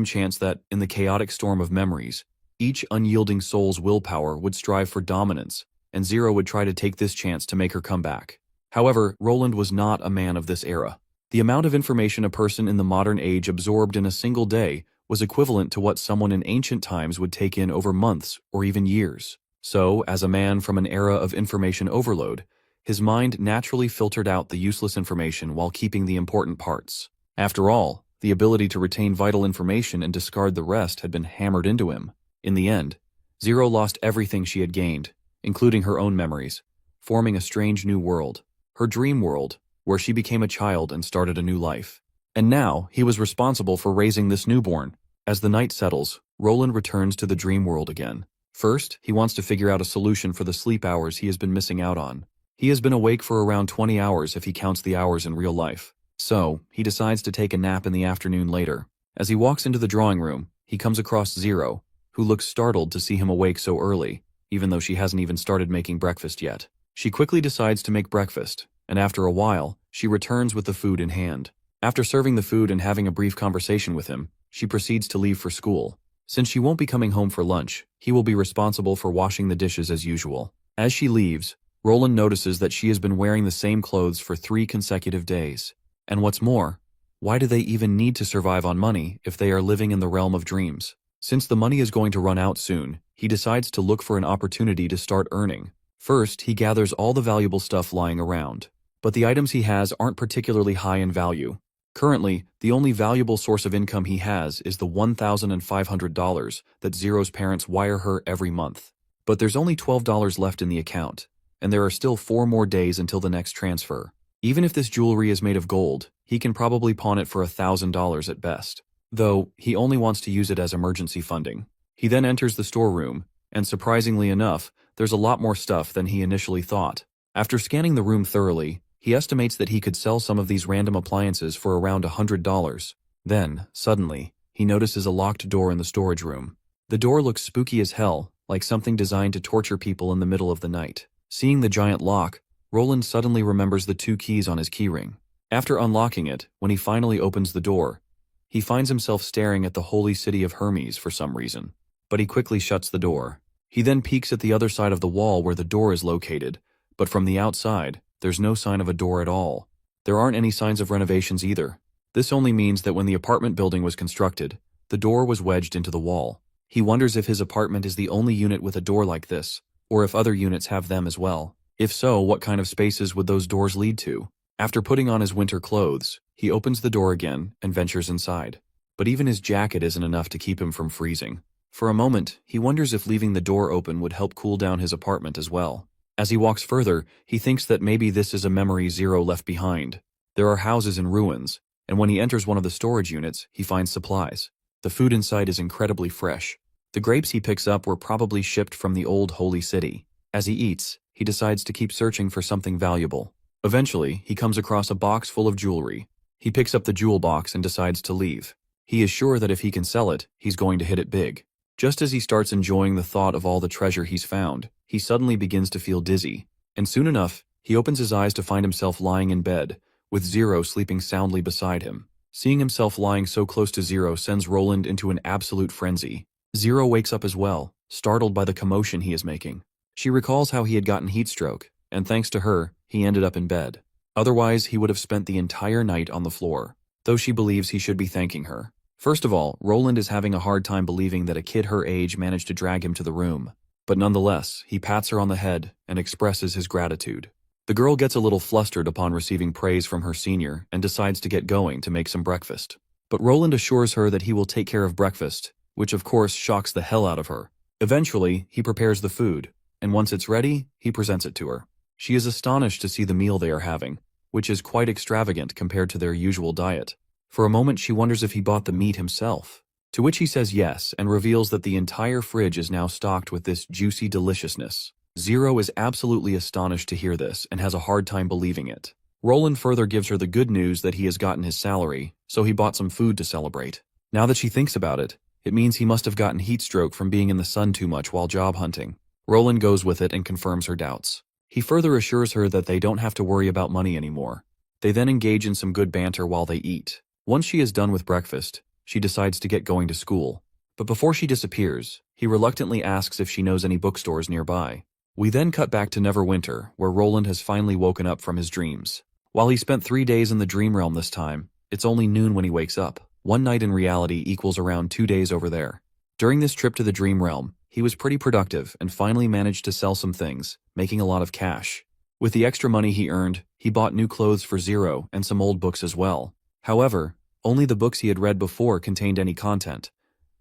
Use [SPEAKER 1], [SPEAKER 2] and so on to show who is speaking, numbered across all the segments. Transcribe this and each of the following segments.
[SPEAKER 1] chance that, in the chaotic storm of memories, each unyielding soul's willpower would strive for dominance, and Zero would try to take this chance to make her come back. However, Roland was not a man of this era. The amount of information a person in the modern age absorbed in a single day was equivalent to what someone in ancient times would take in over months or even years. So, as a man from an era of information overload, his mind naturally filtered out the useless information while keeping the important parts. After all, the ability to retain vital information and discard the rest had been hammered into him. In the end, Zero lost everything she had gained, including her own memories, forming a strange new world, her dream world, where she became a child and started a new life. And now, he was responsible for raising this newborn. As the night settles, Roland returns to the dream world again. First, he wants to figure out a solution for the sleep hours he has been missing out on. He has been awake for around 20 hours if he counts the hours in real life. So, he decides to take a nap in the afternoon later. As he walks into the drawing room, he comes across Zero, who looks startled to see him awake so early, even though she hasn't even started making breakfast yet. She quickly decides to make breakfast, and after a while, she returns with the food in hand. After serving the food and having a brief conversation with him, she proceeds to leave for school. Since she won't be coming home for lunch, he will be responsible for washing the dishes as usual. As she leaves, Roland notices that she has been wearing the same clothes for 3 consecutive days. And what's more, why do they even need to survive on money if they are living in the realm of dreams? Since the money is going to run out soon, he decides to look for an opportunity to start earning. First, he gathers all the valuable stuff lying around. But the items he has aren't particularly high in value. Currently, the only valuable source of income he has is the $1,500 that Zero's parents wire her every month. But there's only $12 left in the account, and there are still 4 more days until the next transfer. Even if this jewelry is made of gold, he can probably pawn it for $1,000 at best. Though, he only wants to use it as emergency funding. He then enters the storeroom, and surprisingly enough, there's a lot more stuff than he initially thought. After scanning the room thoroughly, he estimates that he could sell some of these random appliances for around $100. Then, suddenly, he notices a locked door in the storage room. The door looks spooky as hell, like something designed to torture people in the middle of the night. Seeing the giant lock, Roland suddenly remembers the 2 keys on his keyring. After unlocking it, when he finally opens the door, he finds himself staring at the holy city of Hermes for some reason. But he quickly shuts the door. He then peeks at the other side of the wall where the door is located, but from the outside, there's no sign of a door at all. There aren't any signs of renovations either. This only means that when the apartment building was constructed, the door was wedged into the wall. He wonders if his apartment is the only unit with a door like this, or if other units have them as well. If so, what kind of spaces would those doors lead to? After putting on his winter clothes, he opens the door again and ventures inside. But even his jacket isn't enough to keep him from freezing. For a moment, he wonders if leaving the door open would help cool down his apartment as well. As he walks further, he thinks that maybe this is a memory Zero left behind. There are houses in ruins, and when he enters one of the storage units, he finds supplies. The food inside is incredibly fresh. The grapes he picks up were probably shipped from the old holy city. As he eats, he decides to keep searching for something valuable. Eventually, he comes across a box full of jewelry. He picks up the jewel box and decides to leave. He is sure that if he can sell it, he's going to hit it big. Just as he starts enjoying the thought of all the treasure he's found, he suddenly begins to feel dizzy. And soon enough, he opens his eyes to find himself lying in bed, with Zero sleeping soundly beside him. Seeing himself lying so close to Zero sends Roland into an absolute frenzy. Zero wakes up as well, startled by the commotion he is making. She recalls how he had gotten heat stroke, and thanks to her, he ended up in bed. Otherwise, he would have spent the entire night on the floor, though she believes he should be thanking her. First of all, Roland is having a hard time believing that a kid her age managed to drag him to the room. But nonetheless, he pats her on the head and expresses his gratitude. The girl gets a little flustered upon receiving praise from her senior and decides to get going to make some breakfast. But Roland assures her that he will take care of breakfast, which of course shocks the hell out of her. Eventually, he prepares the food, and once it's ready, he presents it to her. She is astonished to see the meal they are having, which is quite extravagant compared to their usual diet. For a moment, she wonders if he bought the meat himself, to which he says yes and reveals that the entire fridge is now stocked with this juicy deliciousness. Zero is absolutely astonished to hear this and has a hard time believing it. Roland further gives her the good news that he has gotten his salary, so he bought some food to celebrate. Now that she thinks about it, it means he must have gotten heat stroke from being in the sun too much while job hunting. Roland goes with it and confirms her doubts. He further assures her that they don't have to worry about money anymore. They then engage in some good banter while they eat. Once she is done with breakfast, she decides to get going to school. But before she disappears, he reluctantly asks if she knows any bookstores nearby. We then cut back to Neverwinter, where Roland has finally woken up from his dreams. While he spent 3 days in the dream realm this time, it's only noon when he wakes up. 1 night in reality equals around 2 days over there. During this trip to the dream realm, he was pretty productive and finally managed to sell some things, making a lot of cash. With the extra money he earned, he bought new clothes for Zero and some old books as well. However, only the books he had read before contained any content.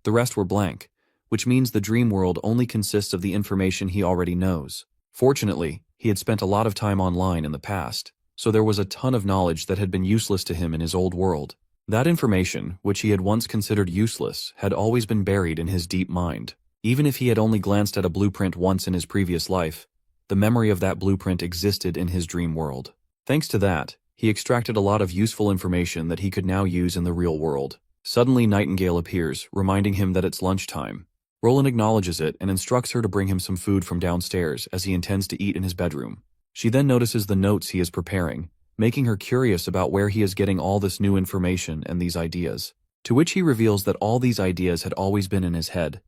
[SPEAKER 1] The rest were blank, which means the dream world only consists of the information he already knows. Fortunately, he had spent a lot of time online in the past, so there was a ton of knowledge that had been useless to him in his old world. That information, which he had once considered useless, had always been buried in his deep mind. Even if he had only glanced at a blueprint once in his previous life, the memory of that blueprint existed in his dream world. Thanks to that, he extracted a lot of useful information that he could now use in the real world. Suddenly Nightingale appears, reminding him that it's lunchtime. Roland acknowledges it and instructs her to bring him some food from downstairs as he intends to eat in his bedroom. She then notices the notes he is preparing, making her curious about where he is getting all this new information and these ideas. To which he reveals that all these ideas had always been in his head.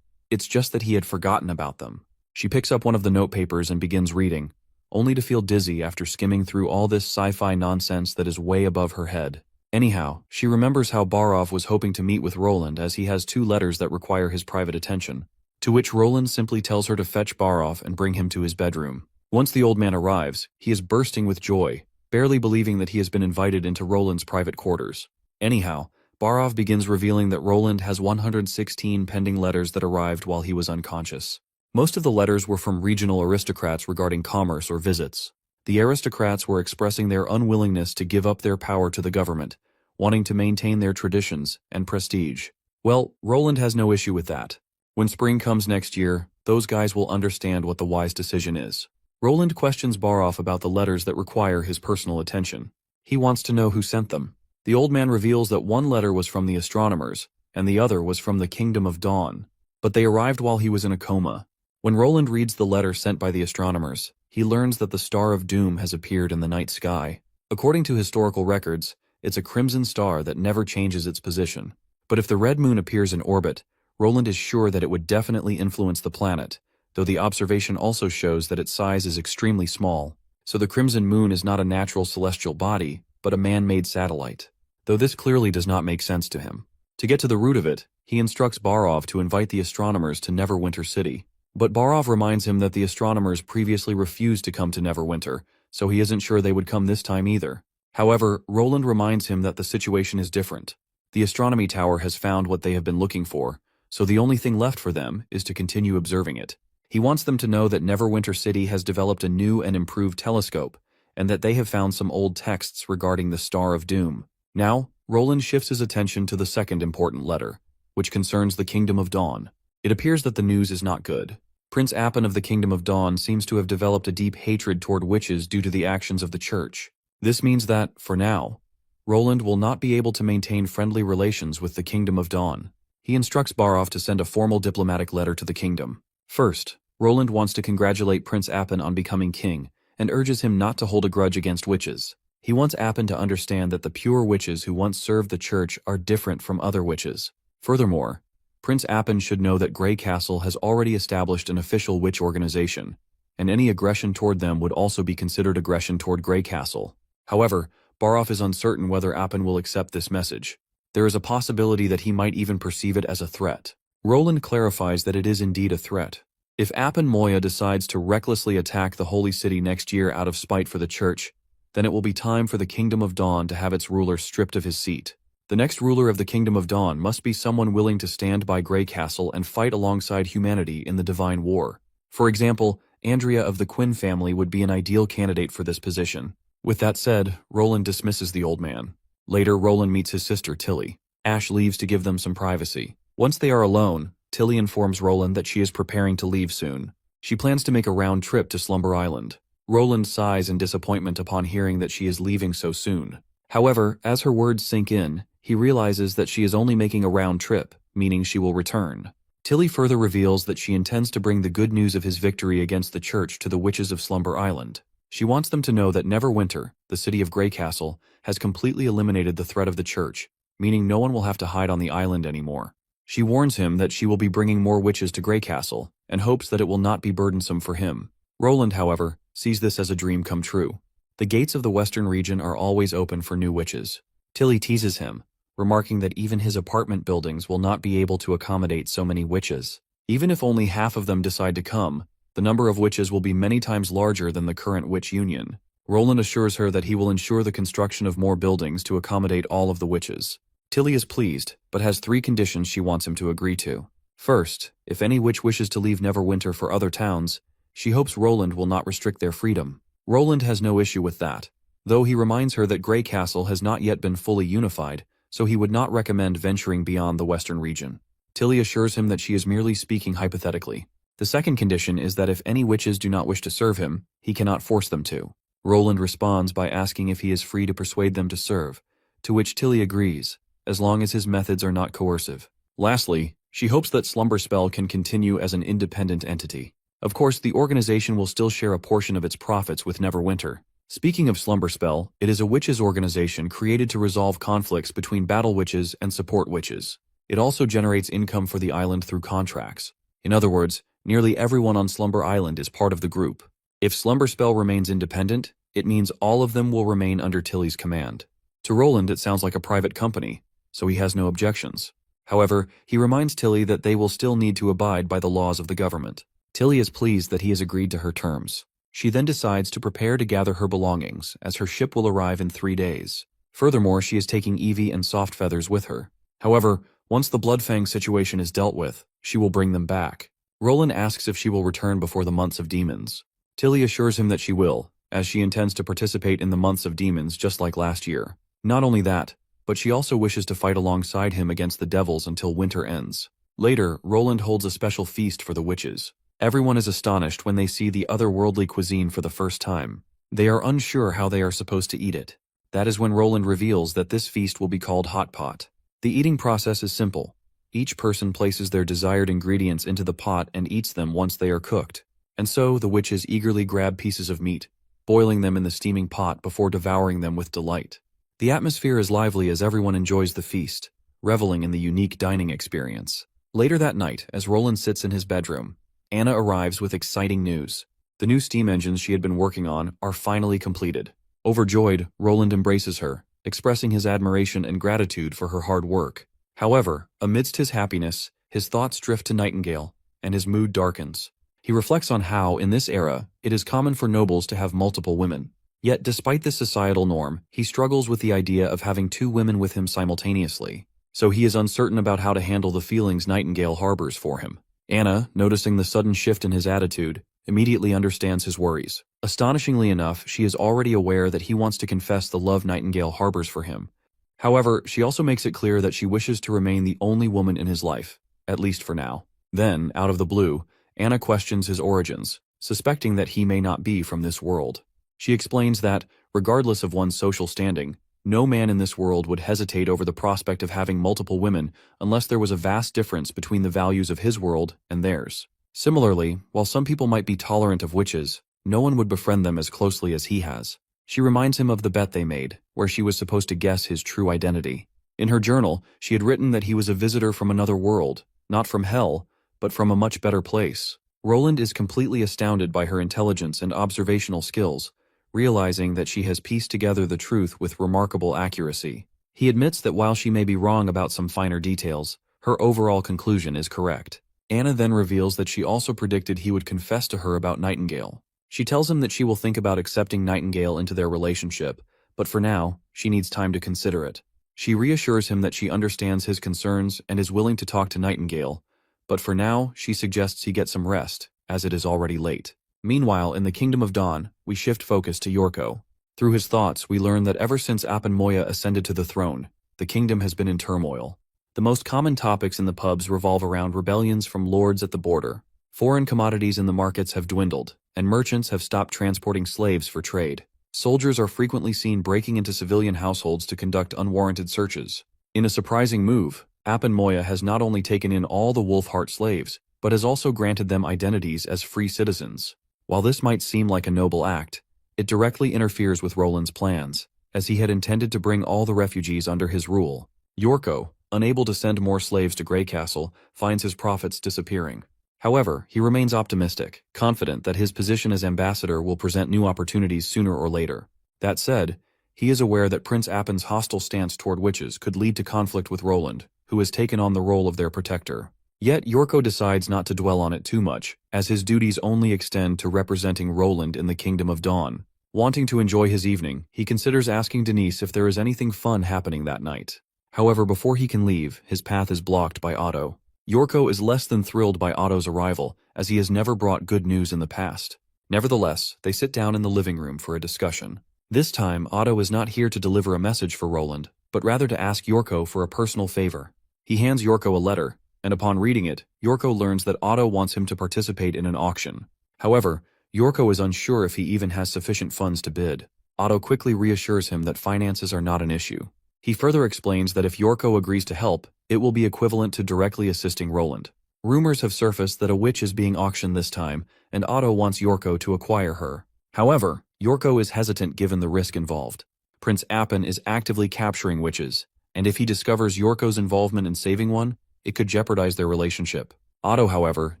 [SPEAKER 1] It's just that he had forgotten about them. She picks up one of the notepapers and begins reading, only to feel dizzy after skimming through all this sci-fi nonsense that is way above her head. Anyhow, she remembers how Barov was hoping to meet with Roland as he has 2 letters that require his private attention, to which Roland simply tells her to fetch Barov and bring him to his bedroom. Once the old man arrives, he is bursting with joy, barely believing that he has been invited into Roland's private quarters. Anyhow, Barov begins revealing that Roland has 116 pending letters that arrived while he was unconscious. Most of the letters were from regional aristocrats regarding commerce or visits. The aristocrats were expressing their unwillingness to give up their power to the government, wanting to maintain their traditions and prestige. Well, Roland has no issue with that. When spring comes next year, those guys will understand what the wise decision is. Roland questions Barov about the letters that require his personal attention. He wants to know who sent them. The old man reveals that one letter was from the astronomers, and the other was from the Kingdom of Dawn, but they arrived while he was in a coma. When Roland reads the letter sent by the astronomers, he learns that the Star of Doom has appeared in the night sky. According to historical records, it's a crimson star that never changes its position. But if the red moon appears in orbit, Roland is sure that it would definitely influence the planet, though the observation also shows that its size is extremely small. So the crimson moon is not a natural celestial body, but a man-made satellite. Though this clearly does not make sense to him. To get to the root of it, he instructs Barov to invite the astronomers to Neverwinter City. But Barov reminds him that the astronomers previously refused to come to Neverwinter, so he isn't sure they would come this time either. However, Roland reminds him that the situation is different. The astronomy tower has found what they have been looking for, so the only thing left for them is to continue observing it. He wants them to know that Neverwinter City has developed a new and improved telescope, and that they have found some old texts regarding the Star of Doom. Now, Roland shifts his attention to the second important letter, which concerns the Kingdom of Dawn. It appears that the news is not good. Prince Appin of the Kingdom of Dawn seems to have developed a deep hatred toward witches due to the actions of the church. This means that, for now, Roland will not be able to maintain friendly relations with the Kingdom of Dawn. He instructs Barov to send a formal diplomatic letter to the kingdom. First, Roland wants to congratulate Prince Appin on becoming king, and urges him not to hold a grudge against witches. He wants Appin to understand that the pure witches who once served the church are different from other witches. Furthermore, Prince Appin should know that Grey Castle has already established an official witch organization, and any aggression toward them would also be considered aggression toward Grey Castle. However, Barov is uncertain whether Appin will accept this message. There is a possibility that he might even perceive it as a threat. Roland clarifies that it is indeed a threat. If Appin Moya decides to recklessly attack the Holy City next year out of spite for the church, then it will be time for the Kingdom of Dawn to have its ruler stripped of his seat. The next ruler of the Kingdom of Dawn must be someone willing to stand by Grey Castle and fight alongside humanity in the Divine War. For example, Andrea of the Quinn family would be an ideal candidate for this position. With that said, Roland dismisses the old man. Later, Roland meets his sister Tilly. Ash leaves to give them some privacy. Once they are alone, Tilly informs Roland that she is preparing to leave soon. She plans to make a round trip to Slumber Island. Roland sighs in disappointment upon hearing that she is leaving so soon. However, as her words sink in, he realizes that she is only making a round trip, meaning she will return. Tilly further reveals that she intends to bring the good news of his victory against the church to the witches of Slumber Island. She wants them to know that Neverwinter, the city of Grey Castle, has completely eliminated the threat of the church, meaning no one will have to hide on the island anymore. She warns him that she will be bringing more witches to Grey Castle, and hopes that it will not be burdensome for him. Roland, however, sees this as a dream come true. The gates of the western region are always open for new witches. Tilly teases him, remarking that even his apartment buildings will not be able to accommodate so many witches. Even if only half of them decide to come, the number of witches will be many times larger than the current witch union. Roland assures her that he will ensure the construction of more buildings to accommodate all of the witches. Tilly is pleased, but has 3 conditions she wants him to agree to. First, if any witch wishes to leave Neverwinter for other towns, she hopes Roland will not restrict their freedom. Roland has no issue with that, though he reminds her that Grey Castle has not yet been fully unified, so he would not recommend venturing beyond the western region. Tilly assures him that she is merely speaking hypothetically. The second condition is that if any witches do not wish to serve him, he cannot force them to. Roland responds by asking if he is free to persuade them to serve, to which Tilly agrees, as long as his methods are not coercive. Lastly, she hopes that Slumberspell can continue as an independent entity. Of course, the organization will still share a portion of its profits with Neverwinter. Speaking of Slumberspell, it is a witches' organization created to resolve conflicts between battle witches and support witches. It also generates income for the island through contracts. In other words, nearly everyone on Slumber Island is part of the group. If Slumberspell remains independent, it means all of them will remain under Tilly's command. To Roland, it sounds like a private company, so he has no objections. However, he reminds Tilly that they will still need to abide by the laws of the government. Tilly is pleased that he has agreed to her terms. She then decides to prepare to gather her belongings, as her ship will arrive in 3 days. Furthermore, she is taking Evie and Softfeathers with her. However, once the Bloodfang situation is dealt with, she will bring them back. Roland asks if she will return before the Months of Demons. Tilly assures him that she will, as she intends to participate in the Months of Demons just like last year. Not only that, but she also wishes to fight alongside him against the devils until winter ends. Later, Roland holds a special feast for the witches. Everyone is astonished when they see the otherworldly cuisine for the first time. They are unsure how they are supposed to eat it. That is when Roland reveals that this feast will be called Hot Pot. The eating process is simple. Each person places their desired ingredients into the pot and eats them once they are cooked. And so the witches eagerly grab pieces of meat, boiling them in the steaming pot before devouring them with delight. The atmosphere is lively as everyone enjoys the feast, reveling in the unique dining experience. Later that night, as Roland sits in his bedroom, Anna arrives with exciting news. The new steam engines she had been working on are finally completed. Overjoyed, Roland embraces her, expressing his admiration and gratitude for her hard work. However, amidst his happiness, his thoughts drift to Nightingale, and his mood darkens. He reflects on how, in this era, it is common for nobles to have multiple women. Yet, despite this societal norm, he struggles with the idea of having 2 women with him simultaneously. So he is uncertain about how to handle the feelings Nightingale harbors for him. Anna, noticing the sudden shift in his attitude, immediately understands his worries. Astonishingly enough, she is already aware that he wants to confess the love Nightingale harbors for him. However, she also makes it clear that she wishes to remain the only woman in his life, at least for now. Then, out of the blue, Anna questions his origins, suspecting that he may not be from this world. She explains that, regardless of one's social standing, no man in this world would hesitate over the prospect of having multiple women unless there was a vast difference between the values of his world and theirs. Similarly, while some people might be tolerant of witches, no one would befriend them as closely as he has. She reminds him of the bet they made, where she was supposed to guess his true identity. In her journal, she had written that he was a visitor from another world, not from hell, but from a much better place. Roland is completely astounded by her intelligence and observational skills, realizing that she has pieced together the truth with remarkable accuracy. He admits that while she may be wrong about some finer details, her overall conclusion is correct. Anna then reveals that she also predicted he would confess to her about Nightingale. She tells him that she will think about accepting Nightingale into their relationship, but for now, she needs time to consider it. She reassures him that she understands his concerns and is willing to talk to Nightingale, but for now, she suggests he get some rest, as it is already late. Meanwhile, in the Kingdom of Dawn, we shift focus to Yorko. Through his thoughts, we learn that ever since Apan ascended to the throne, the kingdom has been in turmoil. The most common topics in the pubs revolve around rebellions from lords at the border. Foreign commodities in the markets have dwindled, and merchants have stopped transporting slaves for trade. Soldiers are frequently seen breaking into civilian households to conduct unwarranted searches. In a surprising move, Apan has not only taken in all the Wolfheart slaves, but has also granted them identities as free citizens. While this might seem like a noble act, it directly interferes with Roland's plans, as he had intended to bring all the refugees under his rule. Yorko, unable to send more slaves to Grey Castle, finds his profits disappearing. However, he remains optimistic, confident that his position as ambassador will present new opportunities sooner or later. That said, he is aware that Prince Appen's hostile stance toward witches could lead to conflict with Roland, who has taken on the role of their protector. Yet Yorko decides not to dwell on it too much, as his duties only extend to representing Roland in the Kingdom of Dawn. Wanting to enjoy his evening, he considers asking Denise if there is anything fun happening that night. However, before he can leave, his path is blocked by Otto. Yorko is less than thrilled by Otto's arrival, as he has never brought good news in the past. Nevertheless, they sit down in the living room for a discussion. This time, Otto is not here to deliver a message for Roland, but rather to ask Yorko for a personal favor. He hands Yorko a letter, and upon reading it, Yorko learns that Otto wants him to participate in an auction. However, Yorko is unsure if he even has sufficient funds to bid. Otto quickly reassures him that finances are not an issue. He further explains that if Yorko agrees to help, it will be equivalent to directly assisting Roland. Rumors have surfaced that a witch is being auctioned this time, and Otto wants Yorko to acquire her. However, Yorko is hesitant given the risk involved. Prince Appen is actively capturing witches, and if he discovers Yorko's involvement in saving one, it could jeopardize their relationship. Otto, however,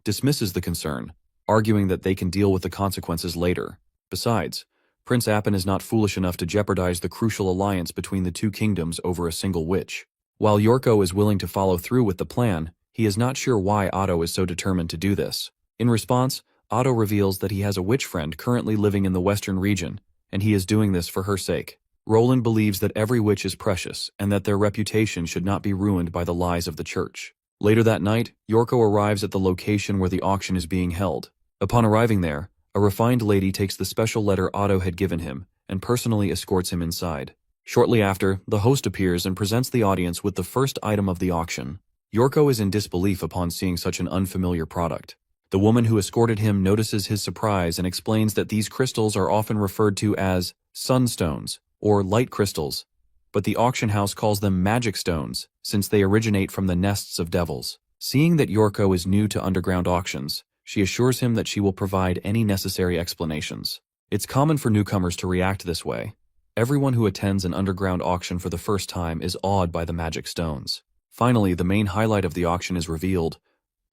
[SPEAKER 1] dismisses the concern, arguing that they can deal with the consequences later. Besides, Prince Appen is not foolish enough to jeopardize the crucial alliance between the two kingdoms over a single witch. While Yorko is willing to follow through with the plan, he is not sure why Otto is so determined to do this. In response, Otto reveals that he has a witch friend currently living in the western region, and he is doing this for her sake. Roland believes that every witch is precious and that their reputation should not be ruined by the lies of the church. Later that night, Yorko arrives at the location where the auction is being held. Upon arriving there, a refined lady takes the special letter Otto had given him and personally escorts him inside. Shortly after, the host appears and presents the audience with the first item of the auction. Yorko is in disbelief upon seeing such an unfamiliar product. The woman who escorted him notices his surprise and explains that these crystals are often referred to as sunstones or light crystals, but the auction house calls them magic stones since they originate from the nests of devils. Seeing that Yorko is new to underground auctions, she assures him that she will provide any necessary explanations. It's common for newcomers to react this way. Everyone who attends an underground auction for the first time is awed by the magic stones. Finally, the main highlight of the auction is revealed: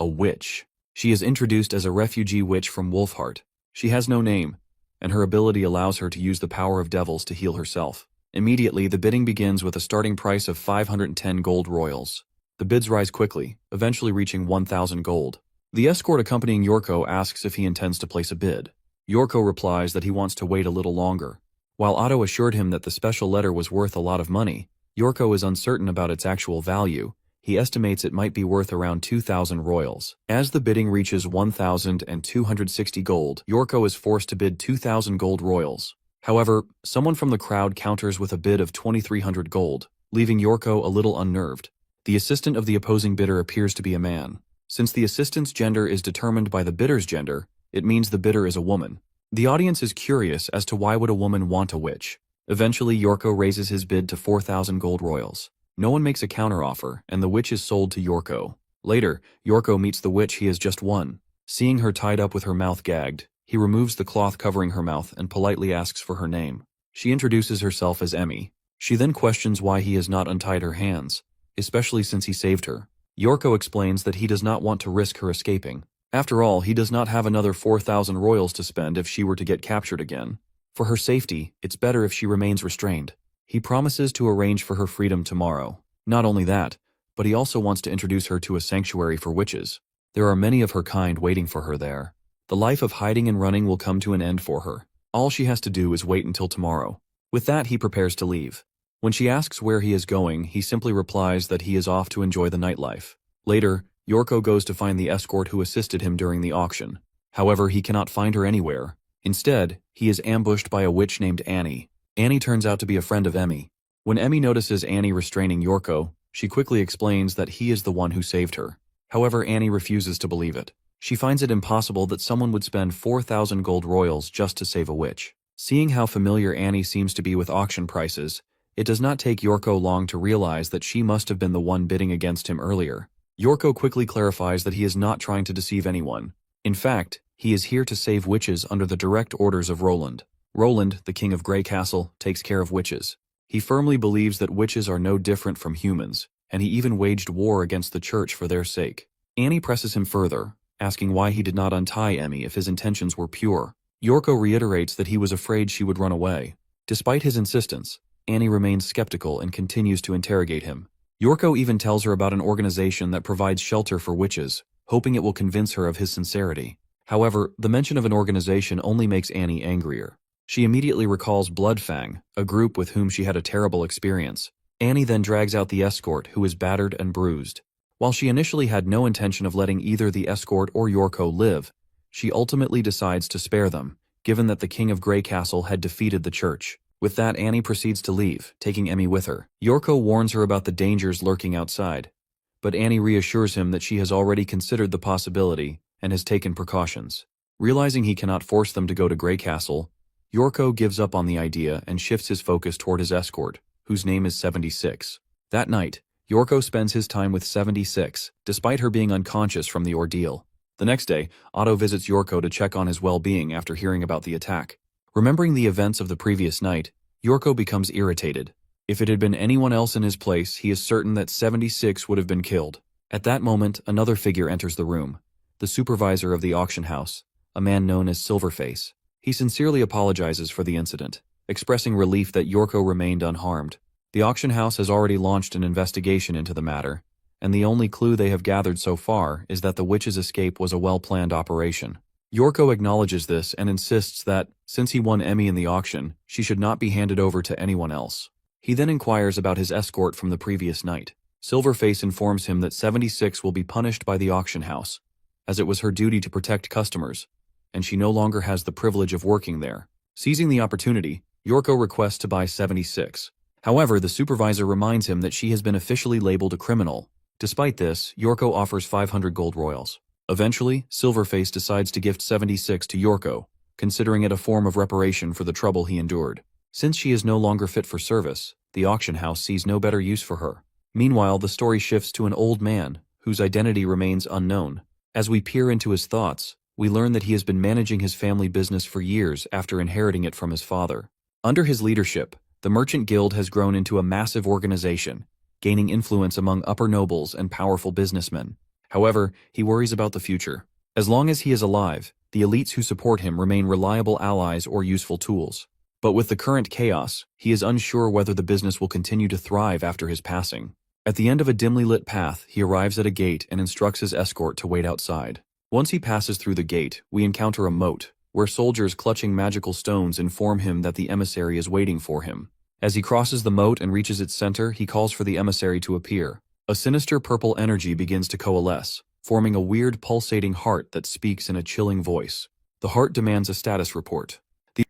[SPEAKER 1] a witch. She is introduced as a refugee witch from Wolfheart. She has no name, and her ability allows her to use the power of devils to heal herself. Immediately, the bidding begins with a starting price of 510 gold royals. The bids rise quickly, eventually reaching 1,000 gold. The escort accompanying Yorko asks if he intends to place a bid. Yorko replies that he wants to wait a little longer. While Otto assured him that the special letter was worth a lot of money, Yorko is uncertain about its actual value. He estimates it might be worth around 2,000 royals. As the bidding reaches 1,260 gold, Yorko is forced to bid 2,000 gold royals. However, someone from the crowd counters with a bid of 2,300 gold, leaving Yorko a little unnerved. The assistant of the opposing bidder appears to be a man. Since the assistant's gender is determined by the bidder's gender, it means the bidder is a woman. The audience is curious as to why would a woman want a witch. Eventually, Yorko raises his bid to 4,000 gold royals. No one makes a counteroffer, and the witch is sold to Yorko. Later, Yorko meets the witch he has just won. Seeing her tied up with her mouth gagged, he removes the cloth covering her mouth and politely asks for her name. She introduces herself as Emmy. She then questions why he has not untied her hands, especially since he saved her. Yorko explains that he does not want to risk her escaping. After all, he does not have another 4,000 royals to spend if she were to get captured again. For her safety, it's better if she remains restrained. He promises to arrange for her freedom tomorrow. Not only that, but he also wants to introduce her to a sanctuary for witches. There are many of her kind waiting for her there. The life of hiding and running will come to an end for her. All she has to do is wait until tomorrow. With that, he prepares to leave. When she asks where he is going, he simply replies that he is off to enjoy the nightlife. Later, Yorko goes to find the escort who assisted him during the auction. However, he cannot find her anywhere. Instead, he is ambushed by a witch named Annie. Annie turns out to be a friend of Emmy. When Emmy notices Annie restraining Yorko, she quickly explains that he is the one who saved her. However, Annie refuses to believe it. She finds it impossible that someone would spend 4,000 gold royals just to save a witch. Seeing how familiar Annie seems to be with auction prices, it does not take Yorko long to realize that she must have been the one bidding against him earlier. Yorko quickly clarifies that he is not trying to deceive anyone. In fact, he is here to save witches under the direct orders of Roland. Roland, the king of Grey Castle, takes care of witches. He firmly believes that witches are no different from humans. and he even waged war against the church for their sake. Annie presses him further, asking why he did not untie Emmy if his intentions were pure. Yorko reiterates that he was afraid she would run away. Despite his insistence, Annie remains skeptical and continues to interrogate him. Yorko even tells her about an organization that provides shelter for witches, hoping it will convince her of his sincerity. However, the mention of an organization only makes Annie angrier. She immediately recalls Bloodfang, a group with whom she had a terrible experience. Annie then drags out the escort, who is battered and bruised. While she initially had no intention of letting either the escort or Yorko live, she ultimately decides to spare them, given that the King of Grey Castle had defeated the church. With that, Annie proceeds to leave, taking Emmy with her. Yorko warns her about the dangers lurking outside, but Annie reassures him that she has already considered the possibility and has taken precautions. Realizing he cannot force them to go to Grey Castle, Yorko gives up on the idea and shifts his focus toward his escort, whose name is 76. That night, Yorko spends his time with 76, despite her being unconscious from the ordeal. The next day, Otto visits Yorko to check on his well-being after hearing about the attack. Remembering the events of the previous night, Yorko becomes irritated. If it had been anyone else in his place, he is certain that 76 would have been killed. At that moment, another figure enters the room, the supervisor of the auction house, a man known as Silverface. He sincerely apologizes for the incident, expressing relief that Yorko remained unharmed. The auction house has already launched an investigation into the matter, and the only clue they have gathered so far is that the witch's escape was a well-planned operation. Yorko acknowledges this and insists that, since he won Emmy in the auction, she should not be handed over to anyone else. He then inquires about his escort from the previous night. Silverface informs him that 76 will be punished by the auction house, as it was her duty to protect customers, and she no longer has the privilege of working there. Seizing the opportunity, Yorko requests to buy 76. However, the supervisor reminds him that she has been officially labeled a criminal. Despite this, Yorko offers 500 gold royals. Eventually, Silverface decides to gift 76 to Yorko, considering it a form of reparation for the trouble he endured. Since she is no longer fit for service, the auction house sees no better use for her. Meanwhile, the story shifts to an old man, whose identity remains unknown. As we peer into his thoughts, we learn that he has been managing his family business for years after inheriting it from his father. Under his leadership, the Merchant Guild has grown into a massive organization, gaining influence among upper nobles and powerful businessmen. However, he worries about the future. As long as he is alive, the elites who support him remain reliable allies or useful tools. But with the current chaos, he is unsure whether the business will continue to thrive after his passing. At the end of a dimly lit path, he arrives at a gate and instructs his escort to wait outside. Once he passes through the gate, we encounter a moat, where soldiers clutching magical stones inform him that the emissary is waiting for him. As he crosses the moat and reaches its center, he calls for the emissary to appear. A sinister purple energy begins to coalesce, forming a weird pulsating heart that speaks in a chilling voice. The heart demands a status report.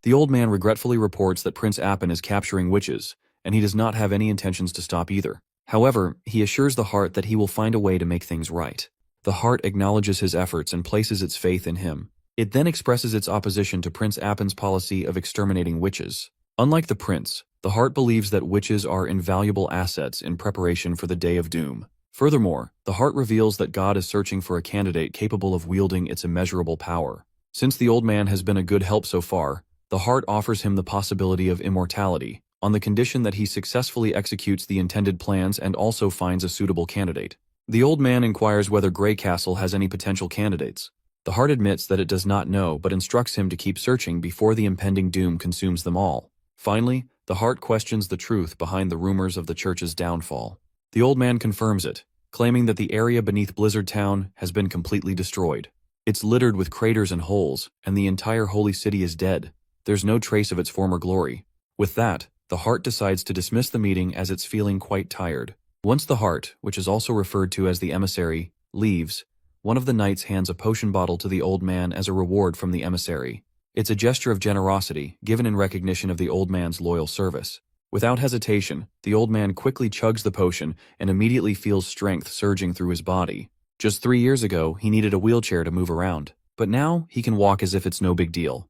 [SPEAKER 1] The old man regretfully reports that Prince Appin is capturing witches, and he does not have any intentions to stop either. However, he assures the heart that he will find a way to make things right. The heart acknowledges his efforts and places its faith in him. It then expresses its opposition to Prince Appin's policy of exterminating witches. Unlike the prince, the heart believes that witches are invaluable assets in preparation for the day of doom. Furthermore, the heart reveals that God is searching for a candidate capable of wielding its immeasurable power. Since the old man has been a good help so far, the heart offers him the possibility of immortality, on the condition that he successfully executes the intended plans and also finds a suitable candidate. The old man inquires whether Grey Castle has any potential candidates. The heart admits that it does not know but instructs him to keep searching before the impending doom consumes them all. Finally, the heart questions the truth behind the rumors of the church's downfall. The old man confirms it, claiming that the area beneath Blizzard Town has been completely destroyed. It's littered with craters and holes, and the entire holy city is dead. There's no trace of its former glory. With that, the heart decides to dismiss the meeting as it's feeling quite tired. Once the heart, which is also referred to as the emissary, leaves, one of the knights hands a potion bottle to the old man as a reward from the emissary. It's a gesture of generosity, given in recognition of the old man's loyal service. Without hesitation, the old man quickly chugs the potion and immediately feels strength surging through his body. Just 3 years ago, he needed a wheelchair to move around, but now he can walk as if it's no big deal.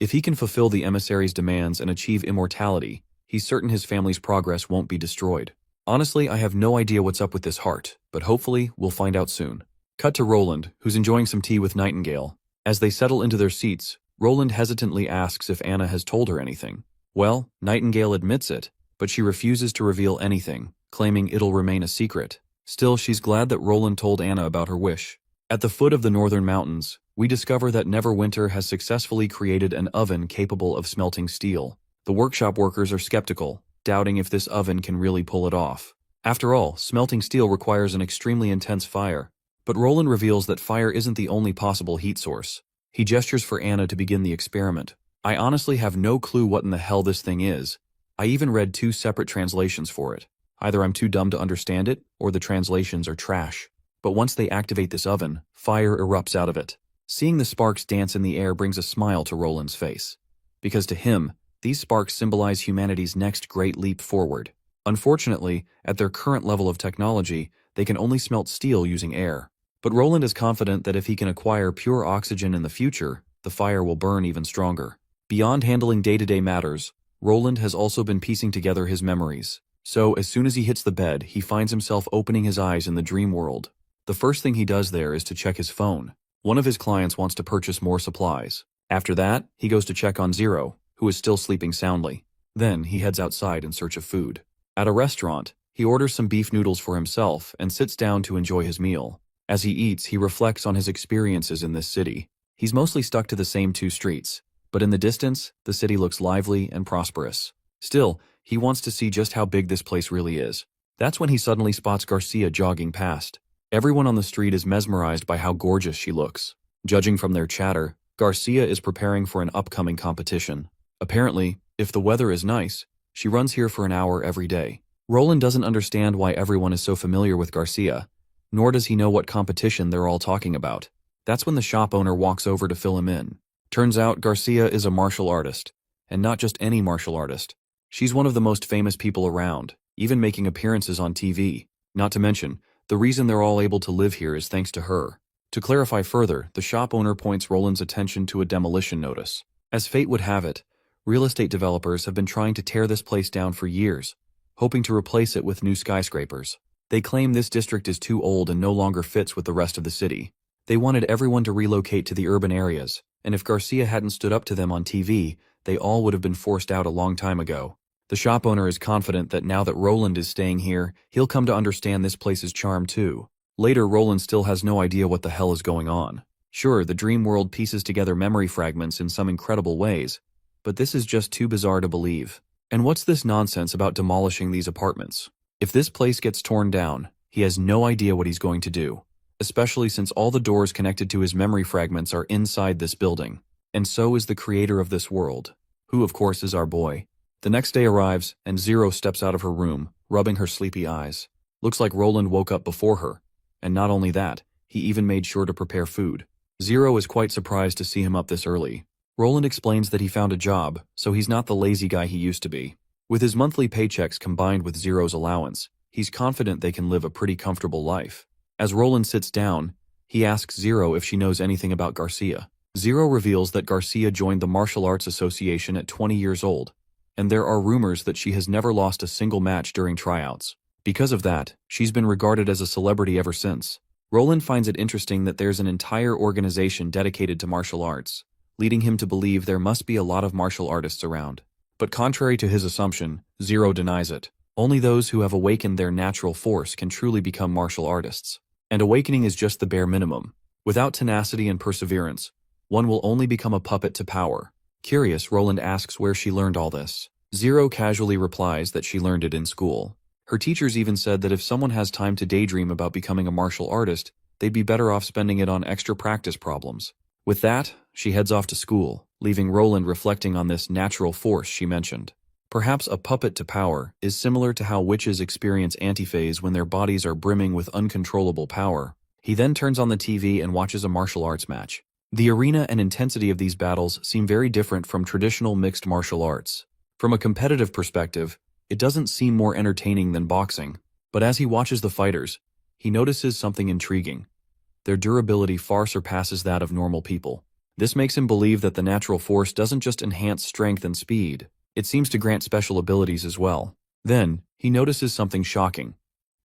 [SPEAKER 1] If he can fulfill the emissary's demands and achieve immortality, he's certain his family's progress won't be destroyed. Honestly, I have no idea what's up with this heart, but hopefully we'll find out soon. Cut to Roland, who's enjoying some tea with Nightingale. As they settle into their seats, Roland hesitantly asks if Anna has told her anything. Well, Nightingale admits it, but she refuses to reveal anything, claiming it'll remain a secret. Still, she's glad that Roland told Anna about her wish. At the foot of the northern mountains, we discover that Neverwinter has successfully created an oven capable of smelting steel. The workshop workers are skeptical, doubting if this oven can really pull it off. After all, smelting steel requires an extremely intense fire. But Roland reveals that fire isn't the only possible heat source. He gestures for Anna to begin the experiment. I honestly have no clue what in the hell this thing is. I even read 2 separate translations for it. Either I'm too dumb to understand it, or the translations are trash. But once they activate this oven, fire erupts out of it. Seeing the sparks dance in the air brings a smile to Roland's face. Because to him, these sparks symbolize humanity's next great leap forward. Unfortunately, at their current level of technology, they can only smelt steel using air. But Roland is confident that if he can acquire pure oxygen in the future, the fire will burn even stronger. Beyond handling day-to-day matters, Roland has also been piecing together his memories. So, as soon as he hits the bed, he finds himself opening his eyes in the dream world. The first thing he does there is to check his phone. One of his clients wants to purchase more supplies. After that, he goes to check on Zero, who is still sleeping soundly. Then, he heads outside in search of food. At a restaurant, he orders some beef noodles for himself and sits down to enjoy his meal. As he eats, he reflects on his experiences in this city. He's mostly stuck to the same 2 streets, but in the distance, the city looks lively and prosperous. Still, he wants to see just how big this place really is. That's when he suddenly spots Garcia jogging past. Everyone on the street is mesmerized by how gorgeous she looks. Judging from their chatter, Garcia is preparing for an upcoming competition. Apparently, if the weather is nice, she runs here for an hour every day. Roland doesn't understand why everyone is so familiar with Garcia, nor does he know what competition they're all talking about. That's when the shop owner walks over to fill him in. Turns out Garcia is a martial artist, and not just any martial artist. She's one of the most famous people around, even making appearances on TV. Not to mention, the reason they're all able to live here is thanks to her. To clarify further, the shop owner points Roland's attention to a demolition notice. As fate would have it, real estate developers have been trying to tear this place down for years, hoping to replace it with new skyscrapers. They claim this district is too old and no longer fits with the rest of the city. They wanted everyone to relocate to the urban areas, and if Garcia hadn't stood up to them on TV, they all would have been forced out a long time ago. The shop owner is confident that now that Roland is staying here, he'll come to understand this place's charm too. Later, Roland still has no idea what the hell is going on. Sure, the dream world pieces together memory fragments in some incredible ways, but this is just too bizarre to believe. And what's this nonsense about demolishing these apartments? If this place gets torn down, he has no idea what he's going to do, especially since all the doors connected to his memory fragments are inside this building. And so is the creator of this world, who of course is our boy. The next day arrives, and Zero steps out of her room, rubbing her sleepy eyes. Looks like Roland woke up before her. And not only that, he even made sure to prepare food. Zero is quite surprised to see him up this early. Roland explains that he found a job, so he's not the lazy guy he used to be. With his monthly paychecks combined with Zero's allowance, he's confident they can live a pretty comfortable life. As Roland sits down, he asks Zero if she knows anything about Garcia. Zero reveals that Garcia joined the Martial Arts Association at 20 years old, and there are rumors that she has never lost a single match during tryouts. Because of that, she's been regarded as a celebrity ever since. Roland finds it interesting that there's an entire organization dedicated to martial arts, leading him to believe there must be a lot of martial artists around. But contrary to his assumption, Zero denies it. Only those who have awakened their natural force can truly become martial artists. And awakening is just the bare minimum. Without tenacity and perseverance, one will only become a puppet to power. Curious, Roland asks where she learned all this. Zero casually replies that she learned it in school. Her teachers even said that if someone has time to daydream about becoming a martial artist, they'd be better off spending it on extra practice problems. With that, she heads off to school, leaving Roland reflecting on this natural force she mentioned. Perhaps a puppet to power is similar to how witches experience antiphase when their bodies are brimming with uncontrollable power. He then turns on the TV and watches a martial arts match. The arena and intensity of these battles seem very different from traditional mixed martial arts. From a competitive perspective, it doesn't seem more entertaining than boxing, but as he watches the fighters, he notices something intriguing. Their durability far surpasses that of normal people. This makes him believe that the natural force doesn't just enhance strength and speed, it seems to grant special abilities as well. Then, he notices something shocking.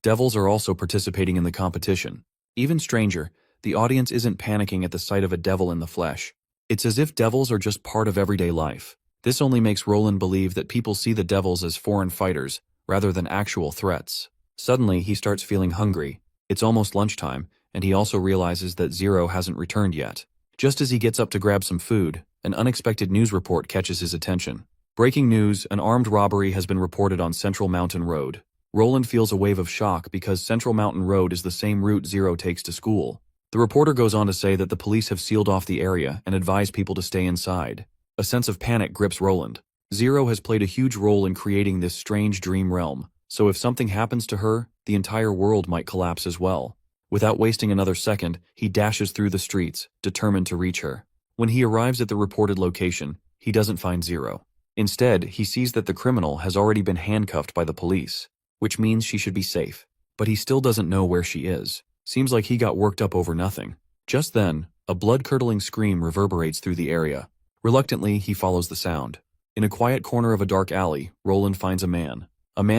[SPEAKER 1] Devils are also participating in the competition. Even stranger, the audience isn't panicking at the sight of a devil in the flesh. It's as if devils are just part of everyday life. This only makes Roland believe that people see the devils as foreign fighters, rather than actual threats. Suddenly, he starts feeling hungry. It's almost lunchtime, and he also realizes that Zero hasn't returned yet. Just as he gets up to grab some food, an unexpected news report catches his attention. Breaking news, an armed robbery has been reported on Central Mountain Road. Roland feels a wave of shock because Central Mountain Road is the same route Zero takes to school. The reporter goes on to say that the police have sealed off the area and advise people to stay inside. A sense of panic grips Roland. Zero has played a huge role in creating this strange dream realm, so if something happens to her, the entire world might collapse as well. Without wasting another second, he dashes through the streets, determined to reach her. When he arrives at the reported location, he doesn't find Zero. Instead, he sees that the criminal has already been handcuffed by the police, which means she should be safe. But he still doesn't know where she is. Seems like he got worked up over nothing. Just then, a blood-curdling scream reverberates through the area. Reluctantly, he follows the sound. In a quiet corner of a dark alley, Roland finds a man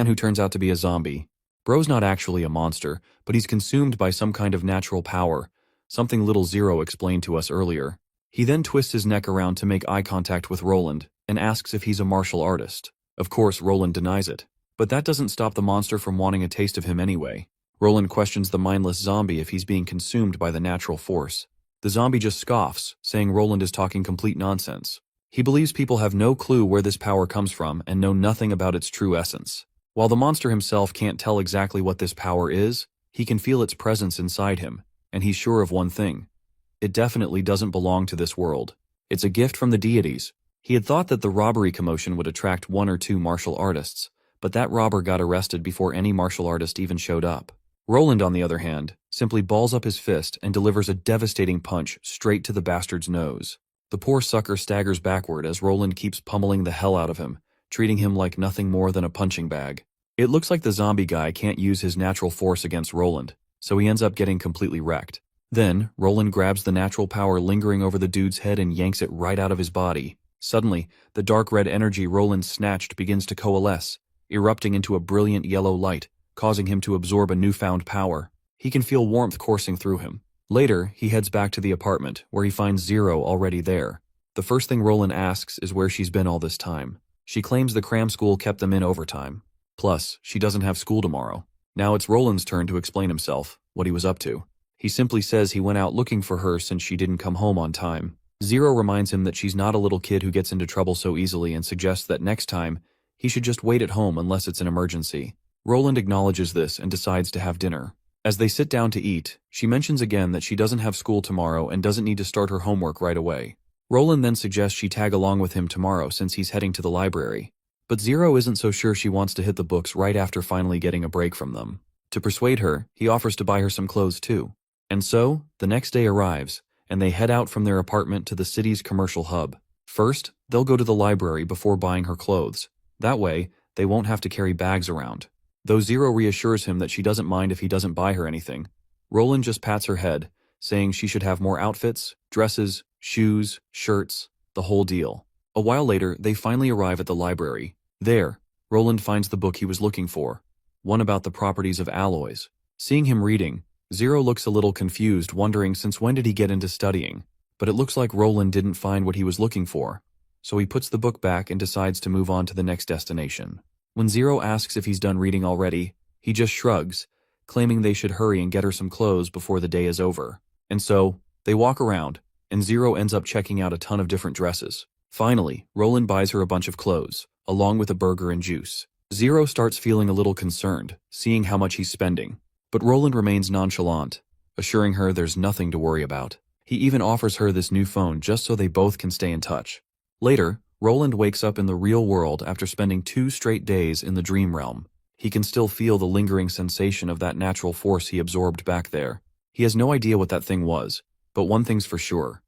[SPEAKER 1] who turns out to be a zombie. Bro's not actually a monster, but he's consumed by some kind of natural power, something little Zero explained to us earlier. He then twists his neck around to make eye contact with Roland and asks if he's a martial artist. Of course, Roland denies it. But that doesn't stop the monster from wanting a taste of him anyway. Roland questions the mindless zombie if he's being consumed by the natural force. The zombie just scoffs, saying Roland is talking complete nonsense. He believes people have no clue where this power comes from and know nothing about its true essence. While the monster himself can't tell exactly what this power is, he can feel its presence inside him, and he's sure of one thing. It definitely doesn't belong to this world. It's a gift from the deities. He had thought that the robbery commotion would attract one or two martial artists, but that robber got arrested before any martial artist even showed up. Roland, on the other hand, simply balls up his fist and delivers a devastating punch straight to the bastard's nose. The poor sucker staggers backward as Roland keeps pummeling the hell out of him, treating him like nothing more than a punching bag. It looks like the zombie guy can't use his natural force against Roland, so he ends up getting completely wrecked. Then, Roland grabs the natural power lingering over the dude's head and yanks it right out of his body. Suddenly, the dark red energy Roland snatched begins to coalesce, erupting into a brilliant yellow light, causing him to absorb a newfound power. He can feel warmth coursing through him. Later, he heads back to the apartment, where he finds Zero already there. The first thing Roland asks is where she's been all this time. She claims the cram school kept them in overtime. Plus, she doesn't have school tomorrow. Now it's Roland's turn to explain himself, what he was up to. He simply says he went out looking for her since she didn't come home on time. Zero reminds him that she's not a little kid who gets into trouble so easily and suggests that next time, he should just wait at home unless it's an emergency. Roland acknowledges this and decides to have dinner. As they sit down to eat, she mentions again that she doesn't have school tomorrow and doesn't need to start her homework right away. Roland then suggests she tag along with him tomorrow since he's heading to the library. But Zero isn't so sure she wants to hit the books right after finally getting a break from them. To persuade her, he offers to buy her some clothes too. And so, the next day arrives, and they head out from their apartment to the city's commercial hub. First, they'll go to the library before buying her clothes. That way, they won't have to carry bags around. Though Zero reassures him that she doesn't mind if he doesn't buy her anything, Roland just pats her head, saying she should have more outfits, dresses, shoes, shirts, the whole deal. A while later, they finally arrive at the library. There, Roland finds the book he was looking for, one about the properties of alloys. Seeing him reading, Zero looks a little confused, wondering since when did he get into studying. But it looks like Roland didn't find what he was looking for, so he puts the book back and decides to move on to the next destination. When Zero asks if he's done reading already, he just shrugs, claiming they should hurry and get her some clothes before the day is over. And so, they walk around, and Zero ends up checking out a ton of different dresses. Finally, Roland buys her a bunch of clothes, along with a burger and juice. Zero starts feeling a little concerned, seeing how much he's spending. But Roland remains nonchalant, assuring her there's nothing to worry about. He even offers her this new phone just so they both can stay in touch. Later, Roland wakes up in the real world after spending 2 straight days in the dream realm. He can still feel the lingering sensation of that natural force he absorbed back there. He has no idea what that thing was, but one thing's for sure.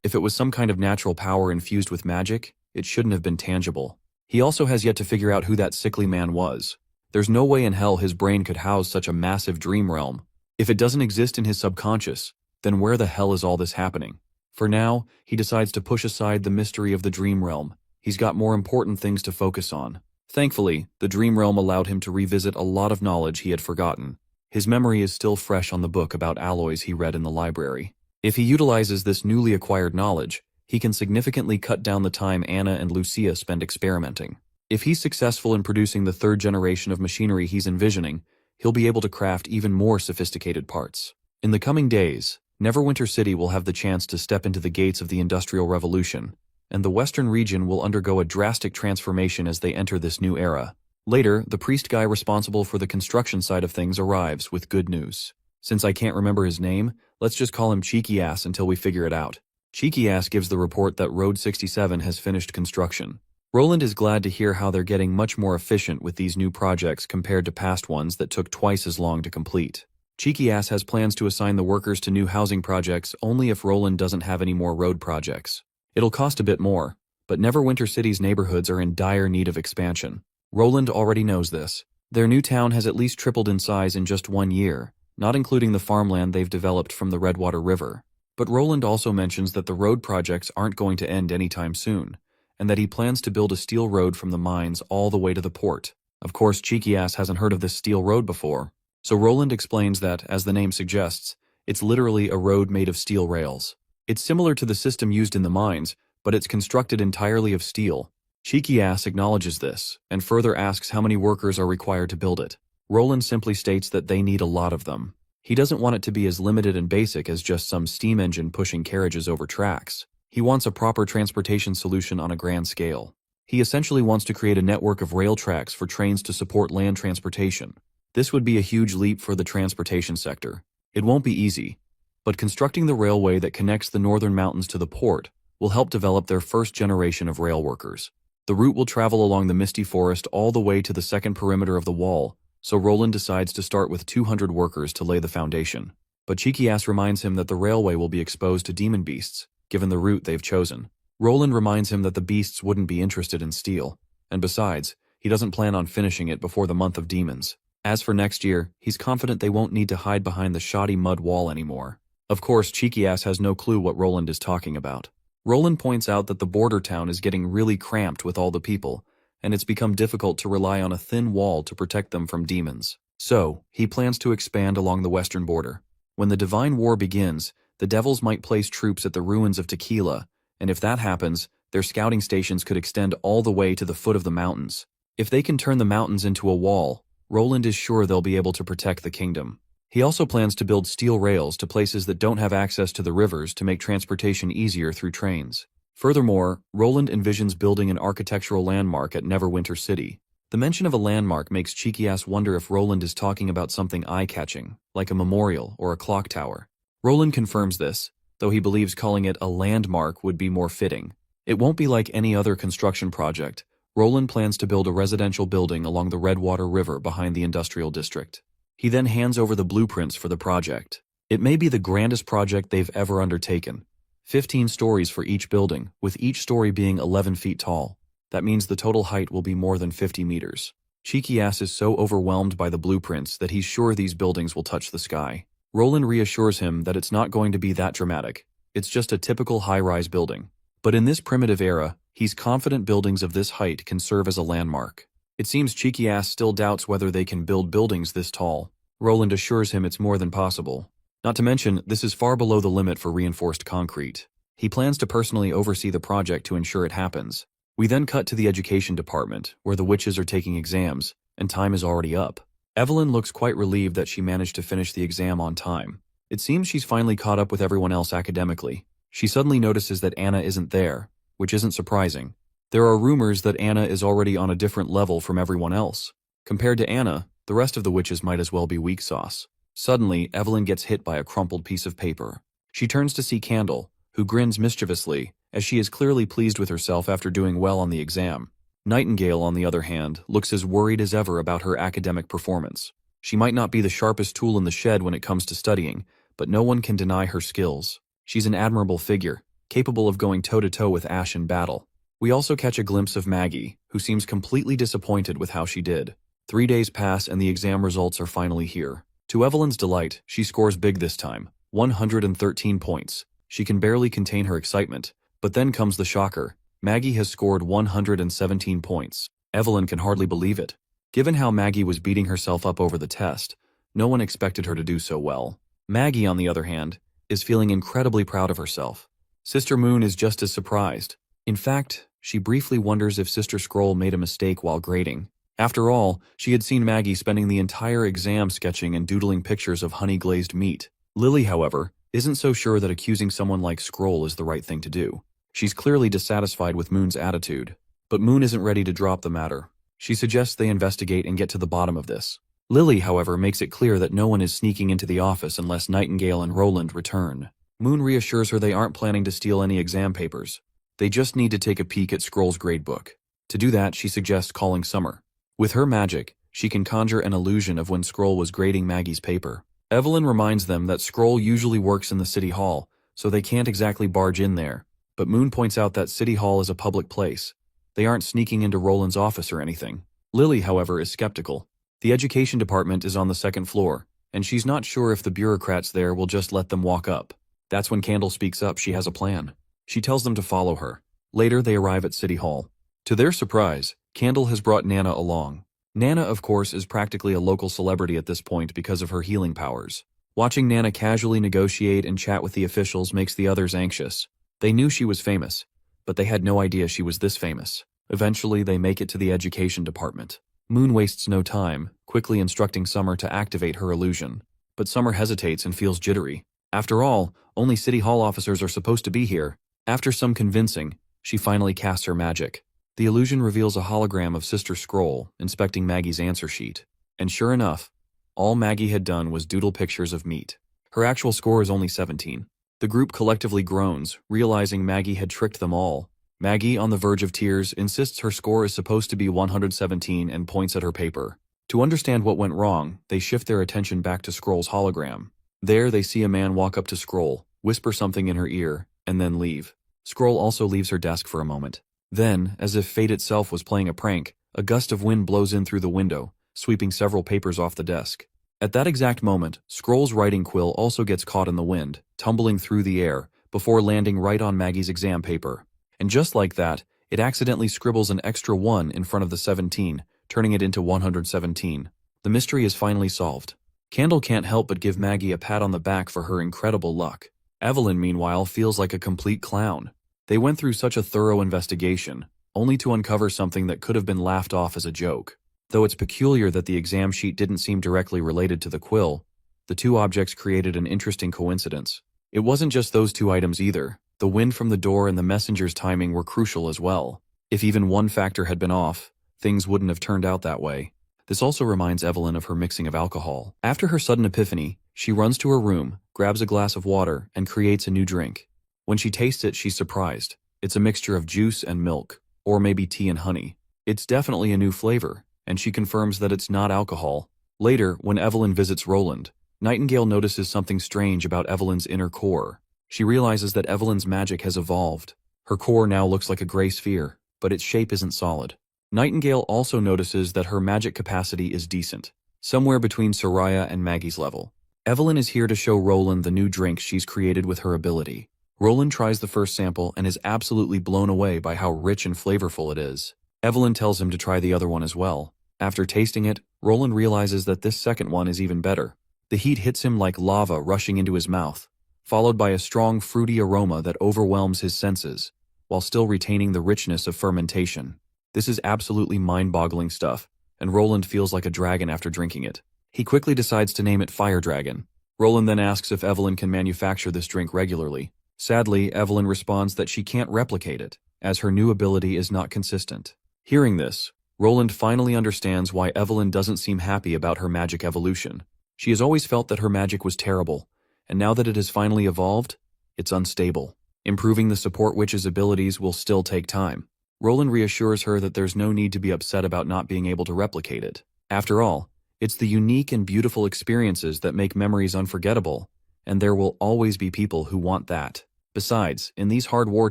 [SPEAKER 1] If it was some kind of natural power infused with magic, it shouldn't have been tangible. He also has yet to figure out who that sickly man was. There's no way in hell his brain could house such a massive dream realm. If it doesn't exist in his subconscious, then where the hell is all this happening? For now, he decides to push aside the mystery of the dream realm. He's got more important things to focus on. Thankfully, the dream realm allowed him to revisit a lot of knowledge he had forgotten. His memory is still fresh on the book about alloys he read in the library. If he utilizes this newly acquired knowledge, he can significantly cut down the time Anna and Lucia spend experimenting. If he's successful in producing the 3rd generation of machinery he's envisioning, he'll be able to craft even more sophisticated parts. In the coming days, Neverwinter City will have the chance to step into the gates of the Industrial Revolution, and the Western region will undergo a drastic transformation as they enter this new era. Later, the priest guy responsible for the construction side of things arrives with good news. Since I can't remember his name, let's just call him Cheeky Ass until we figure it out. Cheeky Ass gives the report that Road 67 has finished construction. Roland is glad to hear how they're getting much more efficient with these new projects compared to past ones that took twice as long to complete. Cheeky Ass has plans to assign the workers to new housing projects only if Roland doesn't have any more road projects. It'll cost a bit more, but Neverwinter City's neighborhoods are in dire need of expansion. Roland already knows this. Their new town has at least tripled in size in just 1 year, not including the farmland they've developed from the Redwater River. But Roland also mentions that the road projects aren't going to end anytime soon, and that he plans to build a steel road from the mines all the way to the port. Of course, Cheeky Ass hasn't heard of this steel road before, so Roland explains that, as the name suggests, it's literally a road made of steel rails. It's similar to the system used in the mines, but it's constructed entirely of steel. Cheeky Ass acknowledges this, and further asks how many workers are required to build it. Roland simply states that they need a lot of them. He doesn't want it to be as limited and basic as just some steam engine pushing carriages over tracks. He wants a proper transportation solution on a grand scale. He essentially wants to create a network of rail tracks for trains to support land transportation. This would be a huge leap for the transportation sector. It won't be easy, but constructing the railway that connects the northern mountains to the port will help develop their first generation of rail workers. The route will travel along the misty forest all the way to the second perimeter of the wall, so Roland decides to start with 200 workers to lay the foundation. But Cheeky Ass reminds him that the railway will be exposed to demon beasts, given the route they've chosen. Roland reminds him that the beasts wouldn't be interested in steel, and besides, he doesn't plan on finishing it before the month of demons. As for next year, he's confident they won't need to hide behind the shoddy mud wall anymore. Of course, Cheeky Ass has no clue what Roland is talking about. Roland points out that the border town is getting really cramped with all the people, and it's become difficult to rely on a thin wall to protect them from demons. So, he plans to expand along the western border. When the Divine War begins, the Devils might place troops at the ruins of Tequila, and if that happens, their scouting stations could extend all the way to the foot of the mountains. If they can turn the mountains into a wall, Roland is sure they'll be able to protect the kingdom. He also plans to build steel rails to places that don't have access to the rivers to make transportation easier through trains. Furthermore, Roland envisions building an architectural landmark at Neverwinter City. The mention of a landmark makes Cheeky Ass wonder if Roland is talking about something eye-catching, like a memorial or a clock tower. Roland confirms this, though he believes calling it a landmark would be more fitting. It won't be like any other construction project. Roland plans to build a residential building along the Redwater River behind the industrial district. He then hands over the blueprints for the project. It may be the grandest project they've ever undertaken. 15 stories for each building, with each story being 11 feet tall. That means the total height will be more than 50 meters. Cheeky Ass is so overwhelmed by the blueprints that he's sure these buildings will touch the sky. Roland reassures him that it's not going to be that dramatic. It's just a typical high-rise building. But in this primitive era, he's confident buildings of this height can serve as a landmark. It seems Cheeky Ass still doubts whether they can build buildings this tall. Roland assures him it's more than possible. Not to mention, this is far below the limit for reinforced concrete. He plans to personally oversee the project to ensure it happens. We then cut to the education department, where the witches are taking exams, and time is already up. Evelyn looks quite relieved that she managed to finish the exam on time. It seems she's finally caught up with everyone else academically. She suddenly notices that Anna isn't there, which isn't surprising. There are rumors that Anna is already on a different level from everyone else. Compared to Anna, the rest of the witches might as well be weak sauce. Suddenly, Evelyn gets hit by a crumpled piece of paper. She turns to see Candle, who grins mischievously, as she is clearly pleased with herself after doing well on the exam. Nightingale, on the other hand, looks as worried as ever about her academic performance. She might not be the sharpest tool in the shed when it comes to studying, but no one can deny her skills. She's an admirable figure, capable of going toe-to-toe with Ash in battle. We also catch a glimpse of Maggie, who seems completely disappointed with how she did. 3 days pass and the exam results are finally here. To Evelyn's delight, she scores big this time, 113 points. She can barely contain her excitement, but then comes the shocker. Maggie has scored 117 points. Evelyn can hardly believe it. Given how Maggie was beating herself up over the test, no one expected her to do so well. Maggie, on the other hand, is feeling incredibly proud of herself. Sister Moon is just as surprised. In fact, she briefly wonders if Sister Scroll made a mistake while grading. After all, she had seen Maggie spending the entire exam sketching and doodling pictures of honey-glazed meat. Lily, however, isn't so sure that accusing someone like Scroll is the right thing to do. She's clearly dissatisfied with Moon's attitude. But Moon isn't ready to drop the matter. She suggests they investigate and get to the bottom of this. Lily, however, makes it clear that no one is sneaking into the office unless Nightingale and Roland return. Moon reassures her they aren't planning to steal any exam papers. They just need to take a peek at Scroll's gradebook. To do that, she suggests calling Summer. With her magic, she can conjure an illusion of when Scroll was grading Maggie's paper. Evelyn reminds them that Scroll usually works in the City Hall, so they can't exactly barge in there. But Moon points out that City Hall is a public place. They aren't sneaking into Roland's office or anything. Lily, however, is skeptical. The education department is on the second floor, and she's not sure if the bureaucrats there will just let them walk up. That's when Candle speaks up. She has a plan. She tells them to follow her. Later, they arrive at City Hall. To their surprise, Candle has brought Nana along. Nana, of course, is practically a local celebrity at this point because of her healing powers. Watching Nana casually negotiate and chat with the officials makes the others anxious. They knew she was famous, but they had no idea she was this famous. Eventually, they make it to the education department. Moon wastes no time, quickly instructing Summer to activate her illusion. But Summer hesitates and feels jittery. After all, only City Hall officers are supposed to be here. After some convincing, she finally casts her magic. The illusion reveals a hologram of Sister Scroll inspecting Maggie's answer sheet. And sure enough, all Maggie had done was doodle pictures of meat. Her actual score is only 17. The group collectively groans, realizing Maggie had tricked them all. Maggie, on the verge of tears, insists her score is supposed to be 117 and points at her paper. To understand what went wrong, they shift their attention back to Scroll's hologram. There, they see a man walk up to Scroll, whisper something in her ear, and then leave. Scroll also leaves her desk for a moment. Then, as if fate itself was playing a prank, a gust of wind blows in through the window, sweeping several papers off the desk. At that exact moment, Scroll's writing quill also gets caught in the wind, tumbling through the air, before landing right on Maggie's exam paper. And just like that, it accidentally scribbles an extra 1 in front of the 17, turning it into 117. The mystery is finally solved. Candle can't help but give Maggie a pat on the back for her incredible luck. Evelyn, meanwhile, feels like a complete clown. They went through such a thorough investigation, only to uncover something that could have been laughed off as a joke. Though it's peculiar that the exam sheet didn't seem directly related to the quill, the two objects created an interesting coincidence. It wasn't just those two items either. The wind from the door and the messenger's timing were crucial as well. If even one factor had been off, things wouldn't have turned out that way. This also reminds Evelyn of her mixing of alcohol. After her sudden epiphany, she runs to her room, grabs a glass of water, and creates a new drink. When she tastes it, she's surprised. It's a mixture of juice and milk, or maybe tea and honey. It's definitely a new flavor, and she confirms that it's not alcohol. Later, when Evelyn visits Roland, Nightingale notices something strange about Evelyn's inner core. She realizes that Evelyn's magic has evolved. Her core now looks like a gray sphere, but its shape isn't solid. Nightingale also notices that her magic capacity is decent, somewhere between Soraya and Maggie's level. Evelyn is here to show Roland the new drink she's created with her ability. Roland tries the first sample and is absolutely blown away by how rich and flavorful it is. Evelyn tells him to try the other one as well. After tasting it, Roland realizes that this second one is even better. The heat hits him like lava rushing into his mouth, followed by a strong fruity aroma that overwhelms his senses, while still retaining the richness of fermentation. This is absolutely mind-boggling stuff, and Roland feels like a dragon after drinking it. He quickly decides to name it Fire Dragon. Roland then asks if Evelyn can manufacture this drink regularly. Sadly, Evelyn responds that she can't replicate it, as her new ability is not consistent. Hearing this, Roland finally understands why Evelyn doesn't seem happy about her magic evolution. She has always felt that her magic was terrible, and now that it has finally evolved, it's unstable. Improving the support witch's abilities will still take time. Roland reassures her that there's no need to be upset about not being able to replicate it. After all, it's the unique and beautiful experiences that make memories unforgettable, and there will always be people who want that. Besides, in these hard war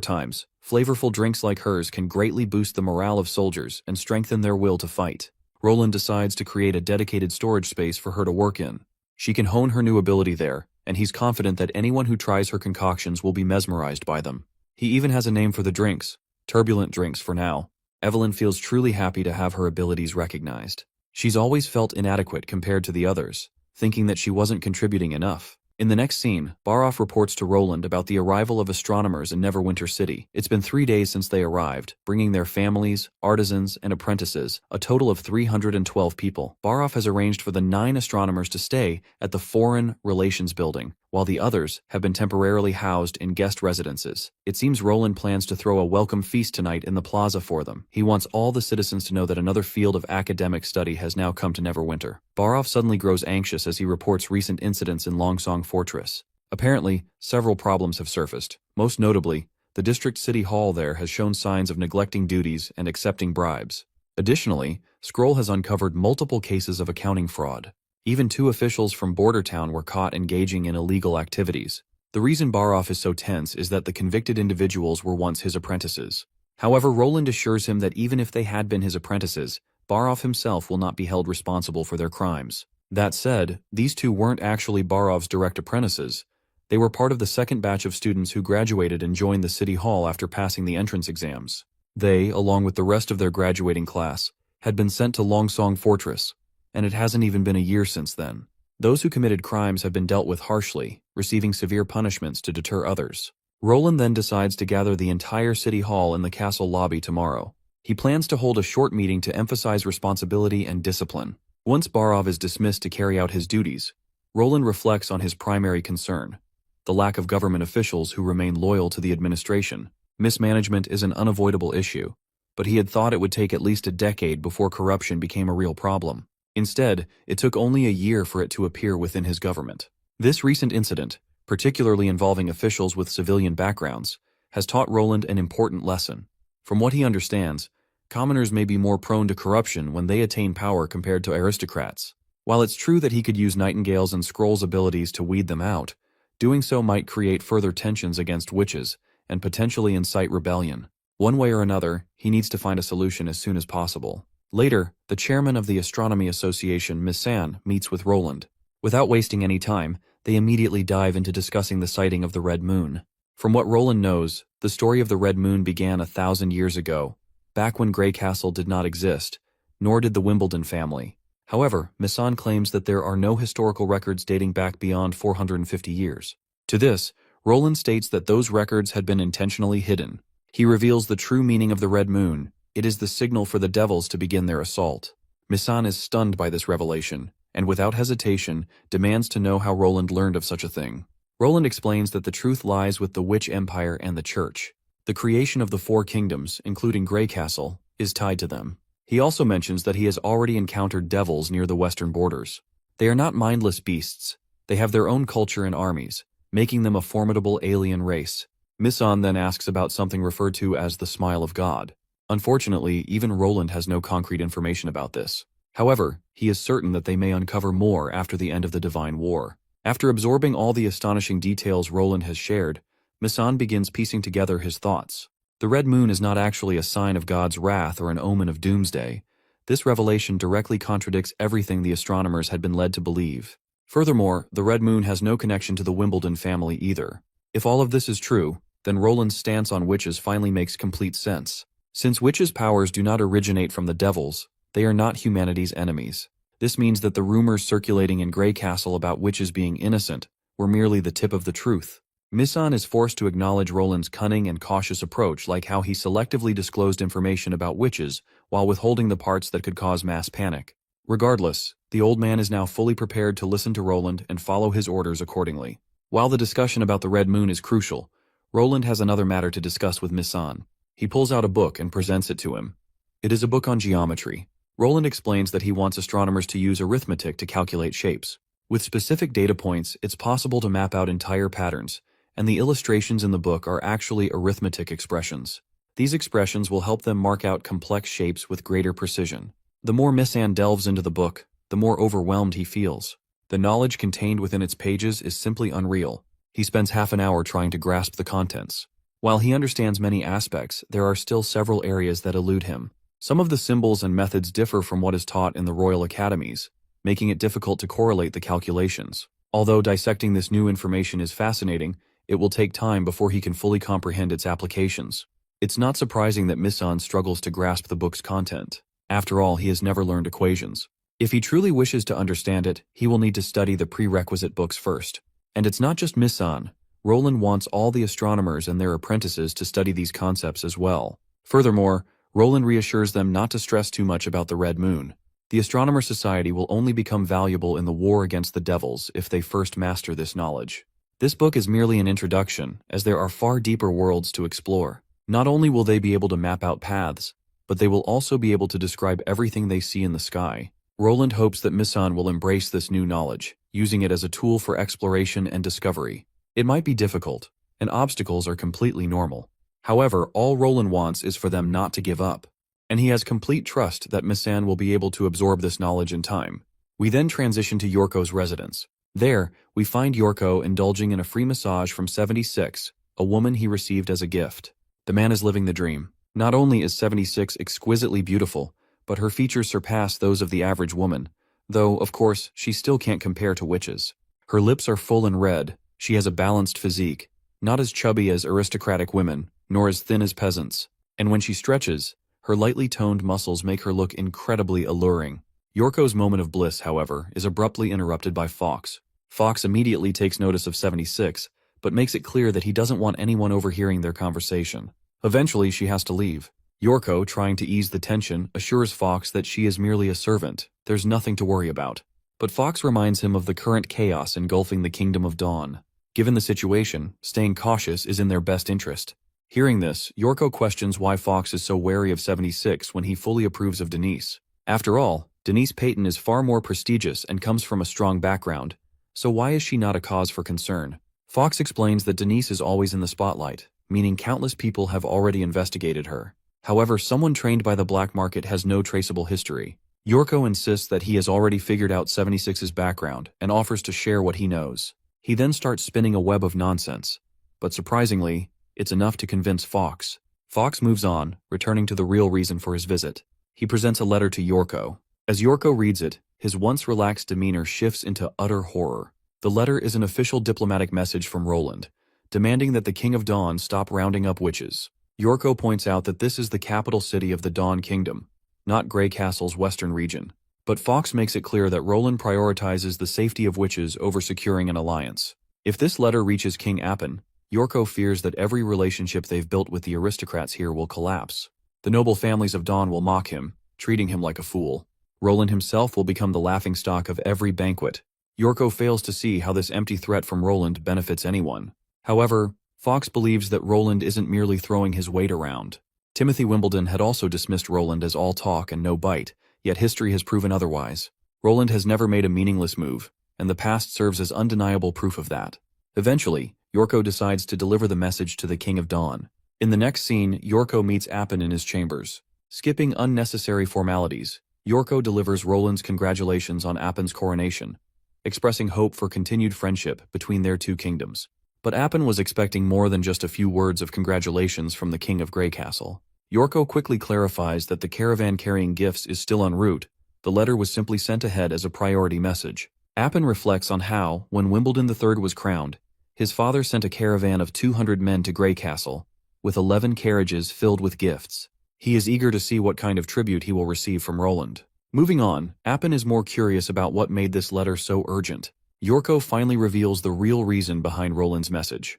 [SPEAKER 1] times, flavorful drinks like hers can greatly boost the morale of soldiers and strengthen their will to fight. Roland decides to create a dedicated storage space for her to work in. She can hone her new ability there, and he's confident that anyone who tries her concoctions will be mesmerized by them. He even has a name for the drinks, turbulent drinks for now. Evelyn feels truly happy to have her abilities recognized. She's always felt inadequate compared to the others, thinking that she wasn't contributing enough. In the next scene, Baroff reports to Roland about the arrival of astronomers in Neverwinter City. It's been 3 days since they arrived, bringing their families, artisans, and apprentices, a total of 312 people. Baroff has arranged for the 9 astronomers to stay at the Foreign Relations Building, while the others have been temporarily housed in guest residences. It seems Roland plans to throw a welcome feast tonight in the plaza for them. He wants all the citizens to know that another field of academic study has now come to Neverwinter. Baroff suddenly grows anxious as he reports recent incidents in Longsong Fortress. Apparently, several problems have surfaced. Most notably, the district city hall there has shown signs of neglecting duties and accepting bribes. Additionally, Scroll has uncovered multiple cases of accounting fraud. Even 2 officials from Border Town were caught engaging in illegal activities. The reason Baroff is so tense is that the convicted individuals were once his apprentices. However, Roland assures him that even if they had been his apprentices, Baroff himself will not be held responsible for their crimes. That said, these 2 weren't actually Baroff's direct apprentices. They were part of the second batch of students who graduated and joined the city hall after passing the entrance exams. They, along with the rest of their graduating class, had been sent to Longsong Fortress, and it hasn't even been a year since then. Those who committed crimes have been dealt with harshly, receiving severe punishments to deter others. Roland then decides to gather the entire city hall in the castle lobby tomorrow. He plans to hold a short meeting to emphasize responsibility and discipline. Once Baroff is dismissed to carry out his duties, Roland reflects on his primary concern: the lack of government officials who remain loyal to the administration. Mismanagement is an unavoidable issue, but he had thought it would take at least a decade before corruption became a real problem. Instead, it took only a year for it to appear within his government. This recent incident, particularly involving officials with civilian backgrounds, has taught Roland an important lesson. From what he understands, commoners may be more prone to corruption when they attain power compared to aristocrats. While it's true that he could use Nightingale's and Scroll's abilities to weed them out, doing so might create further tensions against witches and potentially incite rebellion. One way or another, he needs to find a solution as soon as possible. Later, the chairman of the Astronomy Association, Miss San, meets with Roland. Without wasting any time, they immediately dive into discussing the sighting of the Red Moon. From what Roland knows, the story of the Red Moon began 1,000 years ago, back when Grey Castle did not exist, nor did the Wimbledon family. However, Missan claims that there are no historical records dating back beyond 450 years. To this, Roland states that those records had been intentionally hidden. He reveals the true meaning of the Red Moon. It is the signal for the devils to begin their assault. Missan is stunned by this revelation, and without hesitation, demands to know how Roland learned of such a thing. Roland explains that the truth lies with the Witch Empire and the Church. The creation of the 4 kingdoms, including Grey Castle, is tied to them. He also mentions that he has already encountered devils near the western borders. They are not mindless beasts. They have their own culture and armies, making them a formidable alien race. Missan then asks about something referred to as the Smile of God. Unfortunately, even Roland has no concrete information about this. However, he is certain that they may uncover more after the end of the Divine War. After absorbing all the astonishing details Roland has shared, Missan begins piecing together his thoughts. The Red Moon is not actually a sign of God's wrath or an omen of doomsday. This revelation directly contradicts everything the astronomers had been led to believe. Furthermore, the Red Moon has no connection to the Wimbledon family either. If all of this is true, then Roland's stance on witches finally makes complete sense. Since witches' powers do not originate from the devils, they are not humanity's enemies. This means that the rumors circulating in Grey Castle about witches being innocent were merely the tip of the truth. Missan is forced to acknowledge Roland's cunning and cautious approach, like how he selectively disclosed information about witches while withholding the parts that could cause mass panic. Regardless, the old man is now fully prepared to listen to Roland and follow his orders accordingly. While the discussion about the Red Moon is crucial, Roland has another matter to discuss with Missan. He pulls out a book and presents it to him. It is a book on geometry. Roland explains that he wants astronomers to use arithmetic to calculate shapes. With specific data points, it's possible to map out entire patterns, and the illustrations in the book are actually arithmetic expressions. These expressions will help them mark out complex shapes with greater precision. The more Missan delves into the book, the more overwhelmed he feels. The knowledge contained within its pages is simply unreal. He spends half an hour trying to grasp the contents. While he understands many aspects, there are still several areas that elude him. Some of the symbols and methods differ from what is taught in the Royal Academies, making it difficult to correlate the calculations. Although dissecting this new information is fascinating, it will take time before he can fully comprehend its applications. It's not surprising that Missan struggles to grasp the book's content. After all, he has never learned equations. If he truly wishes to understand it, he will need to study the prerequisite books first. And it's not just Misan. Roland wants all the astronomers and their apprentices to study these concepts as well. Furthermore, Roland reassures them not to stress too much about the Red Moon. The Astronomer Society will only become valuable in the war against the devils if they first master this knowledge. This book is merely an introduction, as there are far deeper worlds to explore. Not only will they be able to map out paths, but they will also be able to describe everything they see in the sky. Roland hopes that Misan will embrace this new knowledge, using it as a tool for exploration and discovery. It might be difficult, and obstacles are completely normal. However, all Roland wants is for them not to give up. And he has complete trust that Misan will be able to absorb this knowledge in time. We then transition to Yorko's residence. There, we find Yorko indulging in a free massage from 76, a woman he received as a gift. The man is living the dream. Not only is 76 exquisitely beautiful, but her features surpass those of the average woman, though, of course, she still can't compare to witches. Her lips are full and red, she has a balanced physique, not as chubby as aristocratic women, nor as thin as peasants, and when she stretches, her lightly toned muscles make her look incredibly alluring. Yorko's moment of bliss, however, is abruptly interrupted by Fox. Fox immediately takes notice of 76, but makes it clear that he doesn't want anyone overhearing their conversation. Eventually, she has to leave. Yorko, trying to ease the tension, assures Fox that she is merely a servant, there's nothing to worry about. But Fox reminds him of the current chaos engulfing the Kingdom of Dawn. Given the situation, staying cautious is in their best interest. Hearing this, Yorko questions why Fox is so wary of 76 when he fully approves of Denise. After all, Denise Payton is far more prestigious and comes from a strong background, so why is she not a cause for concern? Fox explains that Denise is always in the spotlight, meaning countless people have already investigated her. However, someone trained by the black market has no traceable history. Yorko insists that he has already figured out 76's background and offers to share what he knows. He then starts spinning a web of nonsense. But surprisingly, it's enough to convince Fox. Fox moves on, returning to the real reason for his visit. He presents a letter to Yorko. As Yorko reads it, his once relaxed demeanor shifts into utter horror. The letter is an official diplomatic message from Roland, demanding that the King of Dawn stop rounding up witches. Yorko points out that this is the capital city of the Dawn Kingdom, not Grey Castle's western region. But Fox makes it clear that Roland prioritizes the safety of witches over securing an alliance. If this letter reaches King Appin, Yorko fears that every relationship they've built with the aristocrats here will collapse. The noble families of Dawn will mock him, treating him like a fool. Roland himself will become the laughingstock of every banquet. Yorko fails to see how this empty threat from Roland benefits anyone. However, Fox believes that Roland isn't merely throwing his weight around. Timothy Wimbledon had also dismissed Roland as all talk and no bite, yet history has proven otherwise. Roland has never made a meaningless move, and the past serves as undeniable proof of that. Eventually, Yorko decides to deliver the message to the King of Dawn. In the next scene, Yorko meets Appin in his chambers. Skipping unnecessary formalities, Yorko delivers Roland's congratulations on Appin's coronation, expressing hope for continued friendship between their two kingdoms. But Appin was expecting more than just a few words of congratulations from the King of Grey Castle. Yorko quickly clarifies that the caravan carrying gifts is still en route. The letter was simply sent ahead as a priority message. Appin reflects on how, when Wimbledon III was crowned, his father sent a caravan of 200 men to Grey Castle, with 11 carriages filled with gifts. He is eager to see what kind of tribute he will receive from Roland. Moving on, Appin is more curious about what made this letter so urgent. Yorko finally reveals the real reason behind Roland's message.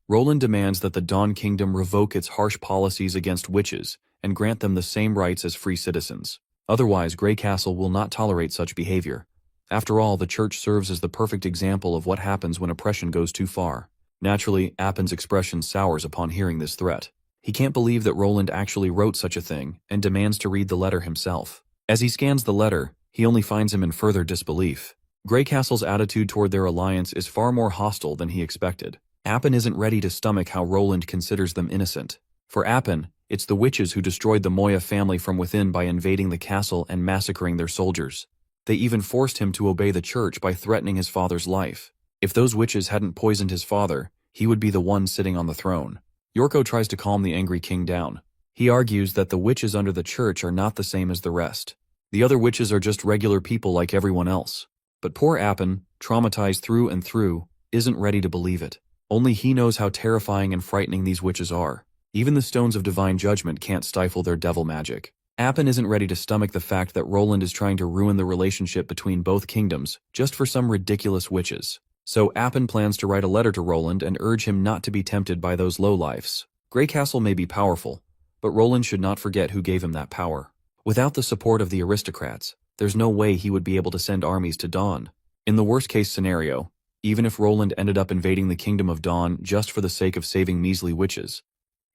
[SPEAKER 1] Roland demands that the Dawn Kingdom revoke its harsh policies against witches and grant them the same rights as free citizens. Otherwise, Grey Castle will not tolerate such behavior. After all, the church serves as the perfect example of what happens when oppression goes too far. Naturally, Appin's expression sours upon hearing this threat. He can't believe that Roland actually wrote such a thing and demands to read the letter himself. As he scans the letter, he only finds him in further disbelief. Grey Castle's attitude toward their alliance is far more hostile than he expected. Appin isn't ready to stomach how Roland considers them innocent. For Appin, it's the witches who destroyed the Moya family from within by invading the castle and massacring their soldiers. They even forced him to obey the church by threatening his father's life. If those witches hadn't poisoned his father, he would be the one sitting on the throne. Yorko tries to calm the angry king down. He argues that the witches under the church are not the same as the rest. The other witches are just regular people like everyone else. But poor Appin, traumatized through and through, isn't ready to believe it. Only he knows how terrifying and frightening these witches are. Even the stones of divine judgment can't stifle their devil magic. Appin isn't ready to stomach the fact that Roland is trying to ruin the relationship between both kingdoms just for some ridiculous witches. So Appin plans to write a letter to Roland and urge him not to be tempted by those lowlifes. Grey Castle may be powerful, but Roland should not forget who gave him that power. Without the support of the aristocrats, there's no way he would be able to send armies to Dawn. In the worst-case scenario, even if Roland ended up invading the Kingdom of Dawn just for the sake of saving measly witches,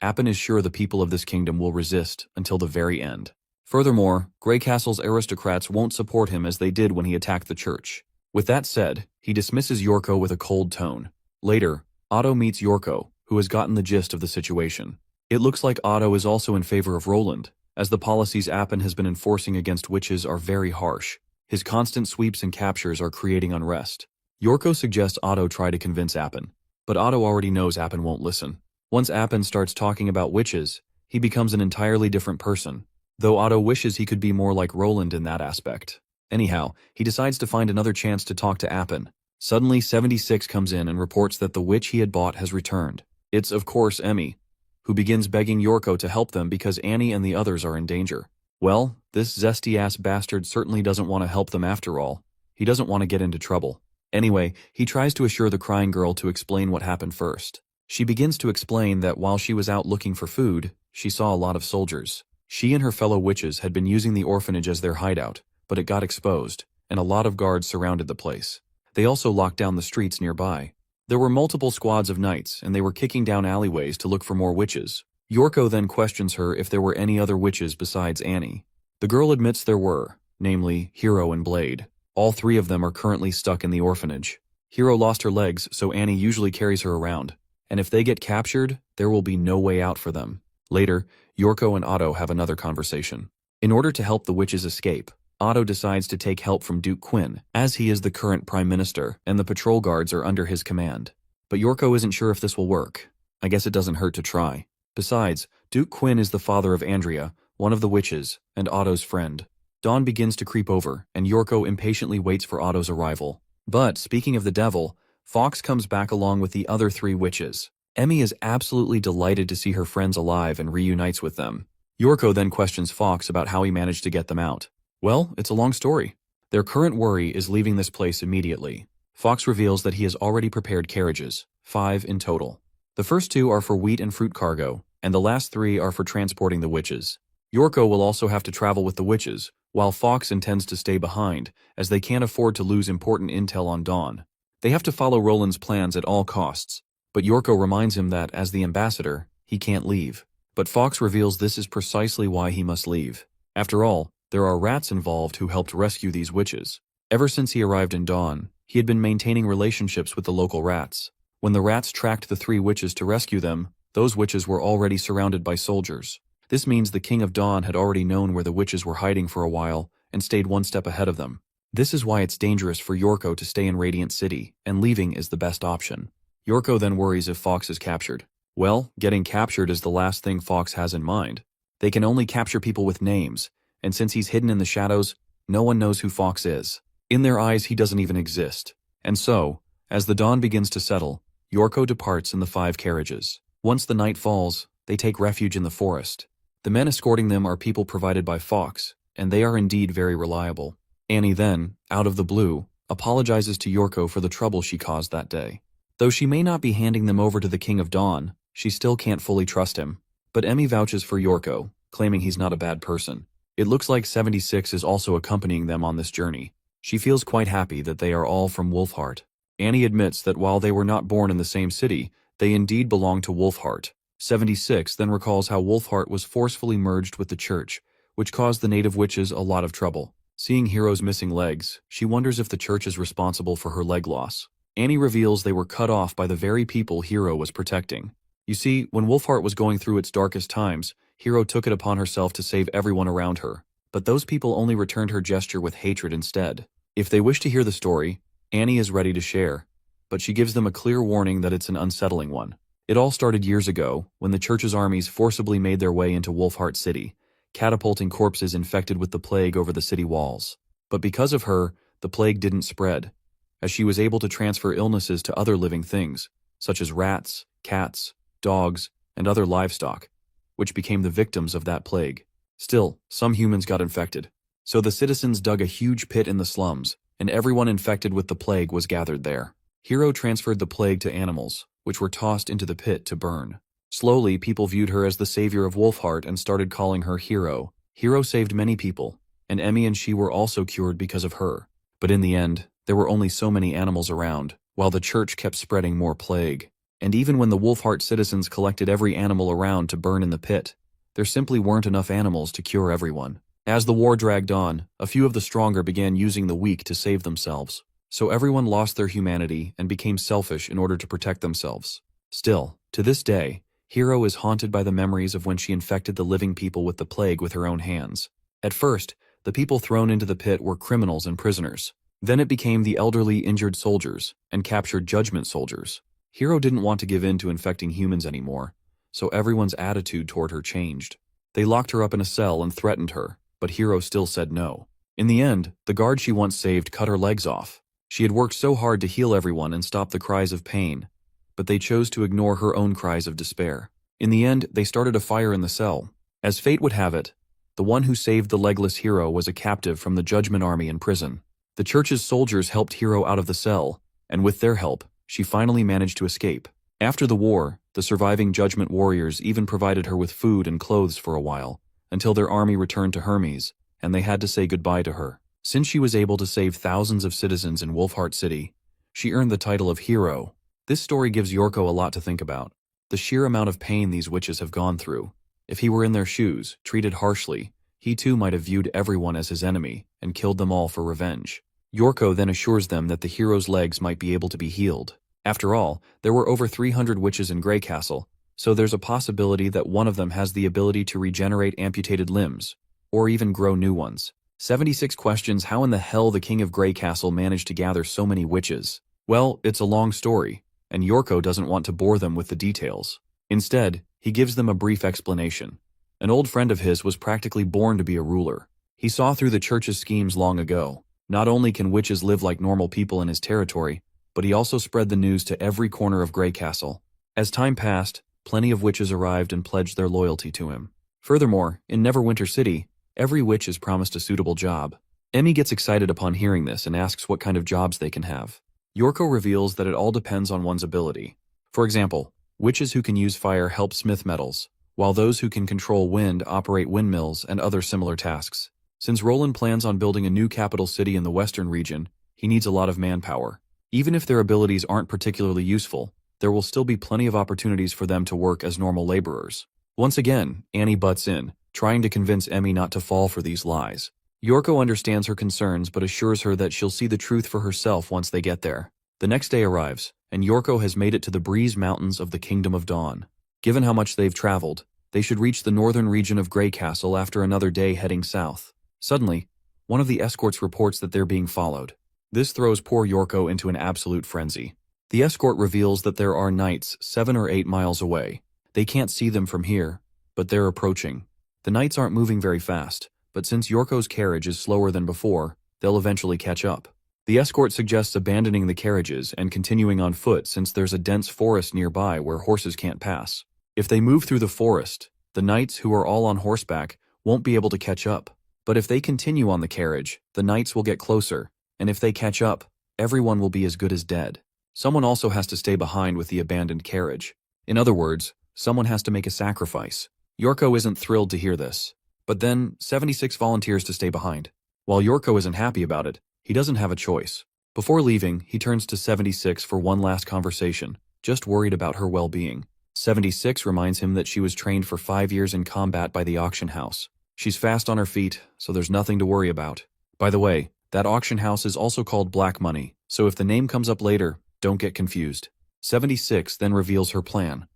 [SPEAKER 1] Appin is sure the people of this kingdom will resist until the very end. Furthermore, Grey Castle's aristocrats won't support him as they did when he attacked the church. With that said, he dismisses Yorko with a cold tone. Later, Otto meets Yorko, who has gotten the gist of the situation. It looks like Otto is also in favor of Roland, as the policies Appin has been enforcing against witches are very harsh. His constant sweeps and captures are creating unrest. Yorko suggests Otto try to convince Appin, but Otto already knows Appin won't listen. Once Appin starts talking about witches, he becomes an entirely different person, though Otto wishes he could be more like Roland in that aspect. Anyhow, he decides to find another chance to talk to Appin. Suddenly 76 comes in and reports that the witch he had bought has returned. It's of course Emmy, who begins begging Yorko to help them because Annie and the others are in danger. Well, this zesty-ass bastard certainly doesn't want to help them after all. He doesn't want to get into trouble. Anyway, he tries to assure the crying girl to explain what happened first. She begins to explain that while she was out looking for food, she saw a lot of soldiers. She and her fellow witches had been using the orphanage as their hideout, but it got exposed, and a lot of guards surrounded the place. They also locked down the streets nearby. There were multiple squads of knights, and they were kicking down alleyways to look for more witches. Yorko then questions her if there were any other witches besides Annie. The girl admits there were, namely Hero and Blade. All three of them are currently stuck in the orphanage. Hero lost her legs, so Annie usually carries her around, and if they get captured, there will be no way out for them. Later, Yorko and Otto have another conversation. In order to help the witches escape, Otto decides to take help from Duke Quinn, as he is the current prime minister, and the patrol guards are under his command. But Yorko isn't sure if this will work. I guess it doesn't hurt to try. Besides, Duke Quinn is the father of Andrea, one of the witches, and Otto's friend. Dawn begins to creep over, and Yorko impatiently waits for Otto's arrival. But, speaking of the devil, Fox comes back along with the other three witches. Emmy is absolutely delighted to see her friends alive and reunites with them. Yorko then questions Fox about how he managed to get them out. Well, it's a long story. Their current worry is leaving this place immediately. Fox reveals that he has already prepared carriages, 5 in total. The first 2 are for wheat and fruit cargo, and the last 3 are for transporting the witches. Yorko will also have to travel with the witches, while Fox intends to stay behind, as they can't afford to lose important intel on Dawn. They have to follow Roland's plans at all costs, but Yorko reminds him that, as the ambassador, he can't leave. But Fox reveals this is precisely why he must leave. After all, there are rats involved who helped rescue these witches. Ever since he arrived in Dawn, he had been maintaining relationships with the local rats. When the rats tracked the 3 witches to rescue them, those witches were already surrounded by soldiers. This means the King of Dawn had already known where the witches were hiding for a while and stayed one step ahead of them. This is why it's dangerous for Yorko to stay in Radiant City, and leaving is the best option. Yorko then worries if Fox is captured. Well, getting captured is the last thing Fox has in mind. They can only capture people with names, and since he's hidden in the shadows, no one knows who Fox is. In their eyes, he doesn't even exist. And so, as the dawn begins to settle, Yorko departs in the 5 carriages. Once the night falls, they take refuge in the forest. The men escorting them are people provided by Fox, and they are indeed very reliable. Annie then, out of the blue, apologizes to Yorko for the trouble she caused that day. Though she may not be handing them over to the King of Dawn, she still can't fully trust him. But Emmy vouches for Yorko, claiming he's not a bad person. It looks like 76 is also accompanying them on this journey. She feels quite happy that they are all from Wolfheart. Annie admits that while they were not born in the same city, they indeed belong to Wolfheart. 76 then recalls how Wolfheart was forcefully merged with the church, which caused the native witches a lot of trouble. Seeing Hero's missing legs, she wonders if the church is responsible for her leg loss. Annie reveals they were cut off by the very people Hero was protecting. You see, when Wolfheart was going through its darkest times, Hero took it upon herself to save everyone around her. But those people only returned her gesture with hatred instead. If they wish to hear the story, Annie is ready to share, but she gives them a clear warning that it's an unsettling one. It all started years ago, when the church's armies forcibly made their way into Wolfheart City, catapulting corpses infected with the plague over the city walls. But because of her, the plague didn't spread, as she was able to transfer illnesses to other living things, such as rats, cats, dogs, and other livestock, which became the victims of that plague. Still, some humans got infected. So the citizens dug a huge pit in the slums, and everyone infected with the plague was gathered there. Hero transferred the plague to animals, which were tossed into the pit to burn. Slowly, people viewed her as the savior of Wolfheart and started calling her Hero. Hero saved many people, and Emmy and she were also cured because of her. But in the end, there were only so many animals around, while the church kept spreading more plague. And even when the Wolfheart citizens collected every animal around to burn in the pit, there simply weren't enough animals to cure everyone. As the war dragged on, a few of the stronger began using the weak to save themselves. So everyone lost their humanity and became selfish in order to protect themselves. Still, to this day, Hero is haunted by the memories of when she infected the living people with the plague with her own hands. At first, the people thrown into the pit were criminals and prisoners. Then it became the elderly injured soldiers and captured judgment soldiers. Hero didn't want to give in to infecting humans anymore, so everyone's attitude toward her changed. They locked her up in a cell and threatened her, but Hero still said no. In the end, the guard she once saved cut her legs off. She had worked so hard to heal everyone and stop the cries of pain, but they chose to ignore her own cries of despair. In the end, they started a fire in the cell. As fate would have it, the one who saved the legless Hero was a captive from the Judgment Army in prison. The church's soldiers helped Hero out of the cell, and with their help, she finally managed to escape. After the war, the surviving Judgment warriors even provided her with food and clothes for a while, until their army returned to Hermes, and they had to say goodbye to her. Since she was able to save thousands of citizens in Wolfheart City, she earned the title of Hero. This story gives Yorko a lot to think about. The sheer amount of pain these witches have gone through. If he were in their shoes, treated harshly, he too might have viewed everyone as his enemy and killed them all for revenge. Yorko then assures them that the hero's legs might be able to be healed. After all, there were over 300 witches in Grey Castle, so there's a possibility that one of them has the ability to regenerate amputated limbs, or even grow new ones. 76 questions how in the hell the King of Grey Castle managed to gather so many witches. Well, it's a long story, and Yorko doesn't want to bore them with the details. Instead, he gives them a brief explanation. An old friend of his was practically born to be a ruler. He saw through the church's schemes long ago. Not only can witches live like normal people in his territory, but he also spread the news to every corner of Grey Castle. As time passed, plenty of witches arrived and pledged their loyalty to him. Furthermore, in Neverwinter City, every witch is promised a suitable job. Emmy gets excited upon hearing this and asks what kind of jobs they can have. Yorko reveals that it all depends on one's ability. For example, witches who can use fire help smith metals, while those who can control wind operate windmills and other similar tasks. Since Roland plans on building a new capital city in the western region, he needs a lot of manpower. Even if their abilities aren't particularly useful, there will still be plenty of opportunities for them to work as normal laborers. Once again, Annie butts in, trying to convince Emmy not to fall for these lies. Yorko understands her concerns but assures her that she'll see the truth for herself once they get there. The next day arrives, and Yorko has made it to the Breeze Mountains of the Kingdom of Dawn. Given how much they've traveled, they should reach the northern region of Grey Castle after another day heading south. Suddenly, one of the escorts reports that they're being followed. This throws poor Yorko into an absolute frenzy. The escort reveals that there are knights 7 or 8 miles away. They can't see them from here, but they're approaching. The knights aren't moving very fast, but since Yorko's carriage is slower than before, they'll eventually catch up. The escort suggests abandoning the carriages and continuing on foot since there's a dense forest nearby where horses can't pass. If they move through the forest, the knights who are all on horseback won't be able to catch up. But if they continue on the carriage, the knights will get closer, and if they catch up, everyone will be as good as dead. Someone also has to stay behind with the abandoned carriage. In other words, someone has to make a sacrifice. Yorko isn't thrilled to hear this. But then, 76 volunteers to stay behind. While Yorko isn't happy about it, he doesn't have a choice. Before leaving, he turns to 76 for one last conversation, just worried about her well-being. 76 reminds him that she was trained for 5 years in combat by the auction house. She's fast on her feet, so there's nothing to worry about. By the way, that auction house is also called Black Money, so if the name comes up later, don't get confused. 76 then reveals her plan.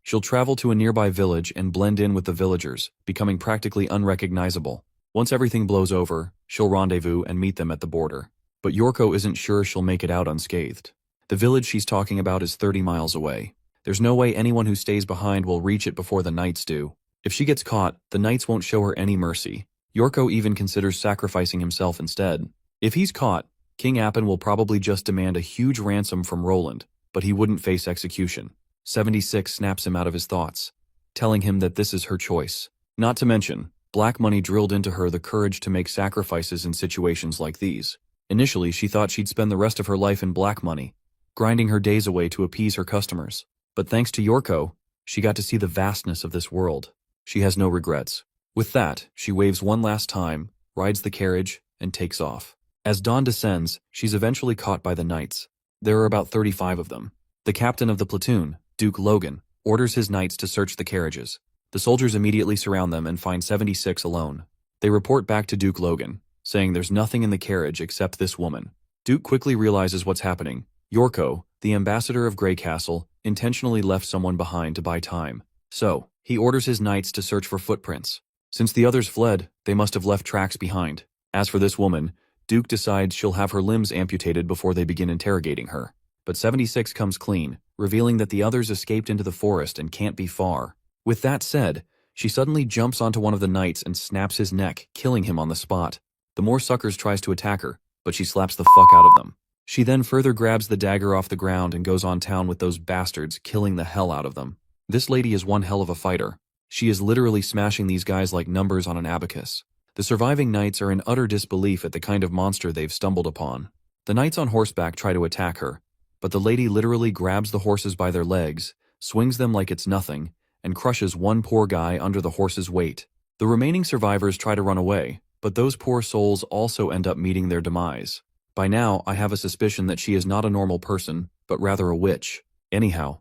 [SPEAKER 1] She'll travel to a nearby village and blend in with the villagers, becoming practically unrecognizable. Once everything blows over, she'll rendezvous and meet them at the border. But Yorko isn't sure she'll make it out unscathed. The village she's talking about is 30 miles away. There's no way anyone who stays behind will reach it before the knights do. If she gets caught, the knights won't show her any mercy. Yorko even considers sacrificing himself instead. If he's caught, King Appin will probably just demand a huge ransom from Roland, but he wouldn't face execution. 76 snaps him out of his thoughts, telling him that this is her choice. Not to mention, Black Money drilled into her the courage to make sacrifices in situations like these. Initially, she thought she'd spend the rest of her life in Black Money, grinding her days away to appease her customers. But thanks to Yorko, she got to see the vastness of this world. She has no regrets. With that, she waves one last time, rides the carriage, and takes off. As dawn descends, she's eventually caught by the knights. There are about 35 of them. The captain of the platoon, Duke Logan, orders his knights to search the carriages. The soldiers immediately surround them and find 76 alone. They report back to Duke Logan, saying there's nothing in the carriage except this woman. Duke quickly realizes what's happening. Yorko, the ambassador of Grey Castle, intentionally left someone behind to buy time. So, he orders his knights to search for footprints. Since the others fled, they must have left tracks behind. As for this woman, Duke decides she'll have her limbs amputated before they begin interrogating her. But 76 comes clean, revealing that the others escaped into the forest and can't be far. With that said, she suddenly jumps onto one of the knights and snaps his neck, killing him on the spot. The more suckers tries to attack her, but she slaps the fuck out of them. She then further grabs the dagger off the ground and goes on town with those bastards, killing the hell out of them. This lady is one hell of a fighter. She is literally smashing these guys like numbers on an abacus. The surviving knights are in utter disbelief at the kind of monster they've stumbled upon. The knights on horseback try to attack her, but the lady literally grabs the horses by their legs, swings them like it's nothing, and crushes one poor guy under the horse's weight. The remaining survivors try to run away, but those poor souls also end up meeting their demise. By now, I have a suspicion that she is not a normal person, but rather a witch. Anyhow,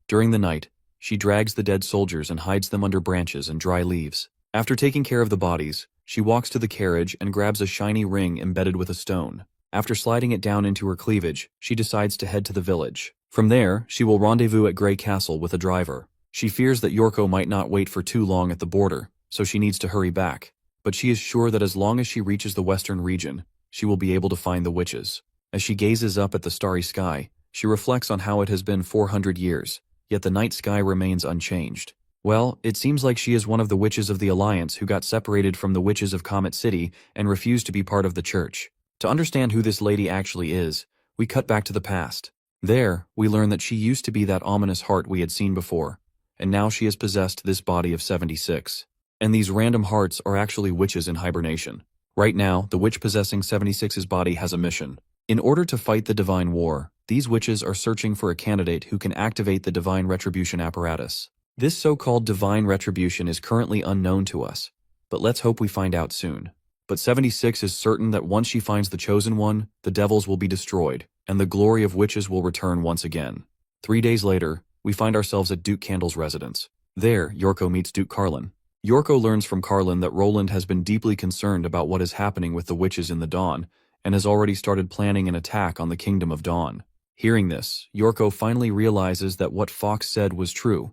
[SPEAKER 1] during the night, she drags the dead soldiers and hides them under branches and dry leaves. After taking care of the bodies, she walks to the carriage and grabs a shiny ring embedded with a stone. After sliding it down into her cleavage, she decides to head to the village. From there, she will rendezvous at Grey Castle with a driver. She fears that Yorko might not wait for too long at the border, so she needs to hurry back. But she is sure that as long as she reaches the western region, she will be able to find the witches. As she gazes up at the starry sky, she reflects on how it has been 400 years, yet the night sky remains unchanged. Well, it seems like she is one of the witches of the Alliance who got separated from the witches of Comet City and refused to be part of the church. To understand who this lady actually is, we cut back to the past. There, we learn that she used to be that ominous heart we had seen before, and now she has possessed this body of 76. And these random hearts are actually witches in hibernation. Right now, the witch possessing 76's body has a mission. In order to fight the divine war, these witches are searching for a candidate who can activate the divine retribution apparatus. This so-called divine retribution is currently unknown to us, but let's hope we find out soon. But 76 is certain that once she finds the chosen one, the devils will be destroyed, and the glory of witches will return once again. 3 days later, we find ourselves at Duke Candle's residence. There, Yorko meets Duke Carlin. Yorko learns from Carlin that Roland has been deeply concerned about what is happening with the witches in the Dawn, and has already started planning an attack on the Kingdom of Dawn. Hearing this, Yorko finally realizes that what Fox said was true.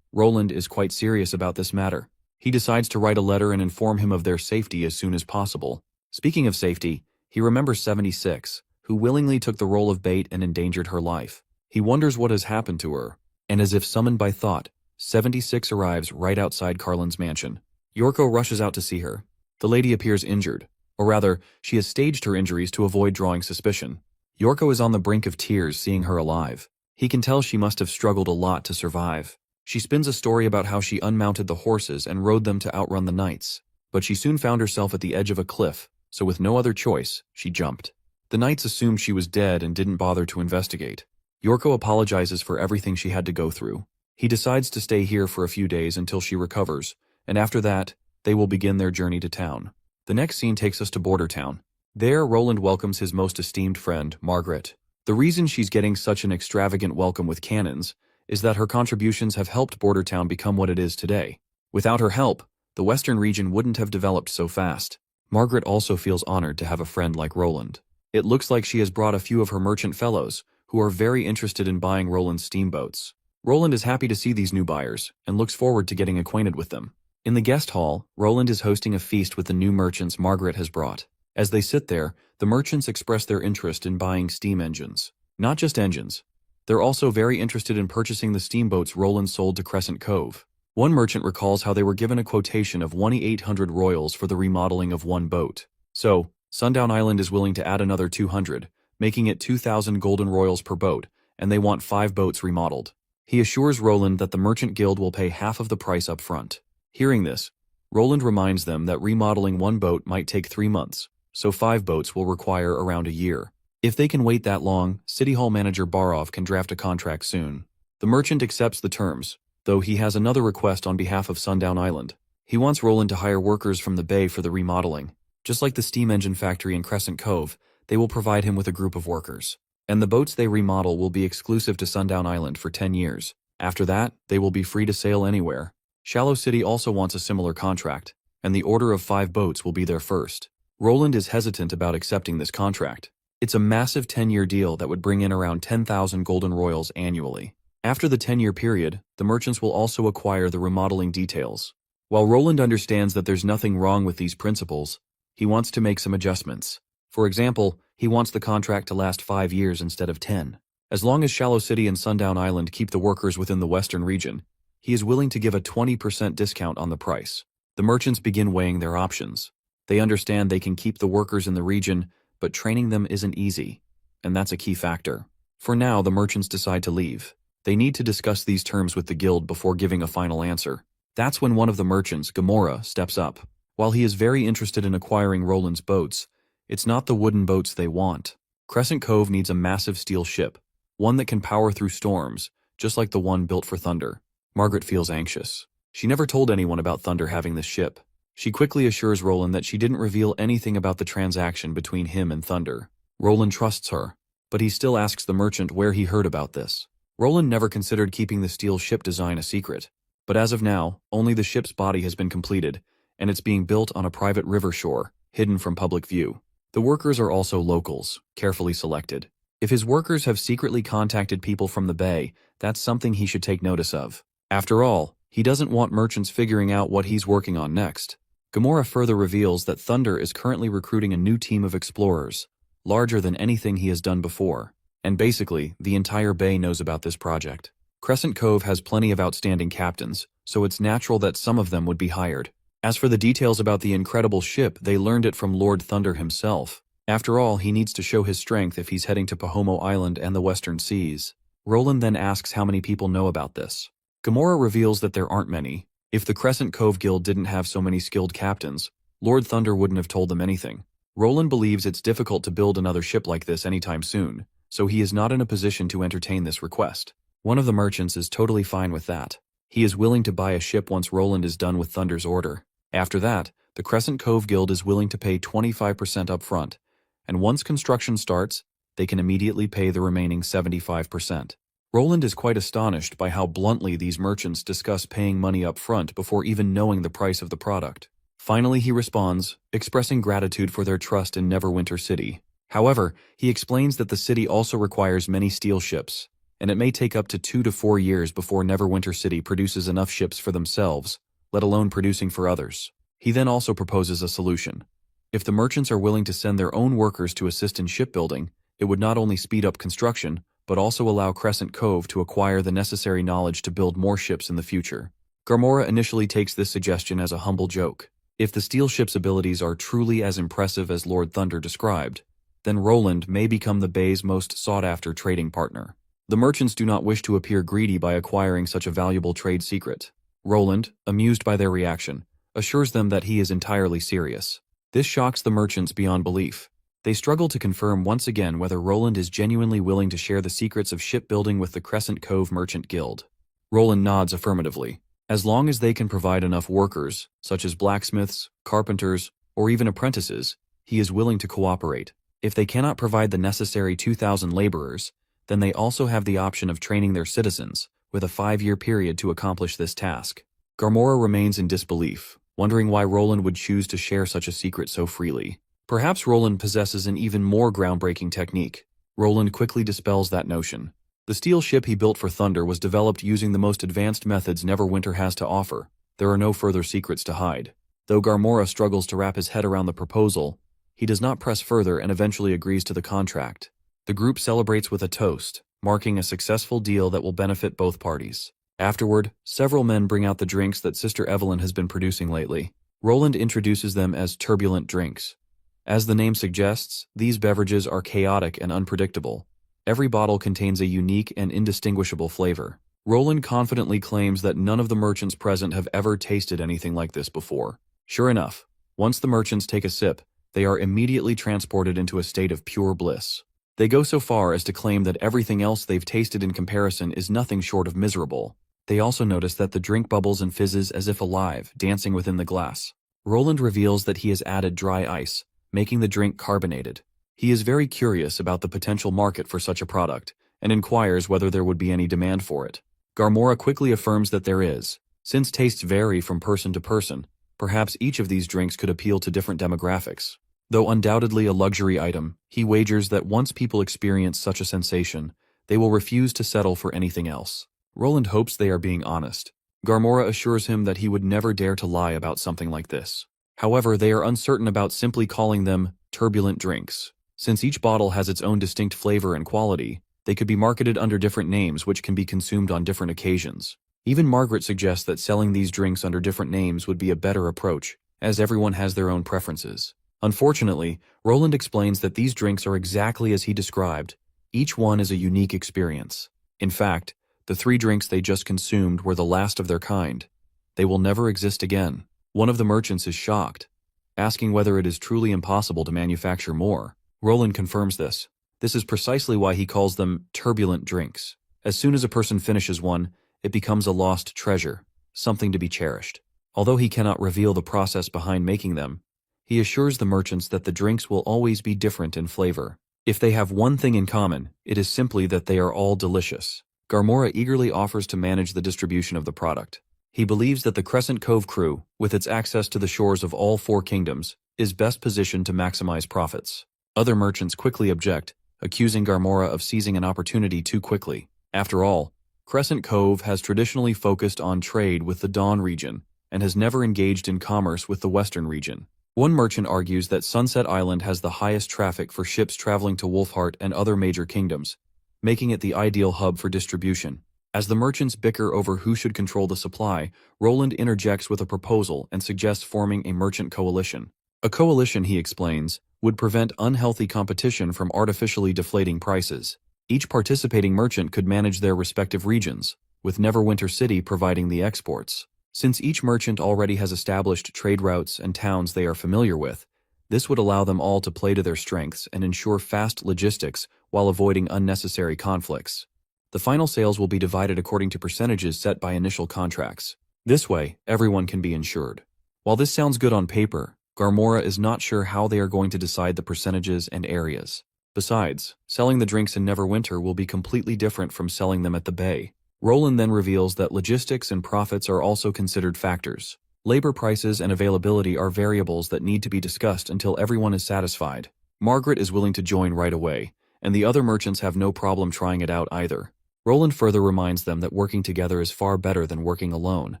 [SPEAKER 1] Roland is quite serious about this matter. He decides to write a letter and inform him of their safety as soon as possible. Speaking of safety, he remembers 76, who willingly took the role of bait and endangered her life. He wonders what has happened to her, and as if summoned by thought, 76 arrives right outside Carlin's mansion. Yorko rushes out to see her. The lady appears injured, or rather, she has staged her injuries to avoid drawing suspicion. Yorko is on the brink of tears seeing her alive. He can tell she must have struggled a lot to survive. She spins a story about how she unmounted the horses and rode them to outrun the knights, but she soon found herself at the edge of a cliff, so with no other choice, she jumped. The knights assumed she was dead and didn't bother to investigate. Yorko apologizes for everything she had to go through. He decides to stay here for a few days until she recovers, and after that, they will begin their journey to town. The next scene takes us to Border Town. There, Roland welcomes his most esteemed friend, Margaret. The reason she's getting such an extravagant welcome with cannons is that her contributions have helped Border Town become what it is today. Without her help, the western region wouldn't have developed so fast. Margaret also feels honored to have a friend like Roland. It looks like she has brought a few of her merchant fellows, who are very interested in buying Roland's steamboats. Roland is happy to see these new buyers, and looks forward to getting acquainted with them. In the guest hall, Roland is hosting a feast with the new merchants Margaret has brought. As they sit there, the merchants express their interest in buying steam engines. Not just engines. They're also very interested in purchasing the steamboats Roland sold to Crescent Cove. One merchant recalls how they were given a quotation of 1,800 royals for the remodeling of one boat. So, Sundown Island is willing to add another 200, making it 2,000 golden royals per boat, and they want 5 boats remodeled. He assures Roland that the Merchant Guild will pay half of the price up front. Hearing this, Roland reminds them that remodeling one boat might take 3 months, so 5 boats will require around a year. If they can wait that long, City Hall manager Barov can draft a contract soon. The merchant accepts the terms, though he has another request on behalf of Sundown Island. He wants Roland to hire workers from the bay for the remodeling. Just like the steam engine factory in Crescent Cove, they will provide him with a group of workers. And the boats they remodel will be exclusive to Sundown Island for 10 years. After that, they will be free to sail anywhere. Shallow City also wants a similar contract, and the order of 5 boats will be their first. Roland is hesitant about accepting this contract. It's a massive 10-year deal that would bring in around 10,000 golden royals annually. After the 10-year period, the merchants will also acquire the remodeling details. While Roland understands that there's nothing wrong with these principles, he wants to make some adjustments. For example, he wants the contract to last 5 years instead of 10. As long as Shallow City and Sundown Island keep the workers within the western region, he is willing to give a 20% discount on the price. The merchants begin weighing their options. They understand they can keep the workers in the region, but training them isn't easy, and that's a key factor. For now, the merchants decide to leave. They need to discuss these terms with the guild before giving a final answer. That's when one of the merchants, Gamora, steps up. While he is very interested in acquiring Roland's boats, it's not the wooden boats they want. Crescent Cove needs a massive steel ship, one that can power through storms, just like the one built for Thunder. Margaret feels anxious. She never told anyone about Thunder having this ship. She quickly assures Roland that she didn't reveal anything about the transaction between him and Thunder. Roland trusts her, but he still asks the merchant where he heard about this. Roland never considered keeping the steel ship design a secret, but as of now, only the ship's body has been completed, and it's being built on a private river shore, hidden from public view. The workers are also locals, carefully selected. If his workers have secretly contacted people from the bay, that's something he should take notice of. After all, he doesn't want merchants figuring out what he's working on next. Gamora further reveals that Thunder is currently recruiting a new team of explorers, larger than anything he has done before. And basically, the entire bay knows about this project. Crescent Cove has plenty of outstanding captains, so it's natural that some of them would be hired. As for the details about the incredible ship, they learned it from Lord Thunder himself. After all, he needs to show his strength if he's heading to Pahomo Island and the Western Seas. Roland then asks how many people know about this. Gamora reveals that there aren't many. If the Crescent Cove Guild didn't have so many skilled captains, Lord Thunder wouldn't have told them anything. Roland believes it's difficult to build another ship like this anytime soon, so he is not in a position to entertain this request. One of the merchants is totally fine with that. He is willing to buy a ship once Roland is done with Thunder's order. After that, the Crescent Cove Guild is willing to pay 25% up front, and once construction starts, they can immediately pay the remaining 75%. Roland is quite astonished by how bluntly these merchants discuss paying money up front before even knowing the price of the product. Finally, he responds, expressing gratitude for their trust in Neverwinter City. However, he explains that the city also requires many steel ships, and it may take up to 2 to 4 years before Neverwinter City produces enough ships for themselves, let alone producing for others. He then also proposes a solution. If the merchants are willing to send their own workers to assist in shipbuilding, it would not only speed up construction, but also allow Crescent Cove to acquire the necessary knowledge to build more ships in the future. Gamora initially takes this suggestion as a humble joke. If the steel ship's abilities are truly as impressive as Lord Thunder described, then Roland may become the Bay's most sought-after trading partner. The merchants do not wish to appear greedy by acquiring such a valuable trade secret. Roland, amused by their reaction, assures them that he is entirely serious. This shocks the merchants beyond belief. They struggle to confirm once again whether Roland is genuinely willing to share the secrets of shipbuilding with the Crescent Cove Merchant Guild. Roland nods affirmatively. As long as they can provide enough workers, such as blacksmiths, carpenters, or even apprentices, he is willing to cooperate. If they cannot provide the necessary 2,000 laborers, then they also have the option of training their citizens, with a 5-year period to accomplish this task. Gamora remains in disbelief, wondering why Roland would choose to share such a secret so freely. Perhaps Roland possesses an even more groundbreaking technique. Roland quickly dispels that notion. The steel ship he built for Thunder was developed using the most advanced methods Neverwinter has to offer. There are no further secrets to hide. Though Gamora struggles to wrap his head around the proposal, he does not press further and eventually agrees to the contract. The group celebrates with a toast, marking a successful deal that will benefit both parties. Afterward, several men bring out the drinks that Sister Evelyn has been producing lately. Roland introduces them as turbulent drinks. As the name suggests, these beverages are chaotic and unpredictable. Every bottle contains a unique and indistinguishable flavor. Roland confidently claims that none of the merchants present have ever tasted anything like this before. Sure enough, once the merchants take a sip, they are immediately transported into a state of pure bliss. They go so far as to claim that everything else they've tasted in comparison is nothing short of miserable. They also notice that the drink bubbles and fizzes as if alive, dancing within the glass. Roland reveals that he has added dry ice, making the drink carbonated. He is very curious about the potential market for such a product, and inquires whether there would be any demand for it. Garmora quickly affirms that there is. Since tastes vary from person to person, perhaps each of these drinks could appeal to different demographics. Though undoubtedly a luxury item, he wagers that once people experience such a sensation, they will refuse to settle for anything else. Roland hopes they are being honest. Garmora assures him that he would never dare to lie about something like this. However, they are uncertain about simply calling them turbulent drinks. Since each bottle has its own distinct flavor and quality, they could be marketed under different names which can be consumed on different occasions. Even Margaret suggests that selling these drinks under different names would be a better approach, as everyone has their own preferences. Unfortunately, Roland explains that these drinks are exactly as he described. Each one is a unique experience. In fact, the 3 drinks they just consumed were the last of their kind. They will never exist again. One of the merchants is shocked, asking whether it is truly impossible to manufacture more. Roland confirms this. This is precisely why he calls them turbulent drinks. As soon as a person finishes one, it becomes a lost treasure, something to be cherished. Although he cannot reveal the process behind making them, he assures the merchants that the drinks will always be different in flavor. If they have one thing in common, it is simply that they are all delicious. Garmora eagerly offers to manage the distribution of the product. He believes that the Crescent Cove crew, with its access to the shores of all 4 kingdoms, is best positioned to maximize profits. Other merchants quickly object, accusing Garmora of seizing an opportunity too quickly. After all, Crescent Cove has traditionally focused on trade with the Dawn region and has never engaged in commerce with the Western region. One merchant argues that Sunset Island has the highest traffic for ships traveling to Wolfheart and other major kingdoms, making it the ideal hub for distribution. As the merchants bicker over who should control the supply, Roland interjects with a proposal and suggests forming a merchant coalition. A coalition, he explains, would prevent unhealthy competition from artificially deflating prices. Each participating merchant could manage their respective regions, with Neverwinter City providing the exports. Since each merchant already has established trade routes and towns they are familiar with, this would allow them all to play to their strengths and ensure fast logistics while avoiding unnecessary conflicts. The final sales will be divided according to percentages set by initial contracts. This way, everyone can be insured. While this sounds good on paper, Garmora is not sure how they are going to decide the percentages and areas. Besides, selling the drinks in Neverwinter will be completely different from selling them at the Bay. Roland then reveals that logistics and profits are also considered factors. Labor prices and availability are variables that need to be discussed until everyone is satisfied. Margaret is willing to join right away, and the other merchants have no problem trying it out either. Roland further reminds them that working together is far better than working alone,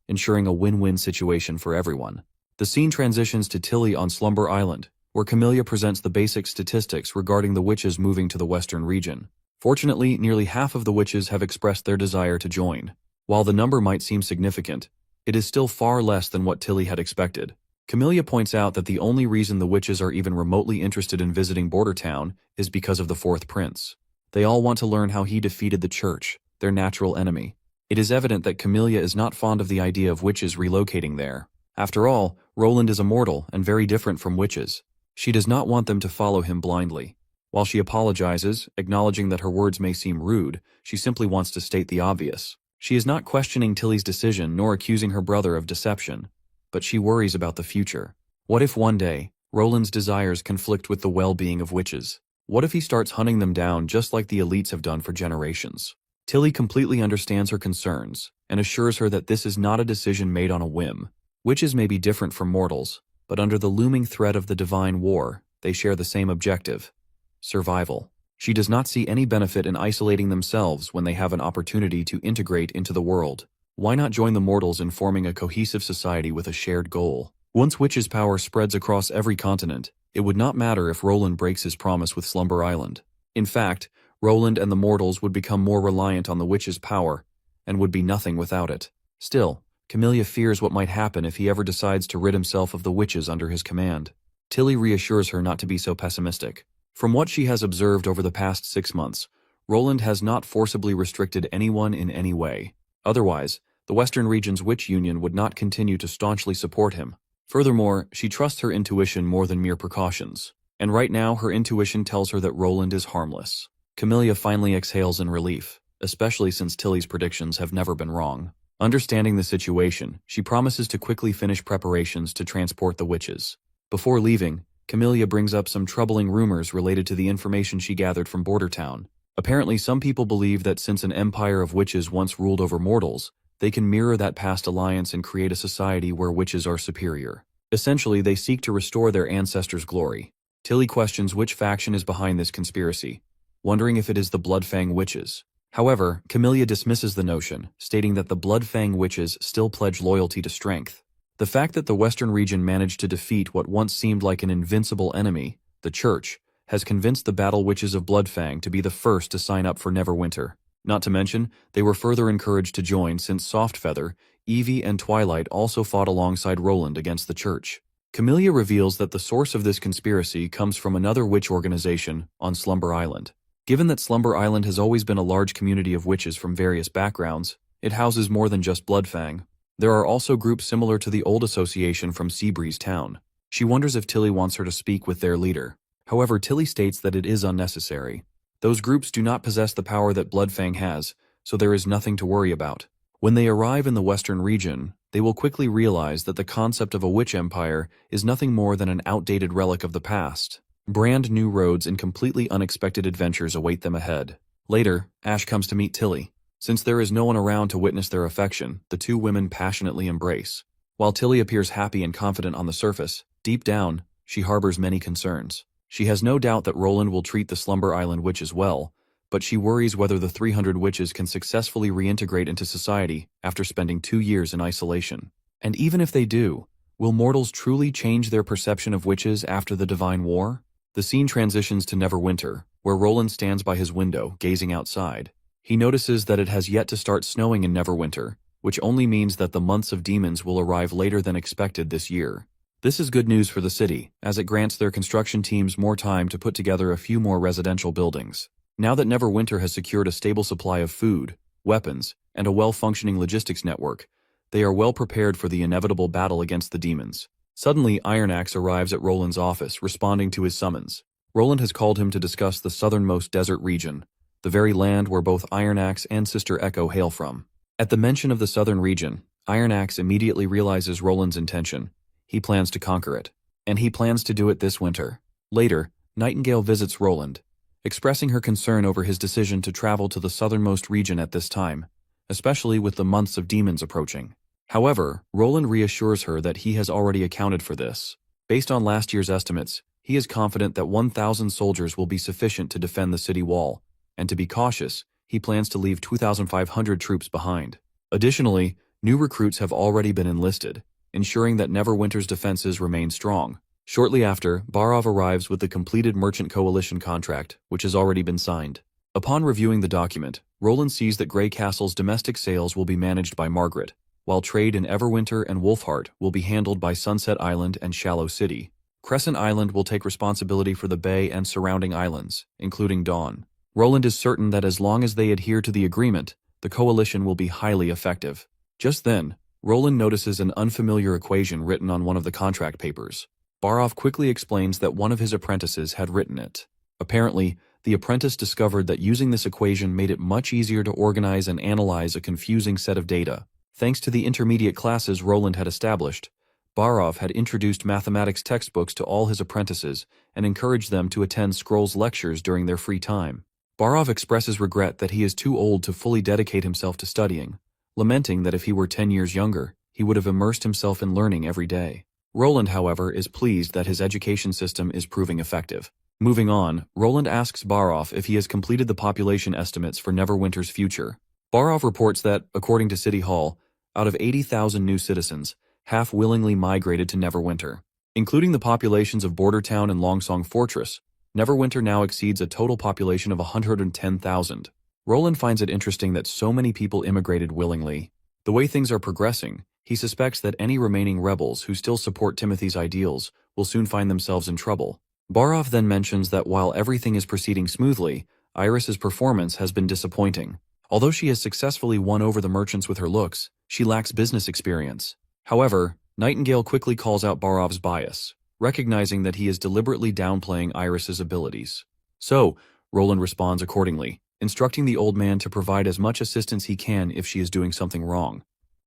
[SPEAKER 1] ensuring a win-win situation for everyone. The scene transitions to Tilly on Slumber Island, where Camellia presents the basic statistics regarding the witches moving to the western region. Fortunately, nearly half of the witches have expressed their desire to join. While the number might seem significant, it is still far less than what Tilly had expected. Camellia points out that the only reason the witches are even remotely interested in visiting Bordertown is because of the 4th prince. They all want to learn how he defeated the church, their natural enemy. It is evident that Camellia is not fond of the idea of witches relocating there. After all, Roland is a mortal and very different from witches. She does not want them to follow him blindly. While she apologizes, acknowledging that her words may seem rude, she simply wants to state the obvious. She is not questioning Tilly's decision nor accusing her brother of deception, but she worries about the future. What if one day, Roland's desires conflict with the well-being of witches? What if he starts hunting them down just like the elites have done for generations? Tilly completely understands her concerns and assures her that this is not a decision made on a whim. Witches may be different from mortals, but under the looming threat of the divine war, they share the same objective: survival. She does not see any benefit in isolating themselves when they have an opportunity to integrate into the world. Why not join the mortals in forming a cohesive society with a shared goal? Once witches' power spreads across every continent, it would not matter if Roland breaks his promise with Slumber Island. In fact, Roland and the mortals would become more reliant on the witches' power, and would be nothing without it. Still, Camellia fears what might happen if he ever decides to rid himself of the witches under his command. Tilly reassures her not to be so pessimistic. From what she has observed over the past 6 months, Roland has not forcibly restricted anyone in any way. Otherwise, the Western region's witch union would not continue to staunchly support him. Furthermore, she trusts her intuition more than mere precautions. And right now, her intuition tells her that Roland is harmless. Camellia finally exhales in relief, especially since Tilly's predictions have never been wrong. Understanding the situation, she promises to quickly finish preparations to transport the witches. Before leaving, Camellia brings up some troubling rumors related to the information she gathered from Border Town. Apparently, some people believe that since an empire of witches once ruled over mortals, they can mirror that past alliance and create a society where witches are superior. Essentially, they seek to restore their ancestors' glory. Tilly questions which faction is behind this conspiracy, wondering if it is the Bloodfang witches. However, Camellia dismisses the notion, stating that the Bloodfang witches still pledge loyalty to strength. The fact that the Western region managed to defeat what once seemed like an invincible enemy, the Church, has convinced the Battle Witches of Bloodfang to be the first to sign up for Neverwinter. Not to mention, they were further encouraged to join since Softfeather, Evie, and Twilight also fought alongside Roland against the Church. Camellia reveals that the source of this conspiracy comes from another witch organization on Slumber Island. Given that Slumber Island has always been a large community of witches from various backgrounds, it houses more than just Bloodfang. There are also groups similar to the old association from Seabreeze Town. She wonders if Tilly wants her to speak with their leader. However, Tilly states that it is unnecessary. Those groups do not possess the power that Bloodfang has, so there is nothing to worry about. When they arrive in the Western region, they will quickly realize that the concept of a witch empire is nothing more than an outdated relic of the past. Brand new roads and completely unexpected adventures await them ahead. Later, Ash comes to meet Tilly. Since there is no one around to witness their affection, the two women passionately embrace. While Tilly appears happy and confident on the surface, deep down, she harbors many concerns. She has no doubt that Roland will treat the Slumber Island witches well, but she worries whether the 300 witches can successfully reintegrate into society after spending 2 years in isolation. And even if they do, will mortals truly change their perception of witches after the Divine War? The scene transitions to Neverwinter, where Roland stands by his window, gazing outside. He notices that it has yet to start snowing in Neverwinter, which only means that the months of demons will arrive later than expected this year. This is good news for the city, as it grants their construction teams more time to put together a few more residential buildings. Now that Neverwinter has secured a stable supply of food, weapons, and a well-functioning logistics network, they are well prepared for the inevitable battle against the demons. Suddenly, Ironaxe arrives at Roland's office, responding to his summons. Roland has called him to discuss the southernmost desert region, the very land where both Ironaxe and Sister Echo hail from. At the mention of the southern region, Ironaxe immediately realizes Roland's intention. He plans to conquer it. And he plans to do it this winter. Later, Nightingale visits Roland, expressing her concern over his decision to travel to the southernmost region at this time, especially with the months of demons approaching. However, Roland reassures her that he has already accounted for this. Based on last year's estimates, he is confident that 1,000 soldiers will be sufficient to defend the city wall, and to be cautious, he plans to leave 2,500 troops behind. Additionally, new recruits have already been enlisted, ensuring that Neverwinter's defenses remain strong. Shortly after, Barov arrives with the completed Merchant Coalition contract, which has already been signed. Upon reviewing the document, Roland sees that Grey Castle's domestic sales will be managed by Margaret, while trade in Everwinter and Wolfheart will be handled by Sunset Island and Shallow City. Crescent Island will take responsibility for the bay and surrounding islands, including Dawn. Roland is certain that as long as they adhere to the agreement, the coalition will be highly effective. Just then, Roland notices an unfamiliar equation written on one of the contract papers. Barov quickly explains that one of his apprentices had written it. Apparently, the apprentice discovered that using this equation made it much easier to organize and analyze a confusing set of data. Thanks to the intermediate classes Roland had established, Barov had introduced mathematics textbooks to all his apprentices and encouraged them to attend Scrolls lectures during their free time. Barov expresses regret that he is too old to fully dedicate himself to studying, lamenting that if he were 10 years younger, he would have immersed himself in learning every day. Roland, however, is pleased that his education system is proving effective. Moving on, Roland asks Barov if he has completed the population estimates for Neverwinter's future. Barov reports that, according to City Hall, out of 80,000 new citizens, half willingly migrated to Neverwinter. Including the populations of Border Town and Longsong Fortress, Neverwinter now exceeds a total population of 110,000. Roland finds it interesting that so many people immigrated willingly. The way things are progressing, he suspects that any remaining rebels who still support Timothy's ideals will soon find themselves in trouble. Barov then mentions that while everything is proceeding smoothly, Iris's performance has been disappointing. Although she has successfully won over the merchants with her looks, she lacks business experience. However, Nightingale quickly calls out Barov's bias. recognizing that he is deliberately downplaying Iris's abilities. So, Roland responds accordingly, instructing the old man to provide as much assistance he can if she is doing something wrong.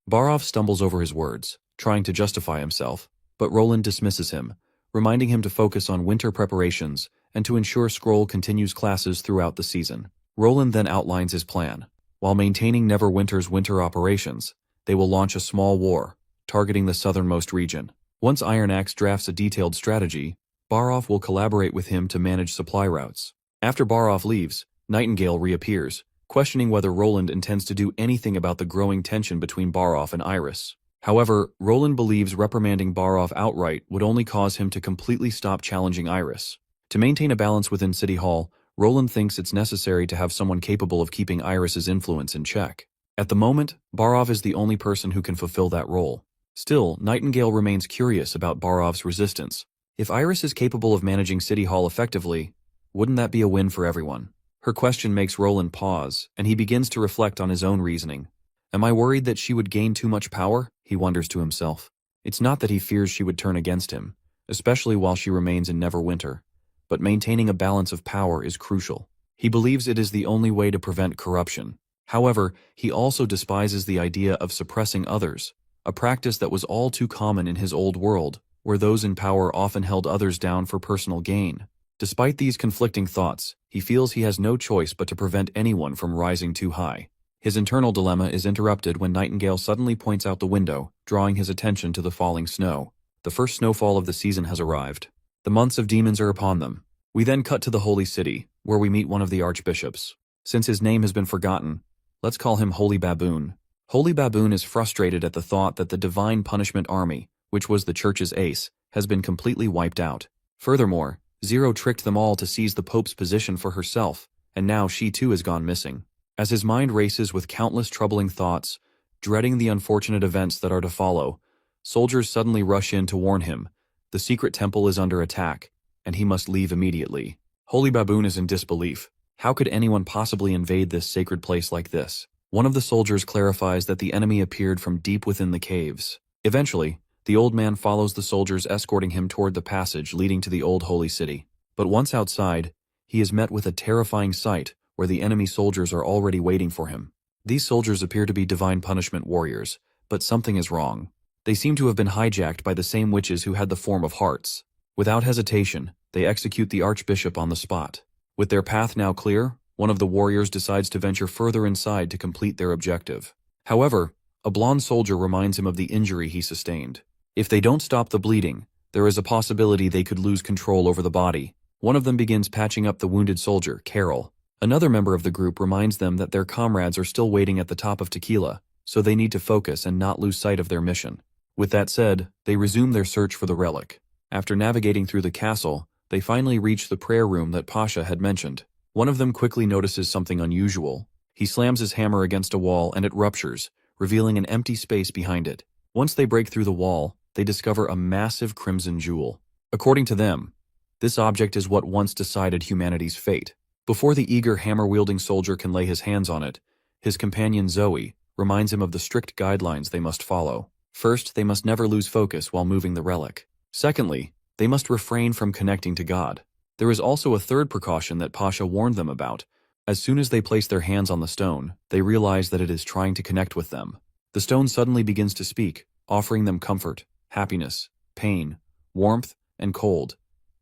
[SPEAKER 1] Barov stumbles over his words, trying to justify himself, but Roland dismisses him, reminding him to focus on winter preparations and to ensure Scroll continues classes throughout the season. Roland then outlines his plan. While maintaining Neverwinter's winter operations, they will launch a small war, targeting the southernmost region. Once Iron Axe drafts a detailed strategy, Barov will collaborate with him to manage supply routes. After Barov leaves, Nightingale reappears, questioning whether Roland intends to do anything about the growing tension between Barov and Iris. However, Roland believes reprimanding Barov outright would only cause him to completely stop challenging Iris. To maintain a balance within City Hall, Roland thinks it's necessary to have someone capable of keeping Iris's influence in check. At the moment, Barov is the only person who can fulfill that role. Still, Nightingale remains curious about Barov's resistance. If Iris is capable of managing City Hall effectively, wouldn't that be a win for everyone? Her question makes Roland pause, and he begins to reflect on his own reasoning. Am I worried that she would gain too much power? He wonders to himself. It's not that he fears she would turn against him, especially while she remains in Neverwinter, but maintaining a balance of power is crucial. He believes it is the only way to prevent corruption. However, he also despises the idea of suppressing others, a practice that was all too common in his old world, where those in power often held others down for personal gain. Despite these conflicting thoughts, he feels he has no choice but to prevent anyone from rising too high. His internal dilemma is interrupted when Nightingale suddenly points out the window, drawing his attention to the falling snow. The first snowfall of the season has arrived. The months of demons are upon them. We then cut to the Holy City, where we meet one of the archbishops. Since his name has been forgotten, let's call him Holy Baboon. Holy Baboon is frustrated at the thought that the Divine Punishment Army, which was the church's ace, has been completely wiped out. Furthermore, Zero tricked them all to seize the Pope's position for herself, and now she too has gone missing. As his mind races with countless troubling thoughts, dreading the unfortunate events that are to follow, soldiers suddenly rush in to warn him. The secret temple is under attack, and he must leave immediately. Holy Baboon is in disbelief. How could anyone possibly invade this sacred place like this? One of the soldiers clarifies that the enemy appeared from deep within the caves. Eventually, the old man follows the soldiers escorting him toward the passage leading to the old holy city. But once outside, he is met with a terrifying sight where the enemy soldiers are already waiting for him. These soldiers appear to be divine punishment warriors, but something is wrong. They seem to have been hijacked by the same witches who had the form of hearts. Without hesitation, they execute the archbishop on the spot. With their path now clear, one of the warriors decides to venture further inside to complete their objective. However, a blonde soldier reminds him of the injury he sustained. If they don't stop the bleeding, there is a possibility they could lose control over the body. One of them begins patching up the wounded soldier, Carol. Another member of the group reminds them that their comrades are still waiting at the top of Tequila, so they need to focus and not lose sight of their mission. With that said, they resume their search for the relic. After navigating through the castle, they finally reach the prayer room that Pasha had mentioned. One of them quickly notices something unusual. He slams his hammer against a wall and it ruptures, revealing an empty space behind it. Once they break through the wall, they discover a massive crimson jewel. According to them, this object is what once decided humanity's fate. Before the eager hammer-wielding soldier can lay his hands on it, his companion Zoe reminds him of the strict guidelines they must follow. First, they must never lose focus while moving the relic. Secondly, they must refrain from connecting to God. There is also a third precaution that Pasha warned them about. As soon as they place their hands on the stone, they realize that it is trying to connect with them. The stone suddenly begins to speak, offering them comfort, happiness, pain, warmth, and cold.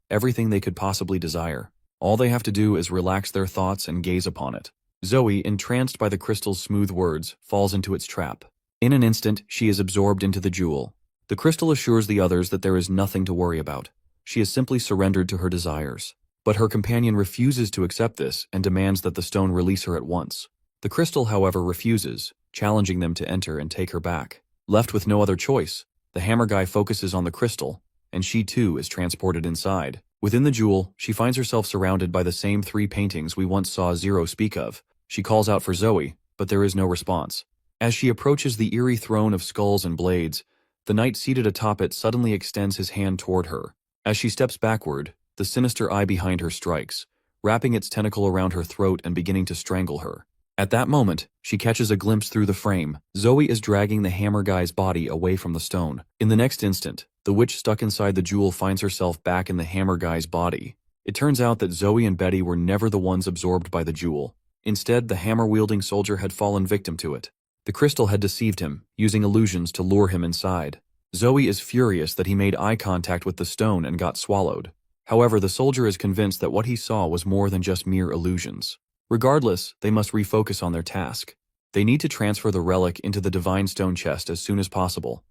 [SPEAKER 1] Everything they could possibly desire. All they have to do is relax their thoughts and gaze upon it. Zoe, entranced by the crystal's smooth words, falls into its trap. In an instant, she is absorbed into the jewel. The crystal assures the others that there is nothing to worry about. She is simply surrendered to her desires. But her companion refuses to accept this and demands that the stone release her at once. The crystal, however, refuses, challenging them to enter and take her back. Left with no other choice, the hammer guy focuses on the crystal, and she too is transported inside. Within the jewel, she finds herself surrounded by the same three paintings we once saw Zero speak of. She calls out for Zoe, but there is no response. As she approaches the eerie throne of skulls and blades, the knight seated atop it suddenly extends his hand toward her. As she steps backward, the sinister eye behind her strikes, wrapping its tentacle around her throat and beginning to strangle her. At that moment, she catches a glimpse through the frame. Zoe is dragging the hammer guy's body away from the stone. In the next instant, The witch stuck inside the jewel finds herself back in the hammer guy's body. It turns out that Zoe and Betty were never the ones absorbed by the jewel. Instead, the hammer-wielding soldier had fallen victim to it. The crystal had deceived him, using illusions to lure him inside. Zoe is furious that he made eye contact with the stone and got swallowed. However, the soldier is convinced that what he saw was more than just mere illusions. Regardless, they must refocus on their task. They need to transfer the relic into the divine stone chest as soon as possible.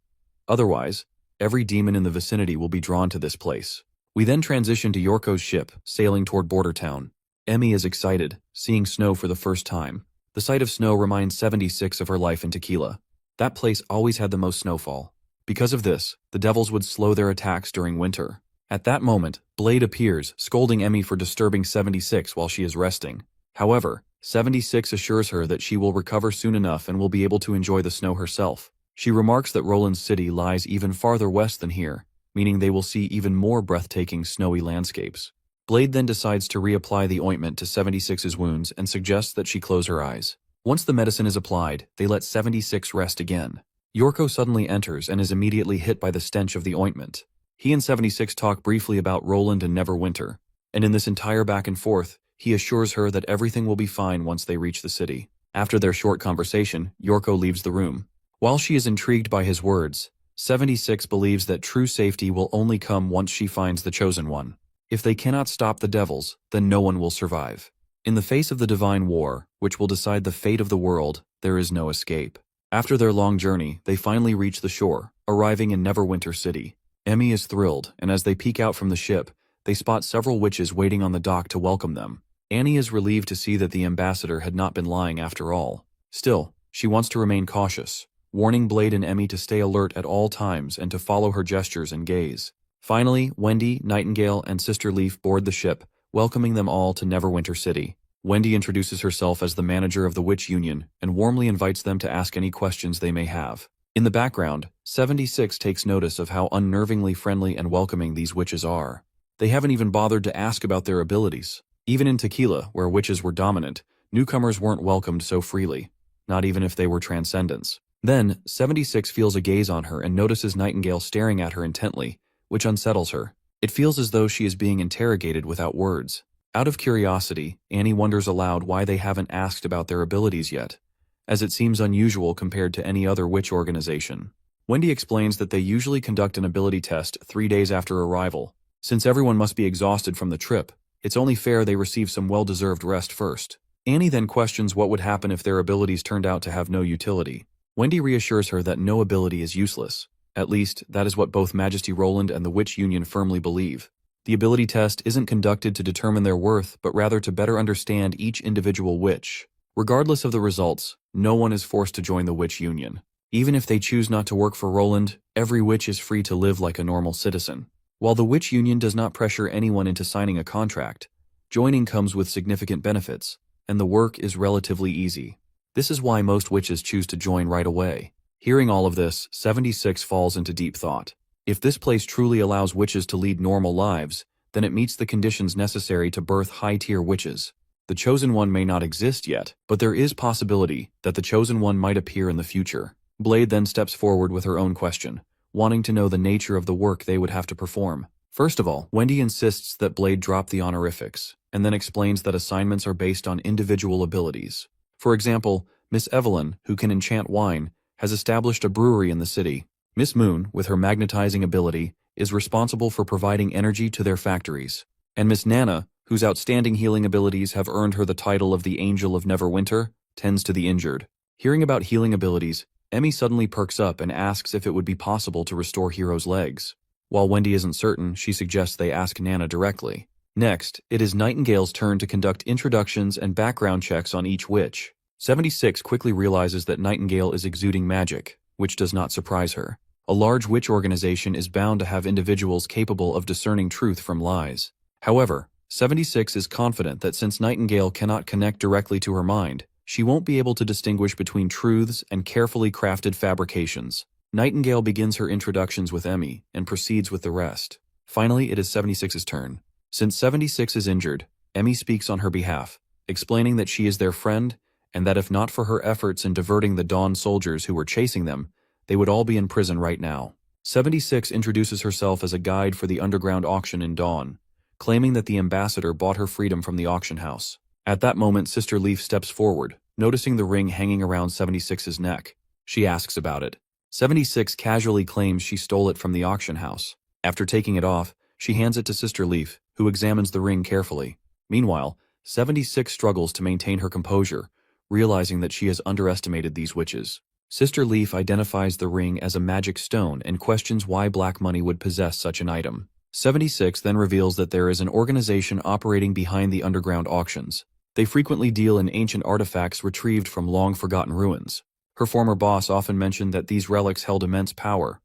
[SPEAKER 1] Otherwise, every demon in the vicinity will be drawn to this place. We then transition to Yorko's ship, sailing toward Border Town. Emmy is excited, seeing snow for the first time. The sight of snow reminds 76 of her life in Tequila. That place always had the most snowfall. Because of this, the devils would slow their attacks during winter. At that moment, Blade appears, scolding Emmy for disturbing 76 while she is resting. However, 76 assures her that she will recover soon enough and will be able to enjoy the snow herself. She remarks that Roland's city lies even farther west than here, meaning they will see even more breathtaking snowy landscapes. Blade then decides to reapply the ointment to 76's wounds and suggests that she close her eyes. Once the medicine is applied, they let 76 rest again. Yorko suddenly enters and is immediately hit by the stench of the ointment. He and 76 talk briefly about Roland and Neverwinter, and in this entire back and forth, he assures her that everything will be fine once they reach the city. After their short conversation, Yorko leaves the room. While she is intrigued by his words, 76 believes that true safety will only come once she finds the Chosen One. If they cannot stop the devils, then no one will survive. In the face of the divine war, which will decide the fate of the world, there is no escape. After their long journey, they finally reach the shore, arriving in Neverwinter City. Emmy is thrilled, and as they peek out from the ship, they spot several witches waiting on the dock to welcome them. Annie is relieved to see that the ambassador had not been lying after all. Still, she wants to remain cautious, warning Blade and Emmy to stay alert at all times and to follow her gestures and gaze. Finally, Wendy, Nightingale, and Sister Leaf board the ship, welcoming them all to Neverwinter City. Wendy introduces herself as the manager of the Witch Union and warmly invites them to ask any questions they may have. In the background, 76 takes notice of how unnervingly friendly and welcoming these witches are. They haven't even bothered to ask about their abilities. Even in Tequila, where witches were dominant, newcomers weren't welcomed so freely, not even if they were transcendents. Then, 76 feels a gaze on her and notices Nightingale staring at her intently, which unsettles her. It feels as though she is being interrogated without words. Out of curiosity, Annie wonders aloud why they haven't asked about their abilities yet, as it seems unusual compared to any other witch organization. Wendy explains that they usually conduct an ability test 3 days after arrival. Since everyone must be exhausted from the trip, it's only fair they receive some well-deserved rest first. Annie then questions what would happen if their abilities turned out to have no utility. Wendy reassures her that no ability is useless. At least, that is what both Majesty Roland and the Witch Union firmly believe. The ability test isn't conducted to determine their worth, but rather to better understand each individual witch. Regardless of the results, no one is forced to join the Witch Union. Even if they choose not to work for Roland, every witch is free to live like a normal citizen. While the Witch Union does not pressure anyone into signing a contract, joining comes with significant benefits, and the work is relatively easy. This is why most witches choose to join right away. Hearing all of this, 76 falls into deep thought. If this place truly allows witches to lead normal lives, then it meets the conditions necessary to birth high-tier witches. The Chosen One may not exist yet, but there is possibility that the Chosen One might appear in the future. Blade then steps forward with her own question, wanting to know the nature of the work they would have to perform. First of all, Wendy insists that Blade drop the honorifics, and then explains that assignments are based on individual abilities. For example, Miss Evelyn, who can enchant wine, has established a brewery in the city. Miss Moon, with her magnetizing ability, is responsible for providing energy to their factories. And Miss Nana, whose outstanding healing abilities have earned her the title of the Angel of Neverwinter, tends to the injured. Hearing about healing abilities, Emmy suddenly perks up and asks if it would be possible to restore Hero's legs. While Wendy isn't certain, she suggests they ask Nana directly. Next, it is Nightingale's turn to conduct introductions and background checks on each witch. 76 quickly realizes that Nightingale is exuding magic, which does not surprise her. A large witch organization is bound to have individuals capable of discerning truth from lies. However, 76 is confident that since Nightingale cannot connect directly to her mind, she won't be able to distinguish between truths and carefully crafted fabrications. Nightingale begins her introductions with Emmy and proceeds with the rest. Finally, it is 76's turn. Since 76 is injured, Emmy speaks on her behalf, explaining that she is their friend and that if not for her efforts in diverting the Dawn soldiers who were chasing them, they would all be in prison right now. 76 introduces herself as a guide for the underground auction in Dawn, claiming that the ambassador bought her freedom from the auction house. At that moment, Sister Leaf steps forward, noticing the ring hanging around 76's neck. She asks about it. 76 casually claims she stole it from the auction house. After taking it off, she hands it to Sister Leaf, who examines the ring carefully. Meanwhile, 76 struggles to maintain her composure, realizing that she has underestimated these witches. Sister Leaf identifies the ring as a magic stone and questions why black money would possess such an item. 76 then reveals that there is an organization operating behind the underground auctions. They frequently deal in ancient artifacts retrieved from long-forgotten ruins. Her former boss often mentioned that these relics held immense power.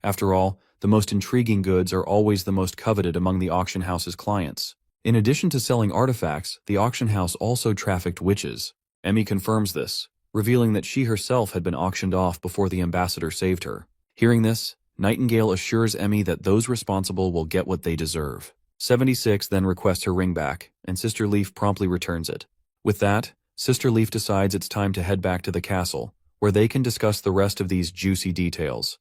[SPEAKER 1] After all, the most intriguing goods are always the most coveted among the auction house's clients. In addition to selling artifacts, the auction house also trafficked witches. Emmy confirms this, revealing that she herself had been auctioned off before the ambassador saved her. Hearing this, Nightingale assures Emmy that those responsible will get what they deserve. 76 then requests her ring back, and Sister Leaf promptly returns it. With that, Sister Leaf decides it's time to head back to the castle, where they can discuss the rest of these juicy details.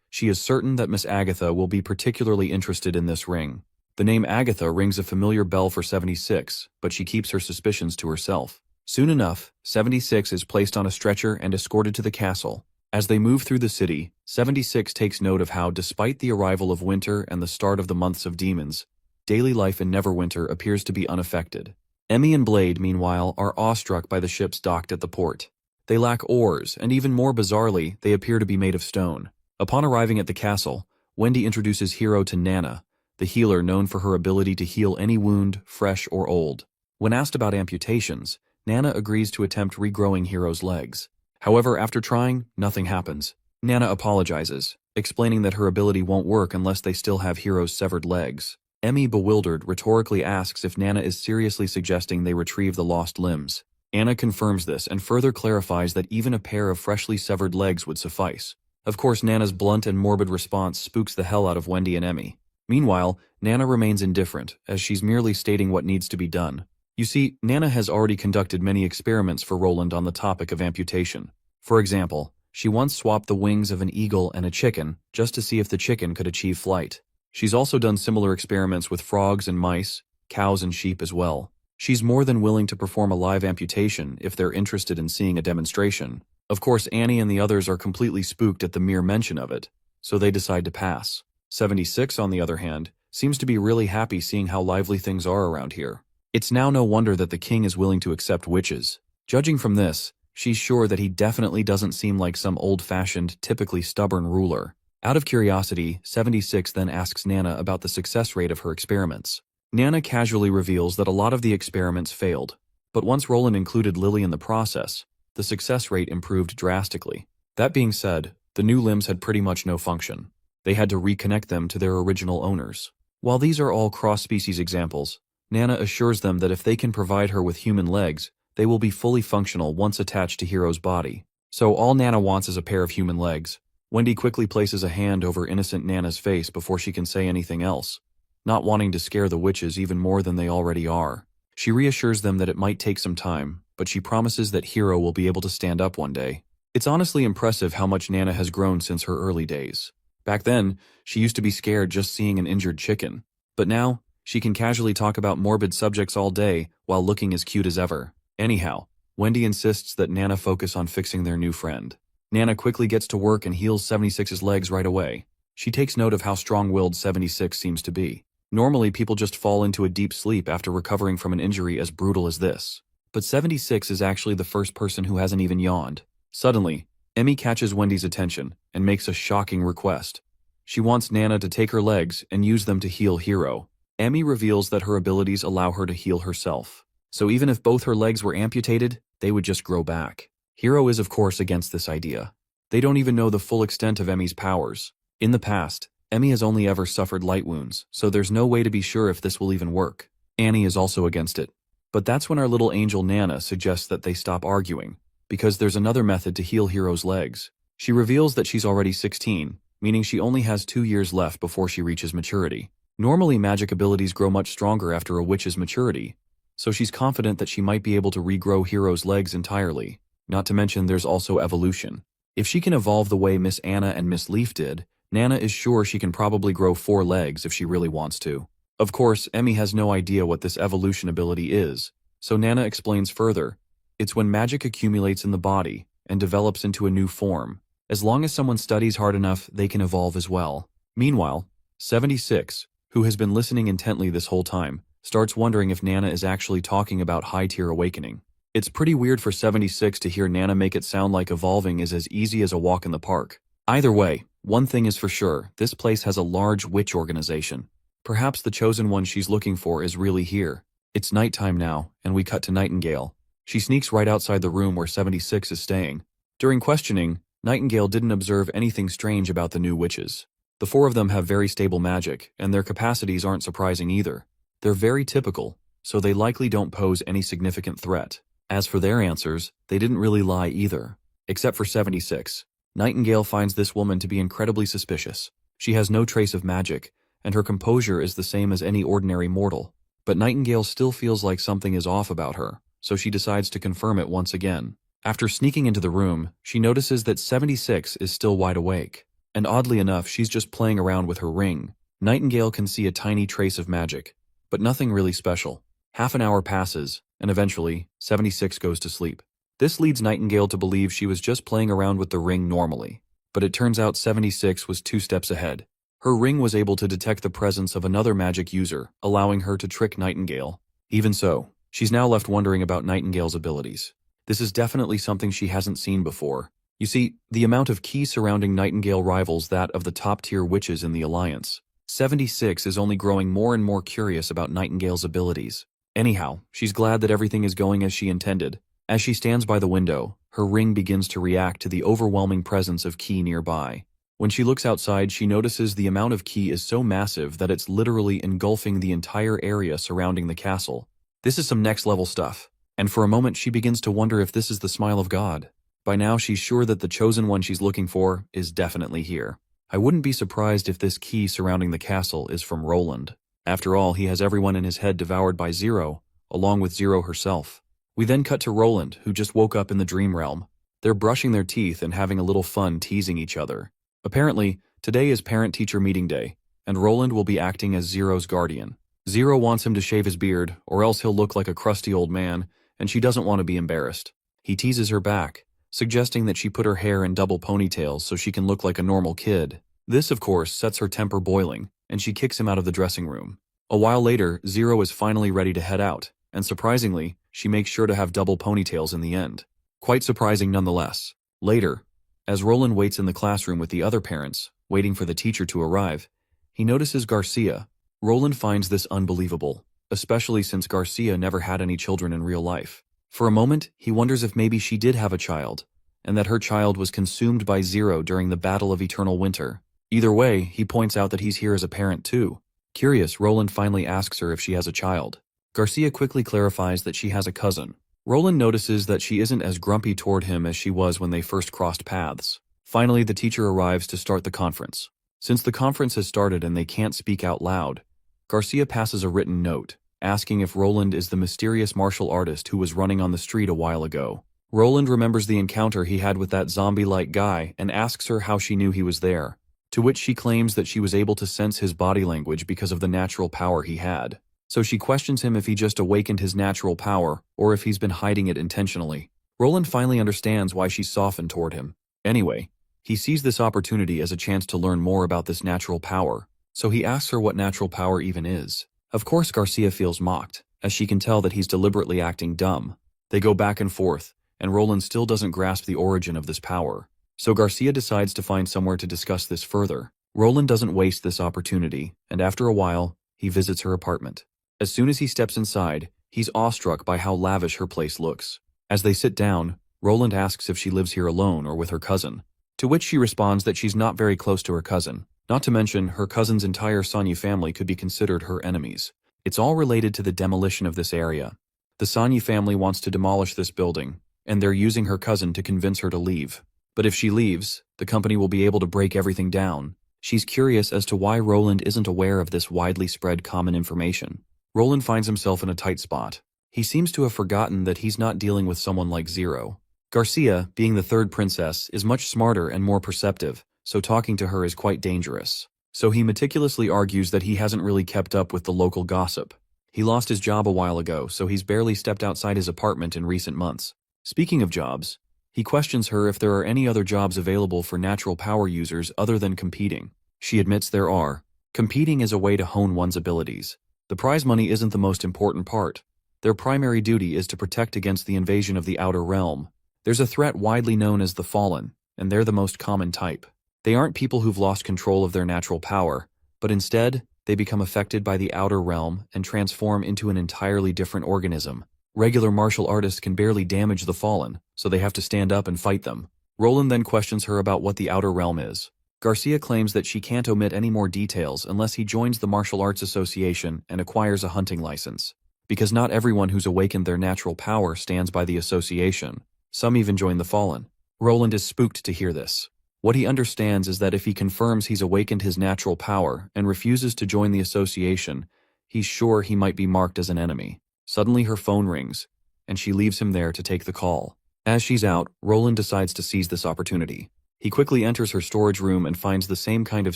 [SPEAKER 1] She is certain that Miss Agatha will be particularly interested in this ring. The name Agatha rings a familiar bell for 76, but she keeps her suspicions to herself. Soon enough, 76 is placed on a stretcher and escorted to the castle. As they move through the city, 76 takes note of how, despite the arrival of winter and the start of the months of demons, daily life in Neverwinter appears to be unaffected. Emmy and Blade, meanwhile, are awestruck by the ships docked at the port. They lack oars, and even more bizarrely, they appear to be made of stone. Upon arriving at the castle, Wendy introduces Hero to Nana, the healer known for her ability to heal any wound, fresh or old. When asked about amputations, Nana agrees to attempt regrowing Hero's legs. However, after trying, nothing happens. Nana apologizes, explaining that her ability won't work unless they still have Hero's severed legs. Emmy, bewildered, rhetorically asks if Nana is seriously suggesting they retrieve the lost limbs. Anna confirms this and further clarifies that even a pair of freshly severed legs would suffice. Of course, Nana's blunt and morbid response spooks the hell out of Wendy and Emmy. Meanwhile, Nana remains indifferent, as she's merely stating what needs to be done. You see, Nana has already conducted many experiments for Roland on the topic of amputation. For example, she once swapped the wings of an eagle and a chicken just to see if the chicken could achieve flight. She's also done similar experiments with frogs and mice, cows and sheep as well. She's more than willing to perform a live amputation if they're interested in seeing a demonstration. Of course, Annie and the others are completely spooked at the mere mention of it, so they decide to pass. 76, on the other hand, seems to be really happy seeing how lively things are around here. It's now no wonder that the king is willing to accept witches. Judging from this, she's sure that he definitely doesn't seem like some old-fashioned, typically stubborn ruler. Out of curiosity, 76 then asks Nana about the success rate of her experiments. Nana casually reveals that a lot of the experiments failed, but once Roland included Lily in the process, the success rate improved drastically. That being said, the new limbs had pretty much no function. They had to reconnect them to their original owners. While these are all cross-species examples, Nana assures them that if they can provide her with human legs, they will be fully functional once attached to Hero's body. So all Nana wants is a pair of human legs. Wendy quickly places a hand over innocent Nana's face before she can say anything else, not wanting to scare the witches even more than they already are. She reassures them that it might take some time, but she promises that Hero will be able to stand up one day. It's honestly impressive how much Nana has grown since her early days. Back then, she used to be scared just seeing an injured chicken. But now, she can casually talk about morbid subjects all day while looking as cute as ever. Anyhow, Wendy insists that Nana focus on fixing their new friend. Nana quickly gets to work and heals 76's legs right away. She takes note of how strong-willed 76 seems to be. Normally, people just fall into a deep sleep after recovering from an injury as brutal as this. But 76 is actually the first person who hasn't even yawned. Suddenly, Emmy catches Wendy's attention and makes a shocking request. She wants Nana to take her legs and use them to heal Hero. Emmy reveals that her abilities allow her to heal herself. So even if both her legs were amputated, they would just grow back. Hero is of course against this idea. They don't even know the full extent of Emmy's powers. In the past, Emmy has only ever suffered light wounds, so there's no way to be sure if this will even work. Annie is also against it. But that's when our little angel Nana suggests that they stop arguing, because there's another method to heal Hero's legs. She reveals that she's already 16, meaning she only has 2 years left before she reaches maturity. Normally, magic abilities grow much stronger after a witch's maturity, so she's confident that she might be able to regrow Hero's legs entirely. Not to mention there's also evolution. If she can evolve the way Miss Anna and Miss Leaf did, Nana is sure she can probably grow 4 legs if she really wants to. Of course, Emmy has no idea what this evolution ability is, so Nana explains further. It's when magic accumulates in the body and develops into a new form. As long as someone studies hard enough, they can evolve as well. Meanwhile, 76, who has been listening intently this whole time, starts wondering if Nana is actually talking about high-tier awakening. It's pretty weird for 76 to hear Nana make it sound like evolving is as easy as a walk in the park. Either way, one thing is for sure, this place has a large witch organization. Perhaps the chosen one she's looking for is really here. It's nighttime now, and we cut to Nightingale. She sneaks right outside the room where 76 is staying. During questioning, Nightingale didn't observe anything strange about the new witches. The 4 of them have very stable magic, and their capacities aren't surprising either. They're very typical, so they likely don't pose any significant threat. As for their answers, they didn't really lie either. Except for 76. Nightingale finds this woman to be incredibly suspicious. She has no trace of magic, and her composure is the same as any ordinary mortal. But Nightingale still feels like something is off about her, so she decides to confirm it once again. After sneaking into the room, she notices that 76 is still wide awake. And oddly enough, she's just playing around with her ring. Nightingale can see a tiny trace of magic, but nothing really special. Half an hour passes, and eventually, 76 goes to sleep. This leads Nightingale to believe she was just playing around with the ring normally. But it turns out 76 was 2 steps ahead. Her ring was able to detect the presence of another magic user, allowing her to trick Nightingale. Even so, she's now left wondering about Nightingale's abilities. This is definitely something she hasn't seen before. You see, the amount of ki surrounding Nightingale rivals that of the top-tier witches in the Alliance. 76 is only growing more and more curious about Nightingale's abilities. Anyhow, she's glad that everything is going as she intended. As she stands by the window, her ring begins to react to the overwhelming presence of ki nearby. When she looks outside, she notices the amount of ki is so massive that it's literally engulfing the entire area surrounding the castle. This is some next-level stuff, and for a moment she begins to wonder if this is the smile of God. By now she's sure that the chosen one she's looking for is definitely here. I wouldn't be surprised if this ki surrounding the castle is from Roland. After all, he has everyone in his head devoured by Zero, along with Zero herself. We then cut to Roland, who just woke up in the dream realm. They're brushing their teeth and having a little fun teasing each other. Apparently, today is parent-teacher meeting day, and Roland will be acting as Zero's guardian. Zero wants him to shave his beard, or else he'll look like a crusty old man, and she doesn't want to be embarrassed. He teases her back, suggesting that she put her hair in double ponytails so she can look like a normal kid. This, of course, sets her temper boiling, and she kicks him out of the dressing room. A while later, Zero is finally ready to head out, and surprisingly, she makes sure to have double ponytails in the end. Quite surprising nonetheless. Later, as Roland waits in the classroom with the other parents, waiting for the teacher to arrive, he notices Garcia. Roland finds this unbelievable, especially since Garcia never had any children in real life. For a moment, he wonders if maybe she did have a child, and that her child was consumed by Zero during the Battle of Eternal Winter. Either way, he points out that he's here as a parent too. Curious, Roland finally asks her if she has a child. Garcia quickly clarifies that she has a cousin. Roland notices that she isn't as grumpy toward him as she was when they first crossed paths. Finally, the teacher arrives to start the conference. Since the conference has started and they can't speak out loud, Garcia passes a written note, asking if Roland is the mysterious martial artist who was running on the street a while ago. Roland remembers the encounter he had with that zombie-like guy and asks her how she knew he was there, to which she claims that she was able to sense his body language because of the natural power he had. So she questions him if he just awakened his natural power or if he's been hiding it intentionally. Roland finally understands why she's softened toward him. Anyway, he sees this opportunity as a chance to learn more about this natural power, so he asks her what natural power even is. Of course, Garcia feels mocked, as she can tell that he's deliberately acting dumb. They go back and forth, and Roland still doesn't grasp the origin of this power. So Garcia decides to find somewhere to discuss this further. Roland doesn't waste this opportunity, and after a while, he visits her apartment. As soon as he steps inside, he's awestruck by how lavish her place looks. As they sit down, Roland asks if she lives here alone or with her cousin, to which she responds that she's not very close to her cousin. Not to mention, her cousin's entire Sanya family could be considered her enemies. It's all related to the demolition of this area. The Sanya family wants to demolish this building, and they're using her cousin to convince her to leave. But if she leaves, the company will be able to break everything down. She's curious as to why Roland isn't aware of this widely spread common information. Roland finds himself in a tight spot. He seems to have forgotten that he's not dealing with someone like Zero. Garcia, being the third princess, is much smarter and more perceptive, so talking to her is quite dangerous. So he meticulously argues that he hasn't really kept up with the local gossip. He lost his job a while ago, so he's barely stepped outside his apartment in recent months. Speaking of jobs, he questions her if there are any other jobs available for natural power users other than competing. She admits there are. Competing is a way to hone one's abilities. The prize money isn't the most important part. Their primary duty is to protect against the invasion of the outer realm. There's a threat widely known as the Fallen, and they're the most common type. They aren't people who've lost control of their natural power, but instead, they become affected by the outer realm and transform into an entirely different organism. Regular martial artists can barely damage the Fallen, so they have to stand up and fight them. Roland then questions her about what the outer realm is. Garcia claims that she can't omit any more details unless he joins the Martial Arts Association and acquires a hunting license. Because not everyone who's awakened their natural power stands by the association. Some even join the Fallen. Roland is spooked to hear this. What he understands is that if he confirms he's awakened his natural power and refuses to join the association, he's sure he might be marked as an enemy. Suddenly her phone rings, and she leaves him there to take the call. As she's out, Roland decides to seize this opportunity. He quickly enters her storage room and finds the same kind of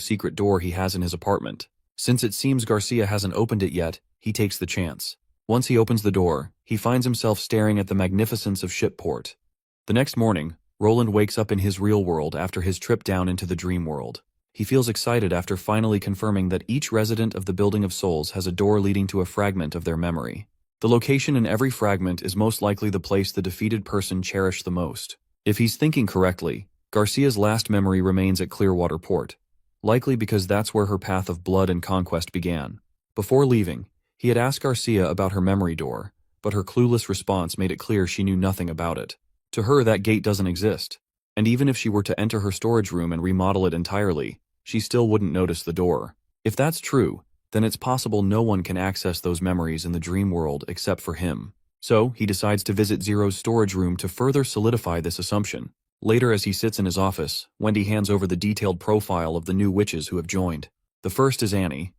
[SPEAKER 1] secret door he has in his apartment. Since it seems Garcia hasn't opened it yet, he takes the chance. Once he opens the door, he finds himself staring at the magnificence of Shipport. The next morning, Roland wakes up in his real world after his trip down into the dream world. He feels excited after finally confirming that each resident of the Building of Souls has a door leading to a fragment of their memory. The location in every fragment is most likely the place the defeated person cherished the most. If he's thinking correctly, Garcia's last memory remains at Clearwater Port, likely because that's where her path of blood and conquest began. Before leaving, he had asked Garcia about her memory door, but her clueless response made it clear she knew nothing about it. To her, that gate doesn't exist, and even if she were to enter her storage room and remodel it entirely, she still wouldn't notice the door. If that's true, then it's possible no one can access those memories in the dream world except for him. So, he decides to visit Zero's storage room to further solidify this assumption. Later, as he sits in his office, Wendy hands over the detailed profile of the new witches who have joined. The first is Annie,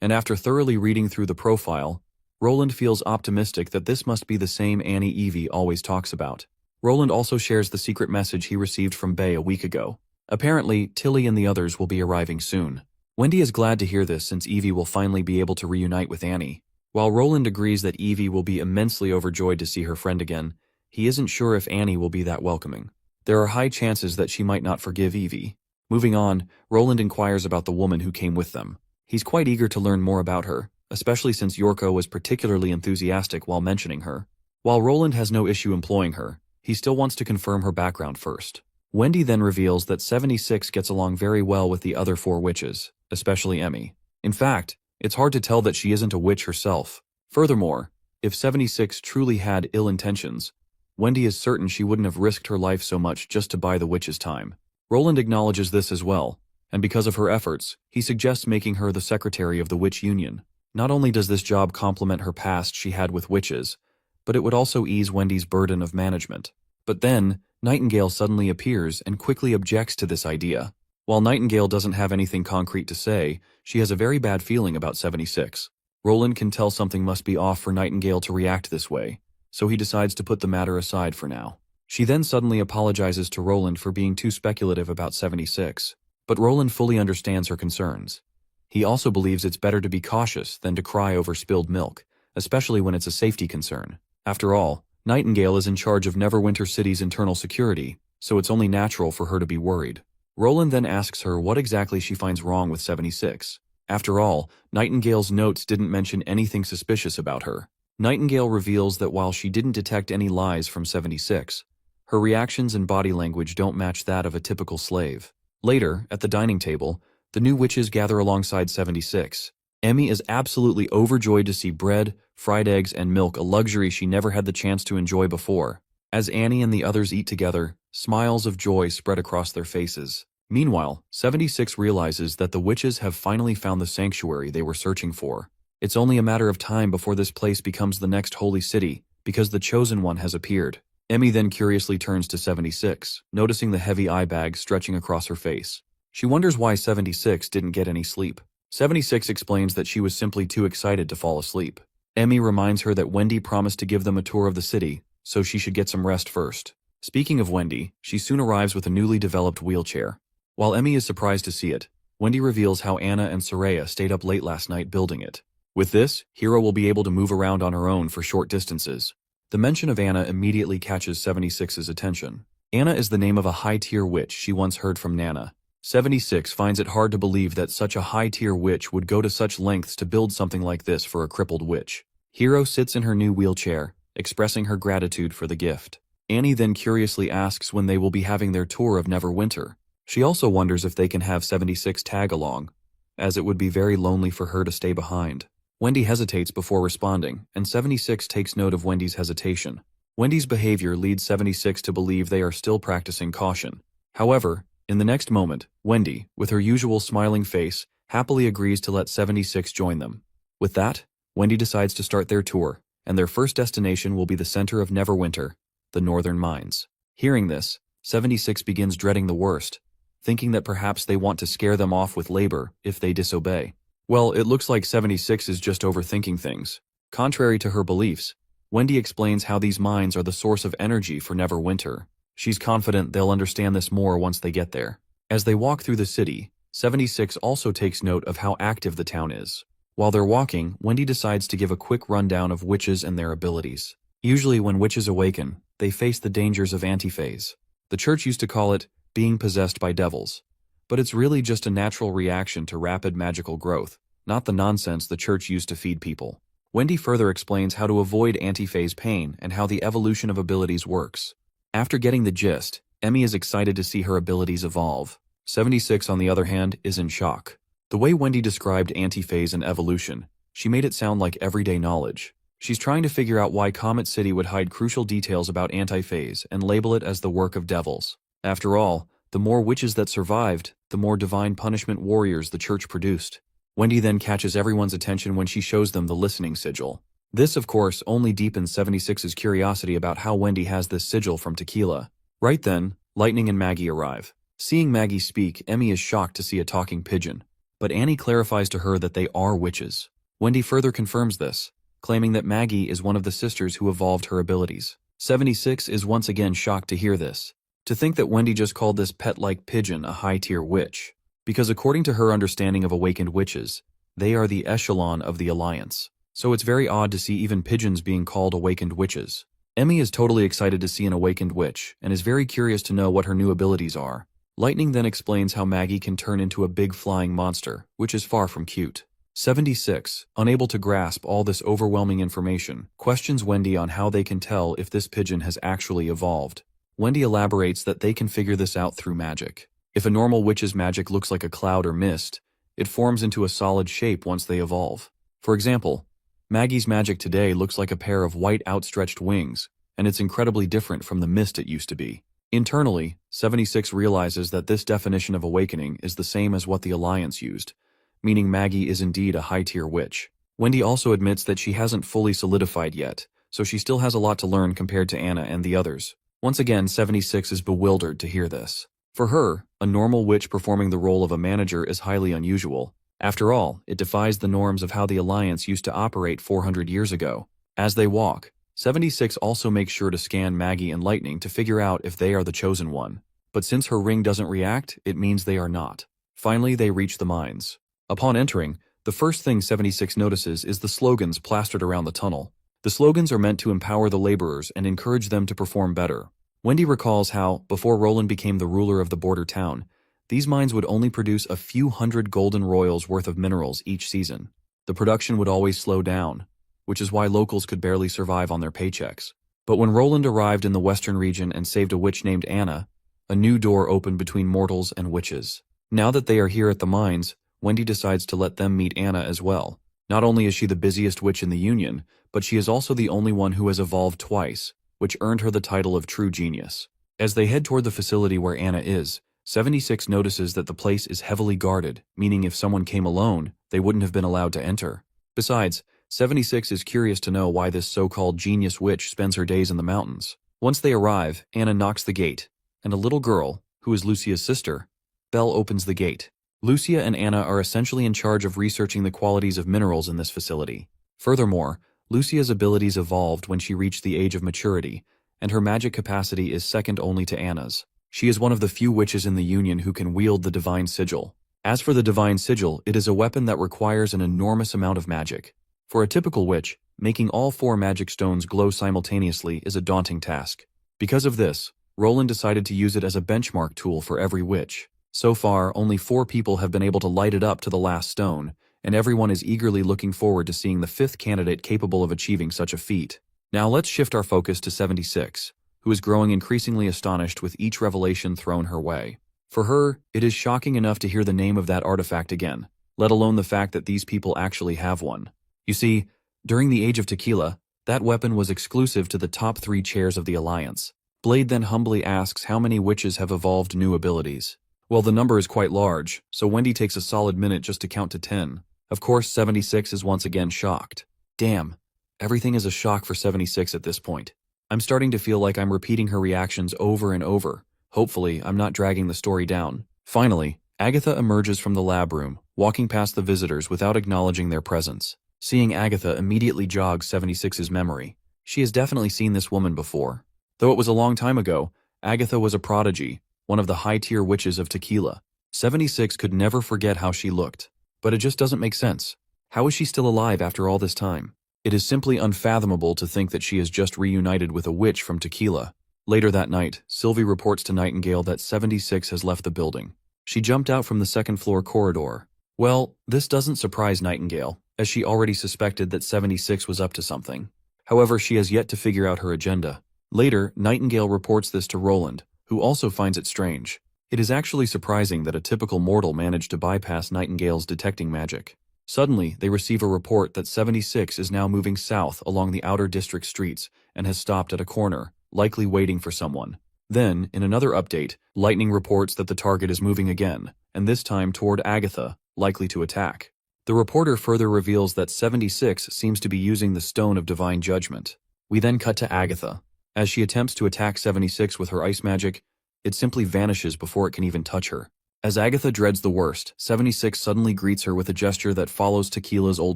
[SPEAKER 1] and after thoroughly reading through the profile, Roland feels optimistic that this must be the same Annie Evie always talks about. Roland also shares the secret message he received from Bay a week ago. Apparently, Tilly and the others will be arriving soon. Wendy is glad to hear this since Evie will finally be able to reunite with Annie. While Roland agrees that Evie will be immensely overjoyed to see her friend again, he isn't sure if Annie will be that welcoming. There are high chances that she might not forgive Evie. Moving on, Roland inquires about the woman who came with them. He's quite eager to learn more about her, especially since Yorko was particularly enthusiastic while mentioning her. While Roland has no issue employing her, he still wants to confirm her background first. Wendy then reveals that 76 gets along very well with the other 4 witches, especially Emmy. In fact, it's hard to tell that she isn't a witch herself. Furthermore, if 76 truly had ill intentions, Wendy is certain she wouldn't have risked her life so much just to buy the witch's time. Roland acknowledges this as well, and because of her efforts, he suggests making her the secretary of the Witch Union. Not only does this job complement her past she had with witches, but it would also ease Wendy's burden of management. But then, Nightingale suddenly appears and quickly objects to this idea. While Nightingale doesn't have anything concrete to say, she has a very bad feeling about 76. Roland can tell something must be off for Nightingale to react this way, so he decides to put the matter aside for now. She then suddenly apologizes to Roland for being too speculative about 76, but Roland fully understands her concerns. He also believes it's better to be cautious than to cry over spilled milk, especially when it's a safety concern. After all, Nightingale is in charge of Neverwinter City's internal security, so it's only natural for her to be worried. Roland then asks her what exactly she finds wrong with 76. After all, Nightingale's notes didn't mention anything suspicious about her. Nightingale reveals that while she didn't detect any lies from 76, her reactions and body language don't match that of a typical slave. Later, at the dining table, the new witches gather alongside 76. Emmy is absolutely overjoyed to see bread, fried eggs, and milk, a luxury she never had the chance to enjoy before. As Annie and the others eat together, smiles of joy spread across their faces. Meanwhile, 76 realizes that the witches have finally found the sanctuary they were searching for. It's only a matter of time before this place becomes the next holy city, because the Chosen One has appeared. Emmy then curiously turns to 76, noticing the heavy eye bag stretching across her face. She wonders why 76 didn't get any sleep. 76 explains that she was simply too excited to fall asleep. Emmy reminds her that Wendy promised to give them a tour of the city, so she should get some rest first. Speaking of Wendy, she soon arrives with a newly developed wheelchair. While Emmy is surprised to see it, Wendy reveals how Anna and Soraya stayed up late last night building it. With this, Hero will be able to move around on her own for short distances. The mention of Anna immediately catches 76's attention. Anna is the name of a high-tier witch she once heard from Nana. 76 finds it hard to believe that such a high-tier witch would go to such lengths to build something like this for a crippled witch. Hero sits in her new wheelchair, expressing her gratitude for the gift. Annie then curiously asks when they will be having their tour of Neverwinter. She also wonders if they can have 76 tag along, as it would be very lonely for her to stay behind. Wendy hesitates before responding, and 76 takes note of Wendy's hesitation. Wendy's behavior leads 76 to believe they are still practicing caution. However, in the next moment, Wendy, with her usual smiling face, happily agrees to let 76 join them. With that, Wendy decides to start their tour, and their first destination will be the center of Neverwinter, the Northern Mines. Hearing this, 76 begins dreading the worst, thinking that perhaps they want to scare them off with labor if they disobey. Well, it looks like 76 is just overthinking things. Contrary to her beliefs, Wendy explains how these mines are the source of energy for Neverwinter. She's confident they'll understand this more once they get there. As they walk through the city, 76 also takes note of how active the town is. While they're walking, Wendy decides to give a quick rundown of witches and their abilities. Usually when witches awaken, they face the dangers of antiphase. The church used to call it being possessed by devils. But it's really just a natural reaction to rapid magical growth, not the nonsense the church used to feed people. Wendy further explains how to avoid antiphase pain and how the evolution of abilities works. After getting the gist, Emmy is excited to see her abilities evolve. 76, on the other hand, is in shock. The way Wendy described antiphase and evolution, she made it sound like everyday knowledge. She's trying to figure out why Comet City would hide crucial details about antiphase and label it as the work of devils. After all, the more witches that survived, the more divine punishment warriors the church produced. Wendy then catches everyone's attention when she shows them the listening sigil. This, of course, only deepens 76's curiosity about how Wendy has this sigil from Tequila. Right then, Lightning and Maggie arrive. Seeing Maggie speak, Emmy is shocked to see a talking pigeon. But Annie clarifies to her that they are witches. Wendy further confirms this, claiming that Maggie is one of the sisters who evolved her abilities. 76 is once again shocked to hear this. To think that Wendy just called this pet-like pigeon a high-tier witch. Because according to her understanding of awakened witches, they are the echelon of the Alliance. So it's very odd to see even pigeons being called awakened witches. Emmy is totally excited to see an awakened witch, and is very curious to know what her new abilities are. Lightning then explains how Maggie can turn into a big flying monster, which is far from cute. 76, unable to grasp all this overwhelming information, questions Wendy on how they can tell if this pigeon has actually evolved. Wendy elaborates that they can figure this out through magic. If a normal witch's magic looks like a cloud or mist, it forms into a solid shape once they evolve. For example, Maggie's magic today looks like a pair of white outstretched wings, and it's incredibly different from the mist it used to be. Internally, 76 realizes that this definition of awakening is the same as what the Alliance used, meaning Maggie is indeed a high-tier witch. Wendy also admits that she hasn't fully solidified yet, so she still has a lot to learn compared to Anna and the others. Once again, 76 is bewildered to hear this. For her, a normal witch performing the role of a manager is highly unusual. After all, it defies the norms of how the Alliance used to operate 400 years ago. As they walk, 76 also makes sure to scan Maggie and Lightning to figure out if they are the chosen one. But since her ring doesn't react, it means they are not. Finally, they reach the mines. Upon entering, the first thing 76 notices is the slogans plastered around the tunnel. The slogans are meant to empower the laborers and encourage them to perform better. Wendy recalls how, before Roland became the ruler of the border town, these mines would only produce a few hundred golden royals worth of minerals each season. The production would always slow down, which is why locals could barely survive on their paychecks. But when Roland arrived in the western region and saved a witch named Anna, a new door opened between mortals and witches. Now that they are here at the mines, Wendy decides to let them meet Anna as well. Not only is she the busiest witch in the Union, but she is also the only one who has evolved twice, which earned her the title of True Genius. As they head toward the facility where Anna is, 76 notices that the place is heavily guarded, meaning if someone came alone, they wouldn't have been allowed to enter. Besides, 76 is curious to know why this so-called genius witch spends her days in the mountains. Once they arrive, Anna knocks the gate, and a little girl, who is Lucia's sister, Belle, opens the gate. Lucia and Anna are essentially in charge of researching the qualities of minerals in this facility. Furthermore, Lucia's abilities evolved when she reached the age of maturity, and her magic capacity is second only to Anna's. She is one of the few witches in the Union who can wield the divine sigil. As for the divine sigil, it is a weapon that requires an enormous amount of magic. For a typical witch, making all 4 magic stones glow simultaneously is a daunting task. Because of this, Roland decided to use it as a benchmark tool for every witch. So far, only 4 people have been able to light it up to the last stone, and everyone is eagerly looking forward to seeing the 5th candidate capable of achieving such a feat. Now let's shift our focus to 76, who is growing increasingly astonished with each revelation thrown her way. For her, it is shocking enough to hear the name of that artifact again, let alone the fact that these people actually have one. You see, during the age of Tequila, that weapon was exclusive to the top 3 chairs of the Alliance. Blade then humbly asks how many witches have evolved new abilities. Well, the number is quite large, so Wendy takes a solid minute just to count to 10. Of course, 76 is once again shocked. Damn, everything is a shock for 76 at this point. I'm starting to feel like I'm repeating her reactions over and over. Hopefully, I'm not dragging the story down. Finally, Agatha emerges from the lab room, walking past the visitors without acknowledging their presence. Seeing Agatha immediately jogs 76's memory. She has definitely seen this woman before. Though it was a long time ago, Agatha was a prodigy, one of the high-tier witches of Tequila. 76 could never forget how she looked. But it just doesn't make sense. How is she still alive after all this time? It is simply unfathomable to think that she has just reunited with a witch from Tequila. Later that night, Sylvie reports to Nightingale that 76 has left the building. She jumped out from the second-floor corridor. Well, this doesn't surprise Nightingale, as she already suspected that 76 was up to something. However, she has yet to figure out her agenda. Later, Nightingale reports this to Roland, who also finds it strange. It is actually surprising that a typical mortal managed to bypass Nightingale's detecting magic. Suddenly, they receive a report that 76 is now moving south along the outer district streets and has stopped at a corner, likely waiting for someone. Then, in another update, Lightning reports that the target is moving again, and this time toward Agatha, likely to attack. The reporter further reveals that 76 seems to be using the Stone of Divine Judgment. We then cut to Agatha. As she attempts to attack 76 with her ice magic, it simply vanishes before it can even touch her. As Agatha dreads the worst, 76 suddenly greets her with a gesture that follows Tequila's old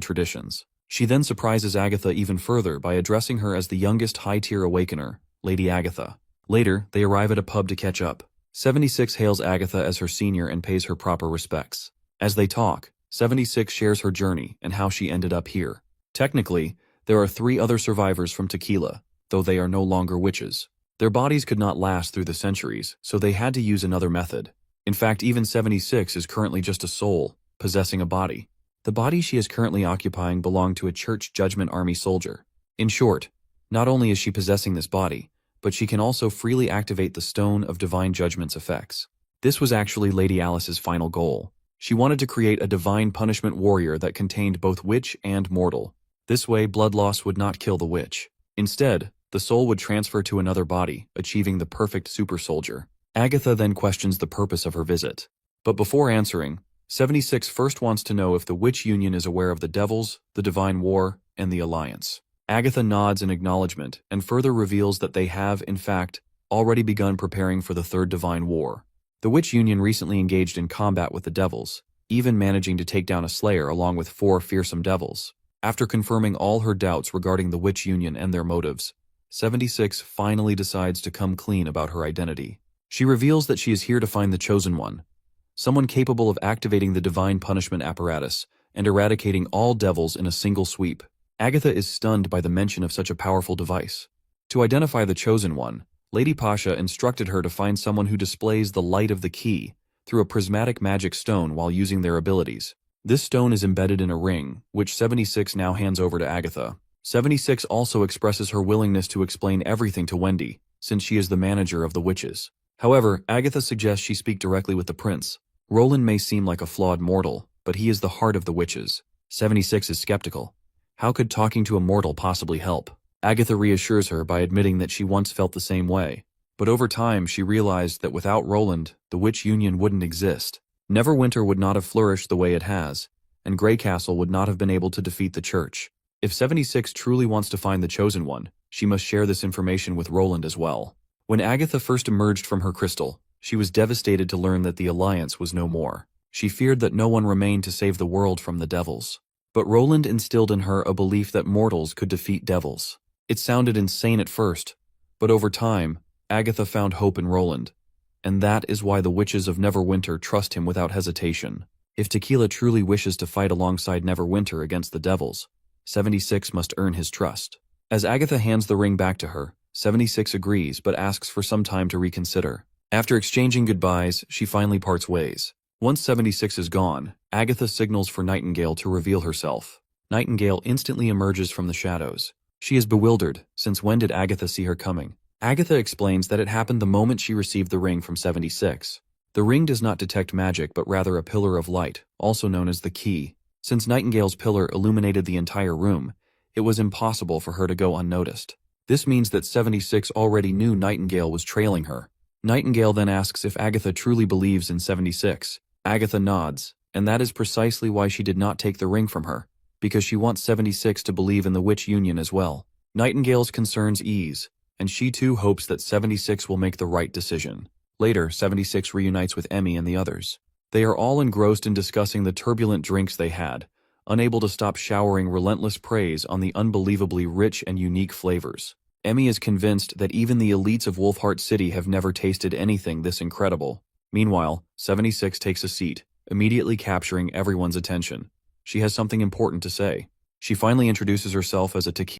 [SPEAKER 1] traditions. She then surprises Agatha even further by addressing her as the youngest high-tier awakener, Lady Agatha. Later, they arrive at a pub to catch up. 76 hails Agatha as her senior and pays her proper respects. As they talk, 76 shares her journey and how she ended up here. Technically, there are 3 other survivors from Tequila, though they are no longer witches. Their bodies could not last through the centuries, so they had to use another method. In fact, even 76 is currently just a soul, possessing a body. The body she is currently occupying belonged to a Church Judgment Army soldier. In short, not only is she possessing this body, but she can also freely activate the Stone of Divine Judgment's effects. This was actually Lady Alice's final goal. She wanted to create a divine punishment warrior that contained both witch and mortal. This way, blood loss would not kill the witch. Instead, the soul would transfer to another body, achieving the perfect super soldier. Agatha then questions the purpose of her visit. But before answering, 76 first wants to know if the Witch Union is aware of the Devils, the Divine War, and the Alliance. Agatha nods in acknowledgement and further reveals that they have, in fact, already begun preparing for the Third Divine War. The Witch Union recently engaged in combat with the Devils, even managing to take down a Slayer along with 4 fearsome Devils. After confirming all her doubts regarding the Witch Union and their motives, 76 finally decides to come clean about her identity. She reveals that she is here to find the Chosen One, someone capable of activating the divine punishment apparatus and eradicating all devils in a single sweep. Agatha is stunned by the mention of such a powerful device. To identify the Chosen One, Lady Pasha instructed her to find someone who displays the light of the key through a prismatic magic stone while using their abilities. This stone is embedded in a ring, which 76 now hands over to Agatha. 76 also expresses her willingness to explain everything to Wendy, since she is the manager of the witches. However, Agatha suggests she speak directly with the prince. Roland may seem like a flawed mortal, but he is the heart of the witches. 76 is skeptical. How could talking to a mortal possibly help? Agatha reassures her by admitting that she once felt the same way. But over time, she realized that without Roland, the Witch Union wouldn't exist. Neverwinter would not have flourished the way it has, and Greycastle would not have been able to defeat the Church. If 76 truly wants to find the Chosen One, she must share this information with Roland as well. When Agatha first emerged from her crystal, she was devastated to learn that the Alliance was no more. She feared that no one remained to save the world from the devils. But Roland instilled in her a belief that mortals could defeat devils. It sounded insane at first, but over time, Agatha found hope in Roland. and that is why the witches of Neverwinter trust him without hesitation. If Tequila truly wishes to fight alongside Neverwinter against the devils, 76 must earn his trust. As Agatha hands the ring back to her, 76 agrees but asks for some time to reconsider. After exchanging goodbyes, she finally parts ways. Once 76 is gone, Agatha signals for Nightingale to reveal herself. Nightingale instantly emerges from the shadows. She is bewildered, since when did Agatha see her coming? Agatha explains that it happened the moment she received the ring from 76. The ring does not detect magic but rather a pillar of light, also known as the key. Since Nightingale's pillar illuminated the entire room, it was impossible for her to go unnoticed. This means that 76 already knew Nightingale was trailing her. Nightingale then asks if Agatha truly believes in 76. Agatha nods, and that is precisely why she did not take the ring from her, because she wants 76 to believe in the witch union as well. Nightingale's concerns ease, and she too hopes that 76 will make the right decision. Later, 76 reunites with Emmy and the others. They are all engrossed in discussing the turbulent drinks they had, unable to stop showering relentless praise on the unbelievably rich and unique flavors. Emmy is convinced that even the elites of Wolfheart City have never tasted anything this incredible. Meanwhile, 76 takes a seat, immediately capturing everyone's attention. She has something important to say. She finally introduces herself as a tequila